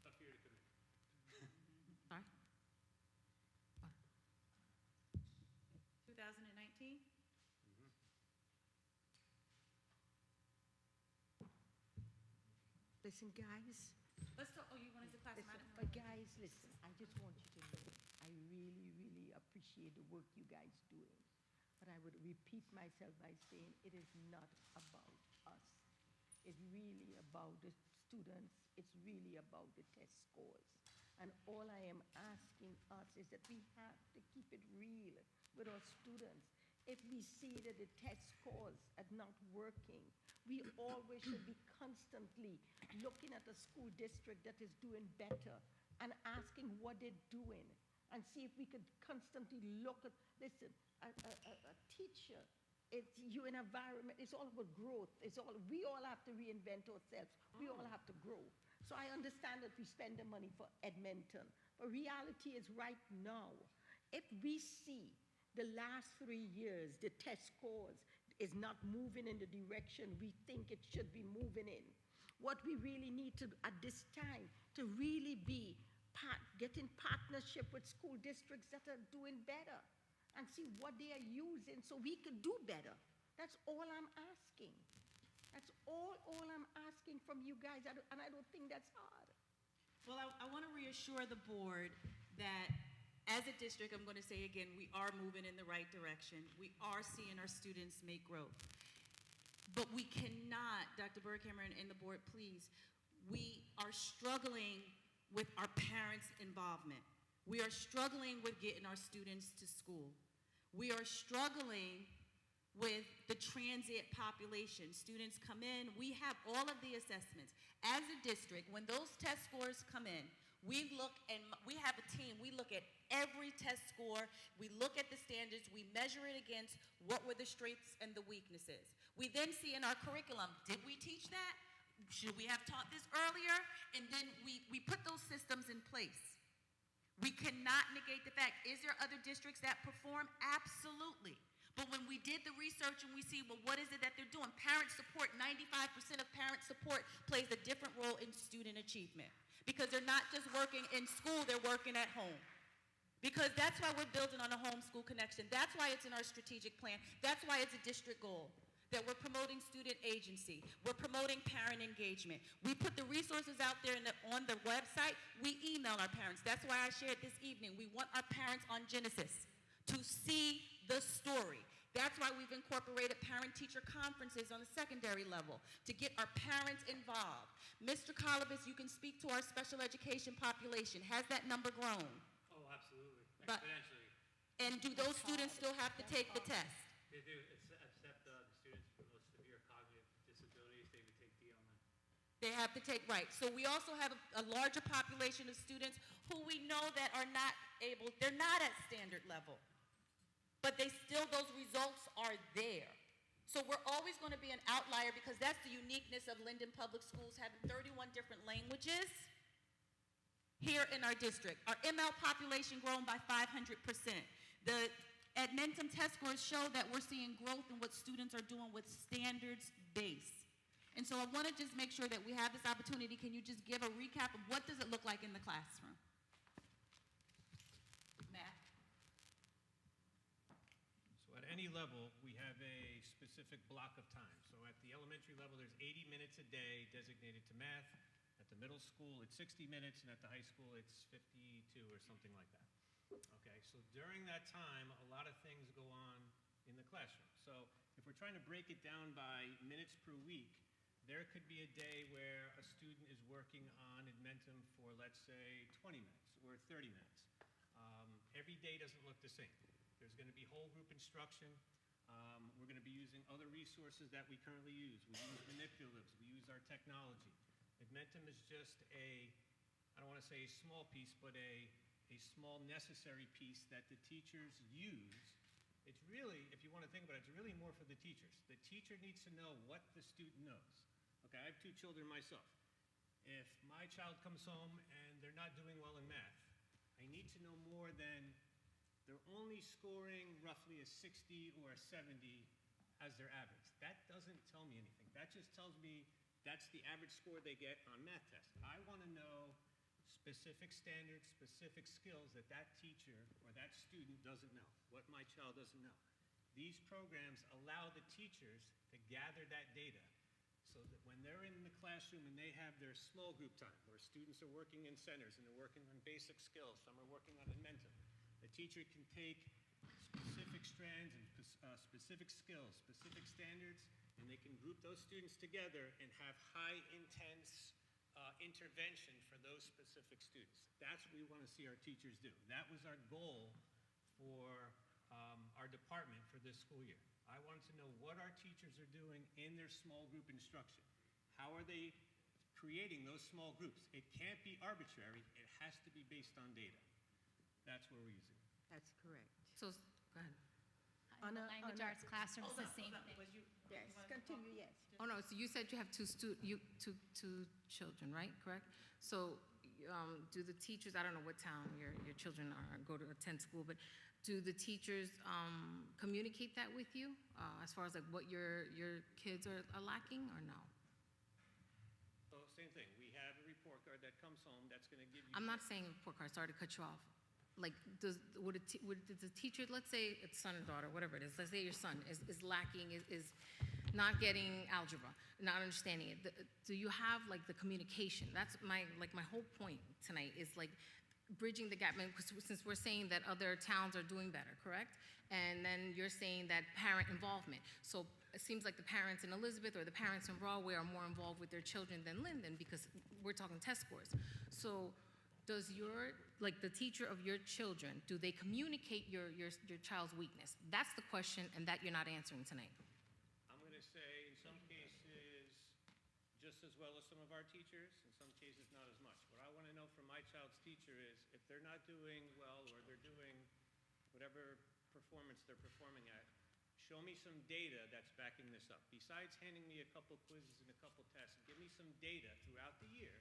Tough year to come in. Sorry? 2019? Listen, guys. Let's talk, oh, you wanted to pass Listen, mine? guys, listen, I just want you to know, I really, really appreciate the work you guys doing. But I would repeat myself by saying it is not about us. It's really about the students. It's really about the test scores. And all I am asking us is that we have to keep it real with our students. If we see that the test scores are not working, we always should be constantly looking at a school district that is doing better and asking what they're doing and see if we could constantly look at, listen, a teacher, it's you in environment, it's all about growth. We all have to reinvent ourselves. We all have to grow. So I understand that we spend the money for Edmonton, but reality is right now, if we see the last 3 years, the test scores is not moving in the direction we think it should be moving in. What we really need to, at this time, to really be getting partnership with school districts that are doing better and see what they are using so we could do better. That's all I'm asking. That's all I'm asking from you guys, and I don't think that's hard. Well, I want to reassure the board that as a district, I'm going to say again, we are moving in the right direction. We are seeing our students make growth. But we cannot, Dr. Berghammer and the board, please, we are struggling with our parents' involvement. We are struggling with getting our students to school. We are struggling with the transient population. Students come in, we have all of the assessments. As a district, when those test scores come in, we look and we have a team, we look at every test score, we look at the standards, we measure it against what were the strengths and the weaknesses. We then see in our curriculum, did we teach that? Should we have taught this earlier? And then we put those systems in place. We cannot negate the fact, is there other districts that perform? Absolutely. But when we did the research and we see, well, what is it that they're doing? Parent support, 95% of parent support plays a different role in student achievement. Because they're not just working in school, they're working at home. Because that's why we're building on a homeschool connection. That's why it's in our strategic plan. That's why it's a district goal. That we're promoting student agency. We're promoting parent engagement. We put the resources out there on the website. We email our parents. That's why I shared this evening. We want our parents on Genesis to see the story. That's why we've incorporated parent-teacher conferences on the secondary level to get our parents involved. Mr. Colibus, you can speak to our special education population. Has that number grown? Oh, absolutely. But- Exponentially. And do those students still have to take the test? They do, except the students with those severe cognitive disabilities, they would take DLM. They have to take, right. So we also have a larger population of students who we know that are not able, they're not at standard level. But those results are there. So we're always going to be an outlier because that's the uniqueness of Linden Public Schools having 31 different languages here in our district. Our ML population grown by 500%. The Edmonton test scores show that we're seeing growth in what students are doing with standards base. And so I want to just make sure that we have this opportunity. Can you just give a recap of what does it look like in the classroom? Math. So at any level, we have a specific block of time. So at the elementary level, there's 80 minutes a day designated to math. At the middle school, it's 60 minutes, and at the high school, it's 52 or something like that. Okay, so during that time, a lot of things go on in the classroom. So if we're trying to break it down by minutes per week, there could be a day where a student is working on Edmentum for, let's say, 20 minutes or 30 minutes. Every day doesn't look the same. There's going to be whole group instruction. We're going to be using other resources that we currently use. We use manipulatives. We use our technology. Edmentum is just I don't want to say a small piece, but a small necessary piece that the teachers use. It's really, if you want to think about it, it's really more for the teachers. The teacher needs to know what the student knows. Okay, I have 2 children myself. If my child comes home and they're not doing well in math, I need to know more than they're only scoring roughly a 60 or a 70 as their average. That doesn't tell me anything. That just tells me that's the average score they get on math tests. I want to know specific standards, specific skills that that teacher or that student doesn't know, what my child doesn't know. These programs allow the teachers to gather that data so that when they're in the classroom and they have their small group time, where students are working in centers and they're working on basic skills, some are working on Edmentum, the teacher can take specific strands and specific skills, specific standards, and they can group those students together and have high intense intervention for those specific students. That's what we want to see our teachers do. That was our goal for our department for this school year. I wanted to know what our teachers are doing in their small group instruction. How are they creating those small groups? It can't be arbitrary. It has to be based on data. That's where we're using it. That's correct. So, go ahead. In the language arts classroom, it's the same thing. Yes, continue, yes. Oh, no, so you said you have two children, right? Correct? So, do the teachers, I don't know what town your children are, go to attend school, but do the teachers communicate that with you as far as like what your kids are lacking or no? So same thing. We have a report card that comes home that's going to give you. I'm not saying report card, sorry to cut you off. Like, does the teacher, let's say it's son or daughter, whatever it is, let's say your son is lacking, is not getting algebra, not understanding it. Do you have like the communication? That's my whole point tonight is like bridging the gap. Because since we're saying that other towns are doing better, correct? And then you're saying that parent involvement. So it seems like the parents in Elizabeth or the parents in Broadway are more involved with their children than Linden because we're talking test scores. So does the teacher of your children, do they communicate your child's weakness? That's the question, and that you're not answering tonight. I'm going to say in some cases just as well as some of our teachers, in some cases not as much. What I want to know from my child's teacher is if they're not doing well or they're doing whatever performance they're performing at, show me some data that's backing this up. Besides handing me a couple quizzes and a couple tests, give me some data throughout the year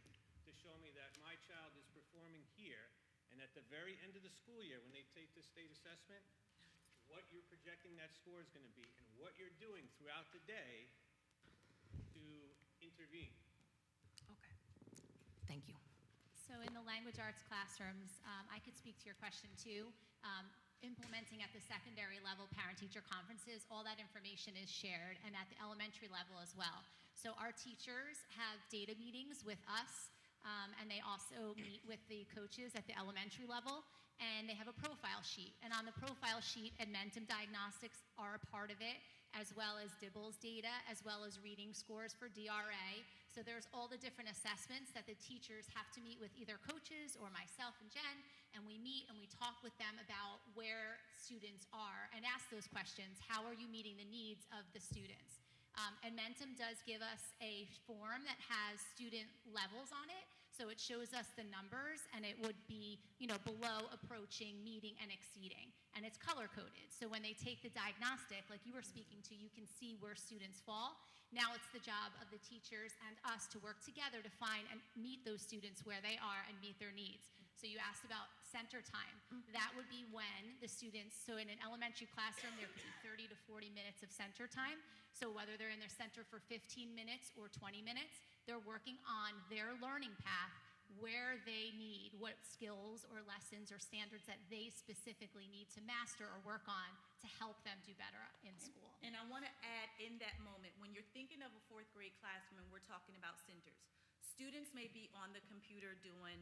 to show me that my child is performing here, and at the very end of the school year, when they take the state assessment, what you're projecting that score is going to be, and what you're doing throughout the day to intervene. Okay. Thank you. So in the language arts classrooms, I could speak to your question too. Implementing at the secondary level parent-teacher conferences, all that information is shared, and at the elementary level as well. So our teachers have data meetings with us, and they also meet with the coaches at the elementary level, and they have a profile sheet. And on the profile sheet, Edmentum diagnostics are a part of it, as well as Dibble's data, as well as reading scores for DRA. So there's all the different assessments that the teachers have to meet with either coaches or myself and Jen, and we meet and we talk with them about where students are and ask those questions. How are you meeting the needs of the students? Edmentum does give us a form that has student levels on it, so it shows us the numbers, and it would be, below, approaching, meeting, and exceeding. And it's color-coded, so when they take the diagnostic, like you were speaking to, you can see where students fall. Now it's the job of the teachers and us to work together to find and meet those students where they are and meet their needs. So you asked about center time. That would be when the students, so in an elementary classroom, there could be 30 to 40 minutes of center time. So whether they're in their center for 15 minutes or 20 minutes, they're working on their learning path where they need, what skills or lessons or standards that they specifically need to master or work on to help them do better in school. And I want to add in that moment, when you're thinking of a fourth grade classroom and we're talking about centers, students may be on the computer doing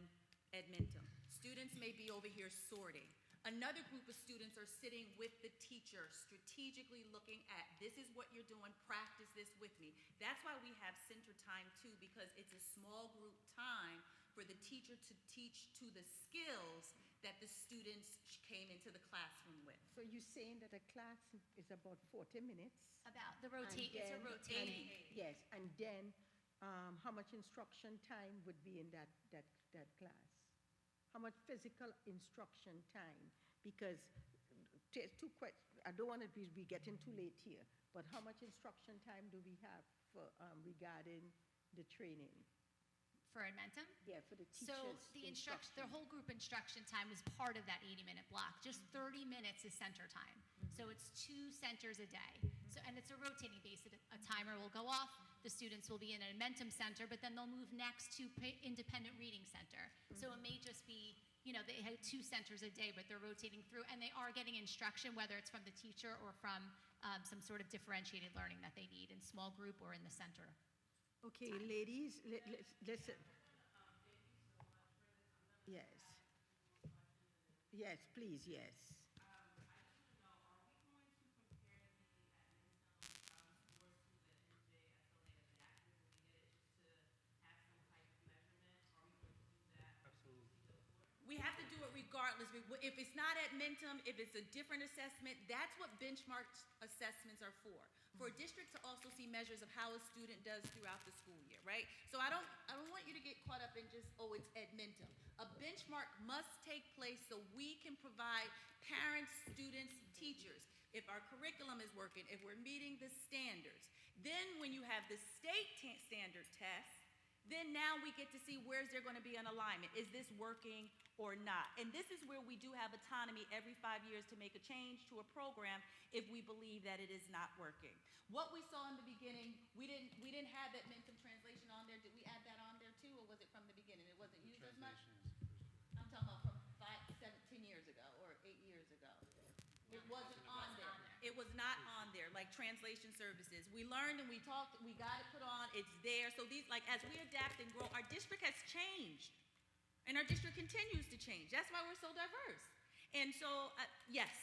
Edmentum. Students may be over here sorting. Another group of students are sitting with the teacher, strategically looking at, this is what you're doing, practice this with me. That's why we have center time too, because it's a small group time for the teacher to teach to the skills that the students came into the classroom with. So you're saying that a class is about 40 minutes? About the it's a rotating. Yes, and then how much instruction time would be in that class? How much physical instruction time? Because two questions, I don't want to be getting too late here, but how much instruction time do we have for regarding the training? For Edmentum? Yeah, for the teachers. So the whole group instruction time is part of that 80-minute block. Just 30 minutes is center time. So it's 2 centers a day. So, and it's a rotating basis. A timer will go off. The students will be in an Edmentum center, but then they'll move next to independent reading center. So it may just be, they have 2 centers a day, but they're rotating through, and they are getting instruction, whether it's from the teacher or from some sort of differentiated learning that they need in small group or in the center. Okay, ladies, listen. Yes. Yes, please, yes. We have to do it regardless. If it's not at Mentum, if it's a different assessment, that's what benchmark assessments are for. For a district to also see measures of how a student does throughout the school year, right? So I don't want you to get caught up in just, oh, it's at Mentum. A benchmark must take place so we can provide parents, students, teachers, if our curriculum is working, if we're meeting the standards. Then when you have the state standard test, then now we get to see where's there going to be an alignment. Is this working or not? And this is where we do have autonomy every 5 years to make a change to a program if we believe that it is not working. What we saw in the beginning, we didn't have that Mentum translation on there. Did we add that on there too, or was it from the beginning? It wasn't used as much? I'm talking about from 10 years ago or 8 years ago. It wasn't on there. It was not on there, like translation services. We learned and we talked, we got it put on, it's there. So these, like, as we adapt and grow, our district has changed. And our district continues to change. That's why we're so diverse. And so, yes.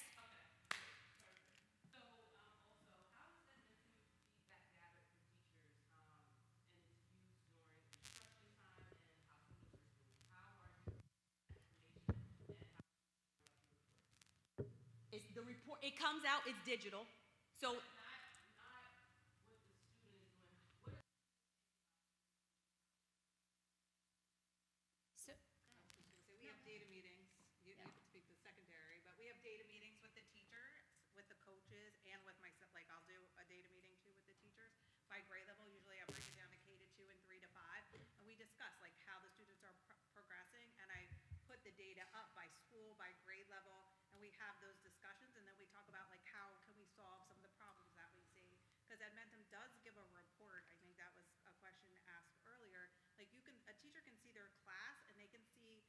It's the report, it comes out, it's digital. So So we have data meetings, you can speak to secondary, but we have data meetings with the teachers, with the coaches, and with myself, like I'll do a data meeting too with the teachers. By grade level, usually I break it down to K to 2 and 3 to 5, and we discuss like how the students are progressing, and I put the data up by school, by grade level, and we have those discussions, and then we talk about like how can we solve some of the problems that we see. Because Edmentum does give a report, I think that was a question asked earlier, like a teacher can see their class and they can see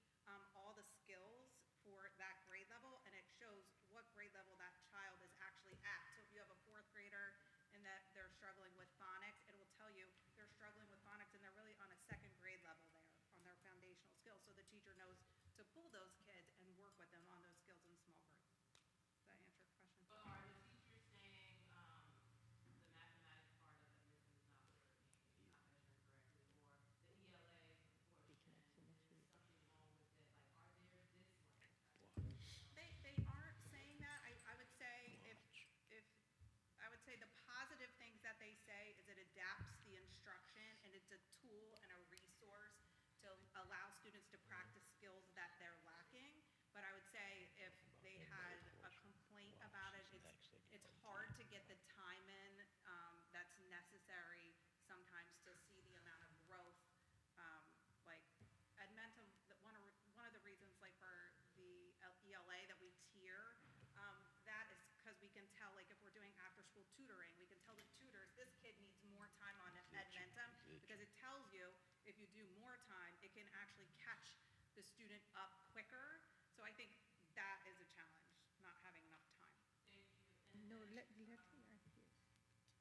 all the skills for that grade level, and it shows what grade level that child is actually at. So if you have a 4th grader and that they're struggling with phonics, it will tell you they're struggling with phonics and they're really on a 2nd grade level there on their foundational skills. So the teacher knows to pull those kids and work with them on those skills in small groups. Does that answer your question? But are the teachers saying the mathematics part of it is not working, it's not measuring correctly, or the ELA portion, is something wrong with it? Like, are there this way? They aren't saying that. I would say if I would say the positive things that they say is it adapts the instruction and it's a tool and a resource to allow students to practice skills that they're lacking. But I would say if they had a complaint about it, it's hard to get the time in that's necessary sometimes to see the amount of growth. Like Edmentum, one of the reasons like for the ELA that we tier, that is because we can tell, like if we're doing after-school tutoring, we can tell the tutors, this kid needs more time on Edmentum, because it tells you if you do more time, it can actually catch the student up quicker. So I think that is a challenge, not having enough time. Thank you. No, let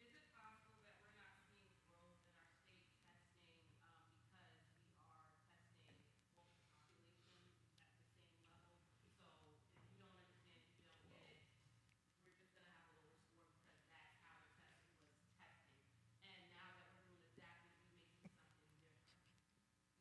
Is it possible that we're not seeing growth in our state testing because we are testing both populations at the same level? So if you don't understand, you don't get it, we're just going to have a lower score because that's how the test was testing. And now that we're doing adaptive, we may see something different.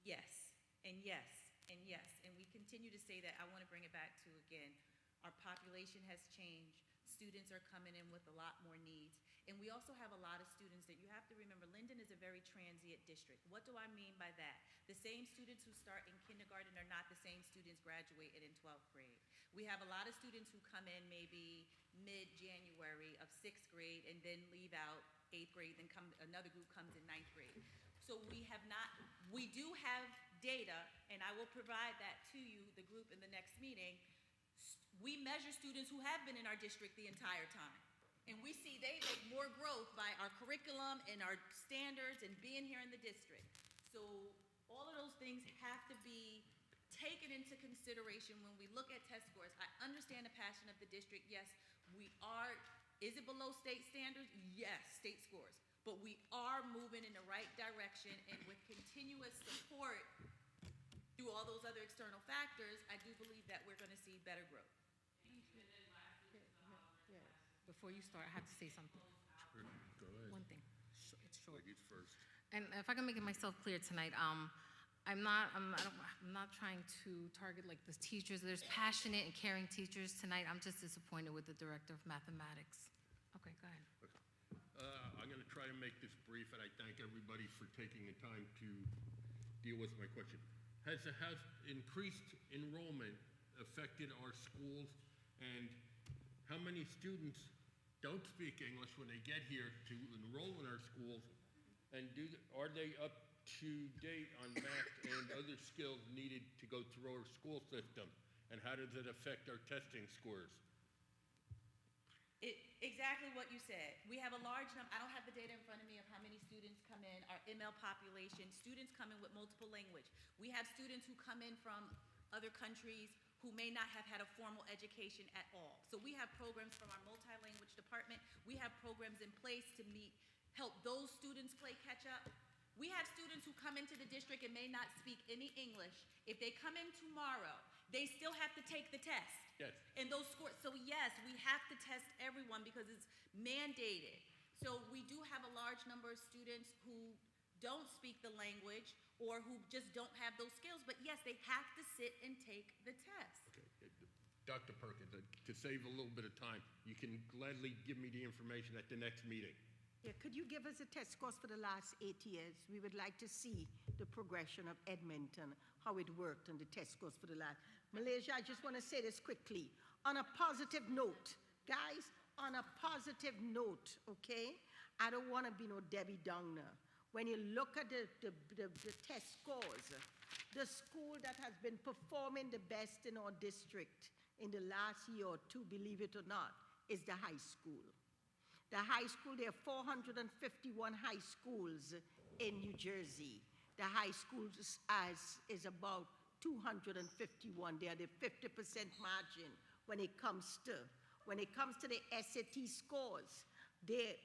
yes, and yes, and yes. And we continue to say that. I want to bring it back to, again, our population has changed. Students are coming in with a lot more needs. And we also have a lot of students that you have to remember, Linden is a very transient district. What do I mean by that? The same students who start in kindergarten are not the same students graduating in 12th grade. We have a lot of students who come in maybe mid-January of 6th grade and then leave out 8th grade, then another group comes in 9th grade. So we do have data, and I will provide that to you, the group in the next meeting. We measure students who have been in our district the entire time. And we see they make more growth by our curriculum and our standards and being here in the district. So all of those things have to be taken into consideration when we look at test scores. I understand the passion of the district. Yes, we are. Is it below state standards? Yes, state scores. but we are moving in the right direction, and with continuous support through all those other external factors, I do believe that we're gonna see better growth. Before you start, I have to say something. Go ahead. One thing. It's short. Ladies first. And if I can make it myself clear tonight, I'm not trying to target like the teachers. There's passionate and caring teachers tonight. I'm just disappointed with the director of mathematics. Okay, go ahead. I'm going to try to make this brief, and I thank everybody for taking the time to deal with my question. Has increased enrollment affected our schools, and how many students don't speak English when they get here to enroll in our schools, and are they up to date on math and other skills needed to go through our school system, and how does it affect our testing scores? Exactly what you said. We have a large number, I don't have the data in front of me of how many students come in, our ML population, students come in with multiple language. We have students who come in from other countries who may not have had a formal education at all. So we have programs from our multi-language department. We have programs in place to help those students play catch up. We have students who come into the district and may not speak any English. If they come in tomorrow, they still have to take the test. Yes. And those scores, so yes, we have to test everyone because it's mandated. So we do have a large number of students who don't speak the language or who just don't have those skills, but yes, they have to sit and take the test. Okay. Dr. Perkins, to save a little bit of time, you can gladly give me the information at the next meeting. Yeah, could you give us the test scores for the last 8 years? We would like to see the progression of Edmonton, how it worked, and the test scores for the last. Malaysia, I just want to say this quickly. On a positive note, guys, on a positive note, okay? I don't want to be no Debbie Downer. When you look at the test scores, the school that has been performing the best in our district in the last year or two, believe it or not, is the high school. The high school, there are 451 high schools in New Jersey. The high schools is about 251. They are the 50% margin when it comes to the SAT scores.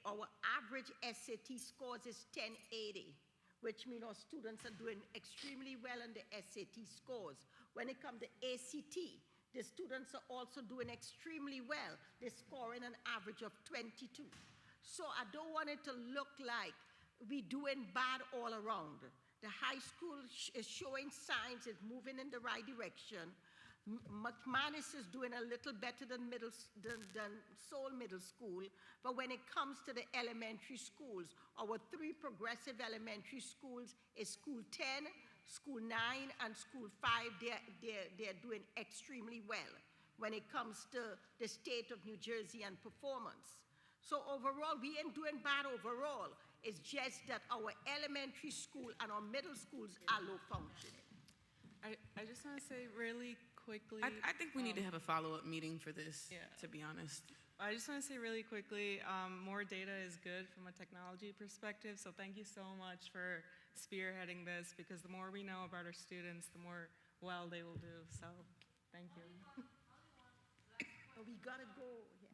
Our average SAT scores is 1080, which means our students are doing extremely well on the SAT scores. When it comes to ACT, the students are also doing extremely well. They're scoring an average of 22. So I don't want it to look like we're doing bad all around. The high school is showing signs, it's moving in the right direction. McManus is doing a little better than Seoul Middle School, but when it comes to the elementary schools, our 3 progressive elementary schools is School 10, School 9, and School 5. They're doing extremely well when it comes to the state of New Jersey and performance. So overall, we ain't doing bad overall. It's just that our elementary school and our middle schools are low functioning. I just want to say really quickly. I think we need to have a follow-up meeting for this, to be honest. I just want to say really quickly, more data is good from a technology perspective, so thank you so much for spearheading this, because the more we know about our students, the more well they will do, so thank you. We gotta go, yes.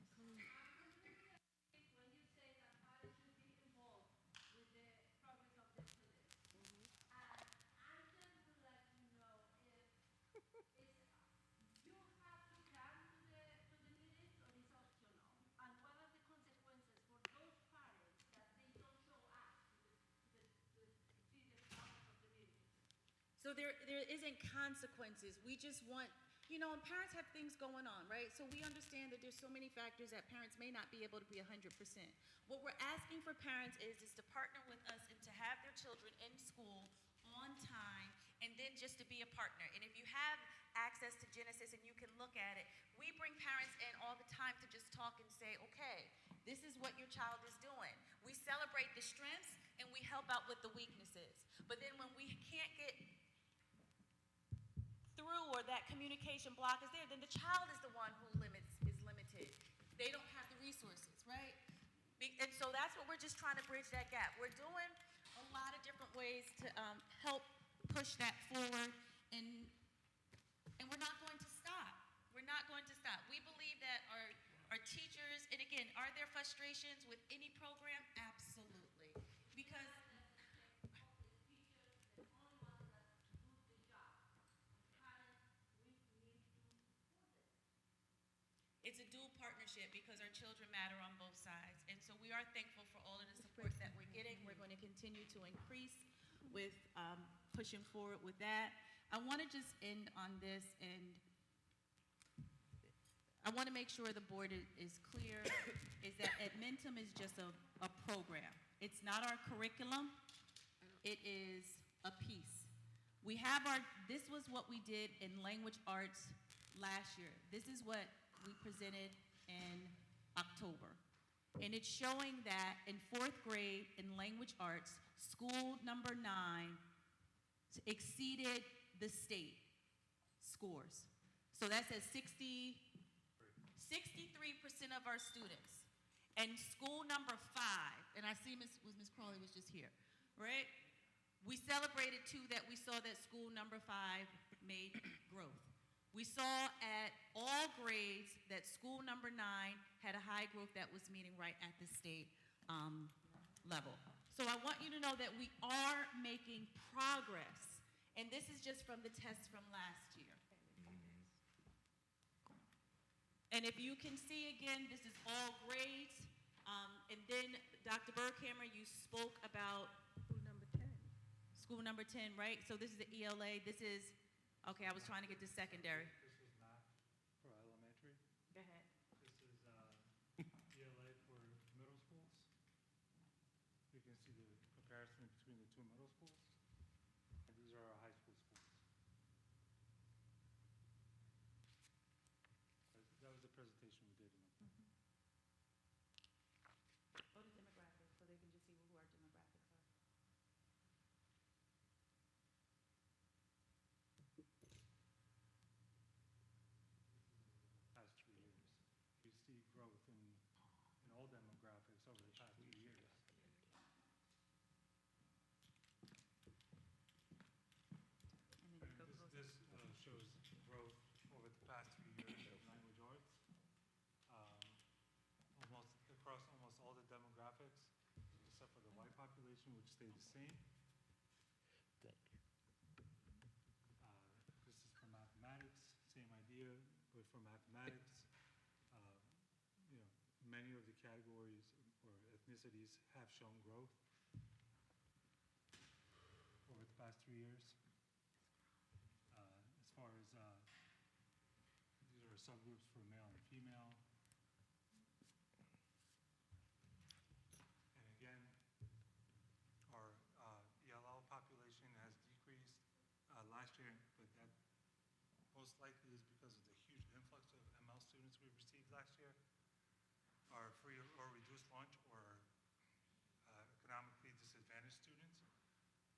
So there isn't consequences. We just want, and parents have things going on, right? So we understand that there's so many factors that parents may not be able to be 100%. What we're asking for parents is to partner with us and to have their children in school on time, and then just to be a partner. And if you have access to Genesis and you can look at it, we bring parents in all the time to just talk and say, okay, this is what your child is doing. We celebrate the strengths and we help out with the weaknesses. But then when we can't get through or that communication block is there, then the child is the one who is limited. They don't have the resources, right? And so that's what we're just trying to bridge that gap. We're doing a lot of different ways to help push that forward, and we're not going to stop. We're not going to stop. We believe that our teachers, and again, are there frustrations with any program? Absolutely. because it's a dual partnership because our children matter on both sides. And so we are thankful for all of the support that we're getting. We're going to continue to increase with pushing forward with that. I want to just end on this, and I want to make sure the board is clear, is that Edmentum is just a program. It's not our curriculum. It is a piece. We have this was what we did in language arts last year. This is what we presented in October. And it's showing that in 4th grade in language arts, school number 9 exceeded the state scores. So that's at 63% of our students. And school number 5, and I see Miss Crawley was just here, right? We celebrated too that we saw that school number 5 made growth. We saw at all grades that school number 9 had a high growth that was meeting right at the state level. So I want you to know that we are making progress. And this is just from the tests from last year. And if you can see again, this is all grades. And then Dr. Berghammer, you spoke about school number 10, right? So this is the ELA. This is, okay, I was trying to get to secondary. This is math for elementary. Go ahead. This is ELA for middle schools. You can see the comparison between the two middle schools. And these are our high school schools. That was the presentation we did in October. Go to demographics so they can just see who our demographics are. Past 3 years. We see growth in all demographics over the past 2 years. This shows growth over the past 3 years of language arts. Across almost all the demographics, except for the white population, which stayed the same. This is for mathematics, same idea, but for mathematics, many of the categories or ethnicities have shown growth over the past 3 years. As far as these are subgroups for male and female. And again, our ELL population has decreased last year, but that most likely is because of the huge influx of ML students we received last year. Our free or reduced lunch or economically disadvantaged students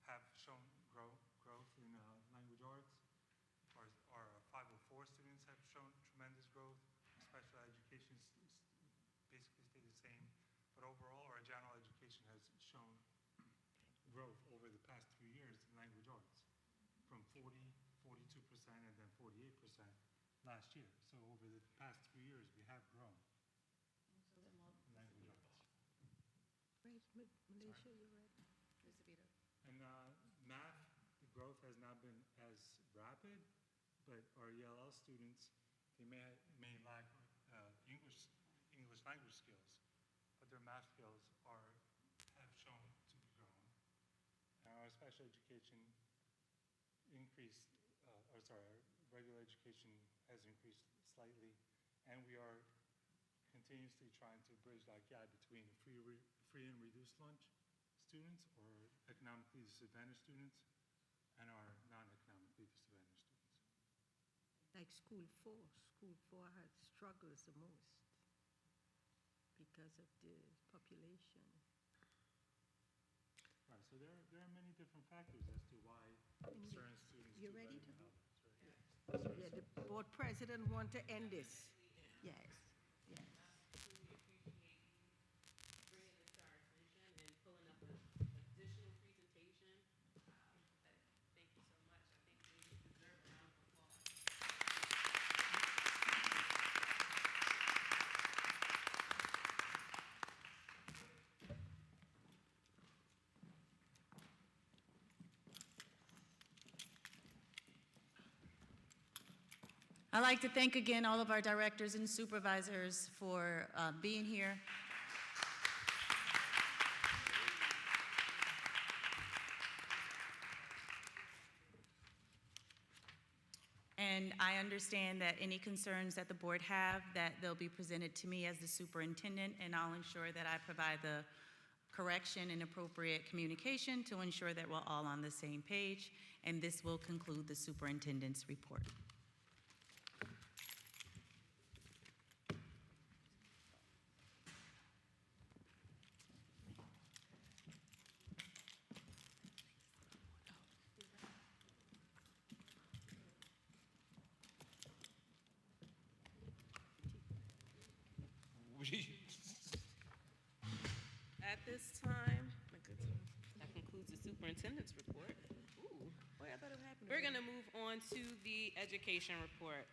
have shown growth in language arts. Our 504 students have shown tremendous growth. Special education basically stayed the same. But overall, our general education has shown growth over the past 3 years in language arts, from 40, 42%, and then 48% last year. So over the past 3 years, we have grown in language arts. Malaysia, you're right. And math, the growth has not been as rapid, but our ELL students, they may lack English language skills, but their math skills have shown to be growing. And our special education our regular education has increased slightly, and we are continuously trying to bridge that gap between free and reduced lunch students or economically disadvantaged students and our non-economically disadvantaged students. Like School 4 has struggles the most because of the population. Right, so there are many different factors as to why certain students You do ready better to? than others. Right? Yeah, the board president want to end this. Yes, yes. Bringing this to our attention and pulling up an additional presentation. Thank you so much. I think we deserve a round of applause. I'd like to thank again all of our directors and supervisors for being here. And I understand that any concerns that the board have, that they'll be presented to me as the superintendent, and I'll ensure that I provide the correction and appropriate communication to ensure that we're all on the same page. And this will conclude the superintendent's report. At this time, that concludes the superintendent's report. Ooh, boy, I thought it happened. We're gonna move on to the education report.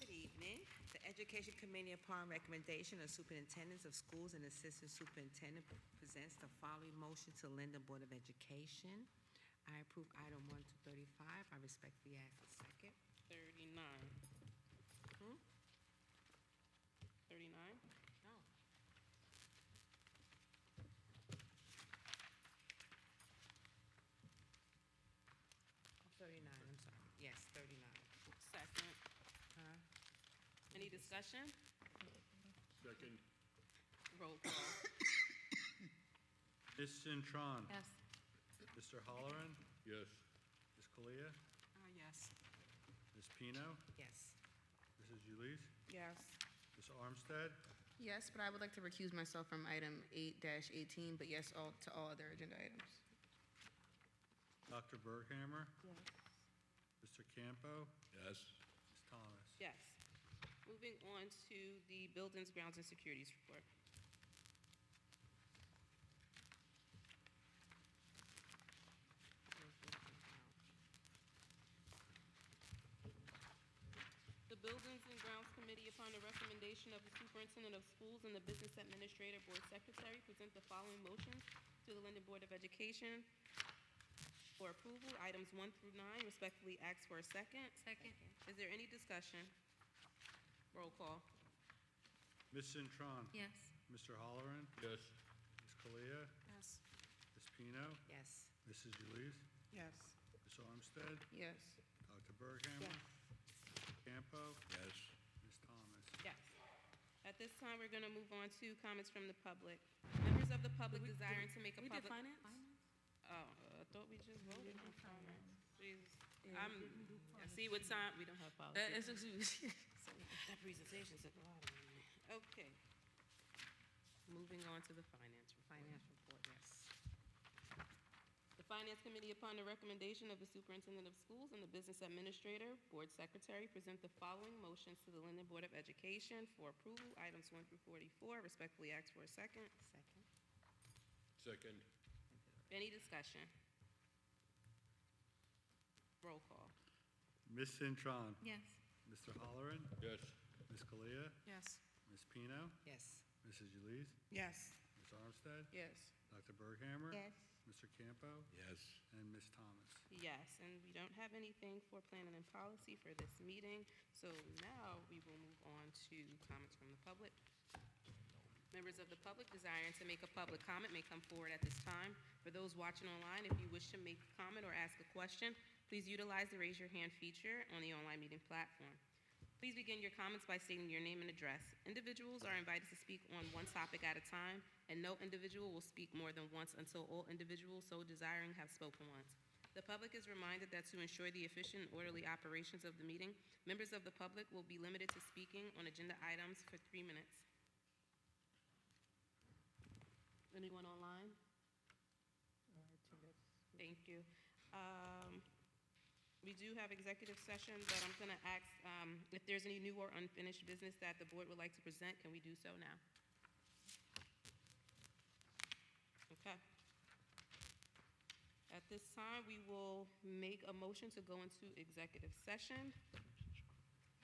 Good evening. The Education Committee, upon recommendation of superintendents of schools and assistant superintendent, presents the following motion to Linden Board of Education. I approve item 1 to 35. I respectfully ask a second. 39. 39? No. Oh, 39, I'm sorry. Yes, 39. Second. Huh? Any discussion? Second. Roll call. Ms. Cintron. Yes. Mr. Holleran. Yes. Ms. Kalia. Yes. Ms. Pino. Yes. Mrs. Ulisse. Yes. Ms. Armstead. Yes, but I would like to recuse myself from item 8-18, but yes, to all other agenda items. Dr. Berghammer. Yes. Mr. Campo. Yes. Ms. Thomas. Yes. Moving on to the buildings, grounds, and securities report. The Buildings and Grounds Committee, upon the recommendation of the Superintendent of Schools and the Business Administrator Board Secretary, present the following motions to the Linden Board of Education for approval. Items 1 through 9, respectfully ask for a second. Second. Is there any discussion? Roll call. Ms. Cintron. Yes. Mr. Holleran. Yes. Ms. Kalia. Yes. Ms. Pino. Yes. Mrs. Ulisse. Yes. Ms. Armstead. Yes. Dr. Berghammer. Campo. Yes. Ms. Thomas. Yes. At this time, we're going to move on to comments from the public. Members of the public desiring to make a We did public... finance? Oh, I thought we just voted on finance. Jesus. See what time, we don't have policy. That presentation took a lot of me. Okay. Moving on to the finance report, yes. The Finance Committee, upon the recommendation of the Superintendent of Schools and the Business Administrator, Board Secretary, present the following motions to the Linden Board of Education for approval. Items 1 through 44. Respectfully ask for a second. Second. Second. Any discussion? Roll call. Ms. Cintron. Yes. Mr. Holleran. Yes. Ms. Kalia. Yes. Ms. Pino. Yes. Mrs. Ulisse. Yes. Ms. Armstead. Yes. Dr. Berghammer. Yes. Mr. Campo. Yes. And Ms. Thomas. Yes, and we don't have anything for planning and policy for this meeting. So now we will move on to comments from the public. Members of the public desiring to make a public comment may come forward at this time. For those watching online, if you wish to make a comment or ask a question, please utilize the raise your hand feature on the online meeting platform. Please begin your comments by stating your name and address. Individuals are invited to speak on one topic at a time, and no individual will speak more than once until all individuals so desiring have spoken once. The public is reminded that to ensure the efficient and orderly operations of the meeting, members of the public will be limited to speaking on agenda items for 3 minutes. Anyone online? Thank you. We do have executive session, but I'm going to ask if there's any new or unfinished business that the board would like to present. Can we do so now? Okay. At this time, we will make a motion to go into executive session.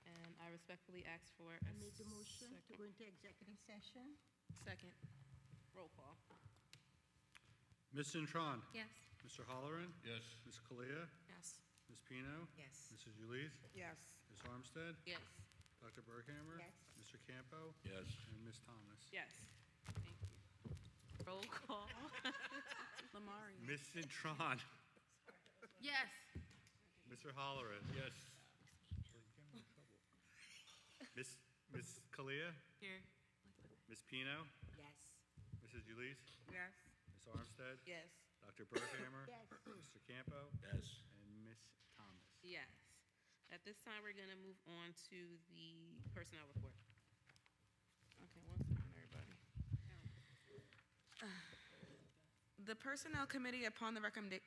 And I respectfully ask for a I make the motion to go into executive session. second. Roll call. Ms. Cintron. Yes. Mr. Halloran? Yes. Ms. Kalia? Yes. Ms. Pino? Yes. Mrs. Ulyss? Yes. Ms. Armstead? Yes. Dr. Berghammer? Yes. Mr. Campo? Yes. And Ms. Thomas? Yes. Thank you. Roll call. Lamari. Ms. Cintron? Yes. Mr. Halloran? Yes. Ms. Kalia? Here. Ms. Pino? Yes. Mrs. Ulyss? Yes. Ms. Armstead? Yes. Dr. Berghammer? Yes. Mr. Campo? Yes. And Ms. Thomas? Yes. At this time, we're going to move on to the personnel report. Okay, one second, everybody. The Personnel Committee, upon the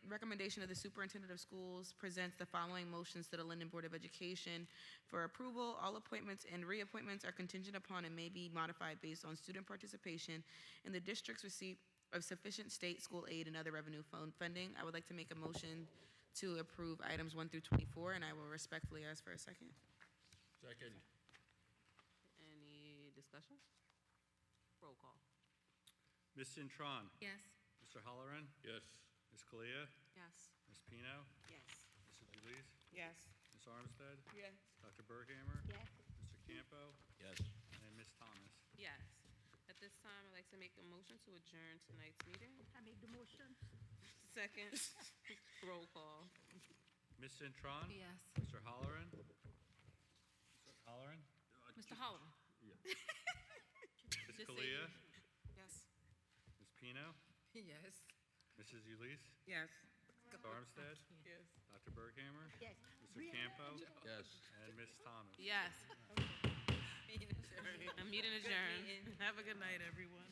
recommendation of the Superintendent of Schools, presents the following motions to the Linden Board of Education for approval. All appointments and reappointments are contingent upon and may be modified based on student participation in the district's receipt of sufficient state, school aid, and other revenue funding. I would like to make a motion to approve items 1 through 24, and I will respectfully ask for a second. Second. Any discussion? Roll call. Ms. Cintron? Yes. Mr. Halloran? Yes. Ms. Kalia? Yes. Ms. Pino? Yes. Mrs. Ulyss? Yes. Ms. Armstead? Yes. Dr. Berghammer? Yes. Mr. Campo? Yes. And Ms. Thomas? Yes. At this time, I'd like to make a motion to adjourn tonight's meeting. I make the motion. Second. Roll call. Ms. Cintron? Yes. Mr. Halloran? Mr. Halloran? Mr. Holloman. Ms. Just say Kalia? Yes. Ms. Pino? Yes. Mrs. Ulyss? Yes. Ms. Armstead? Yes. Dr. Berghammer? Yes. Mr. Campo? Yes. And Ms. Thomas? Yes. A meeting adjourned. Have a good night, everyone.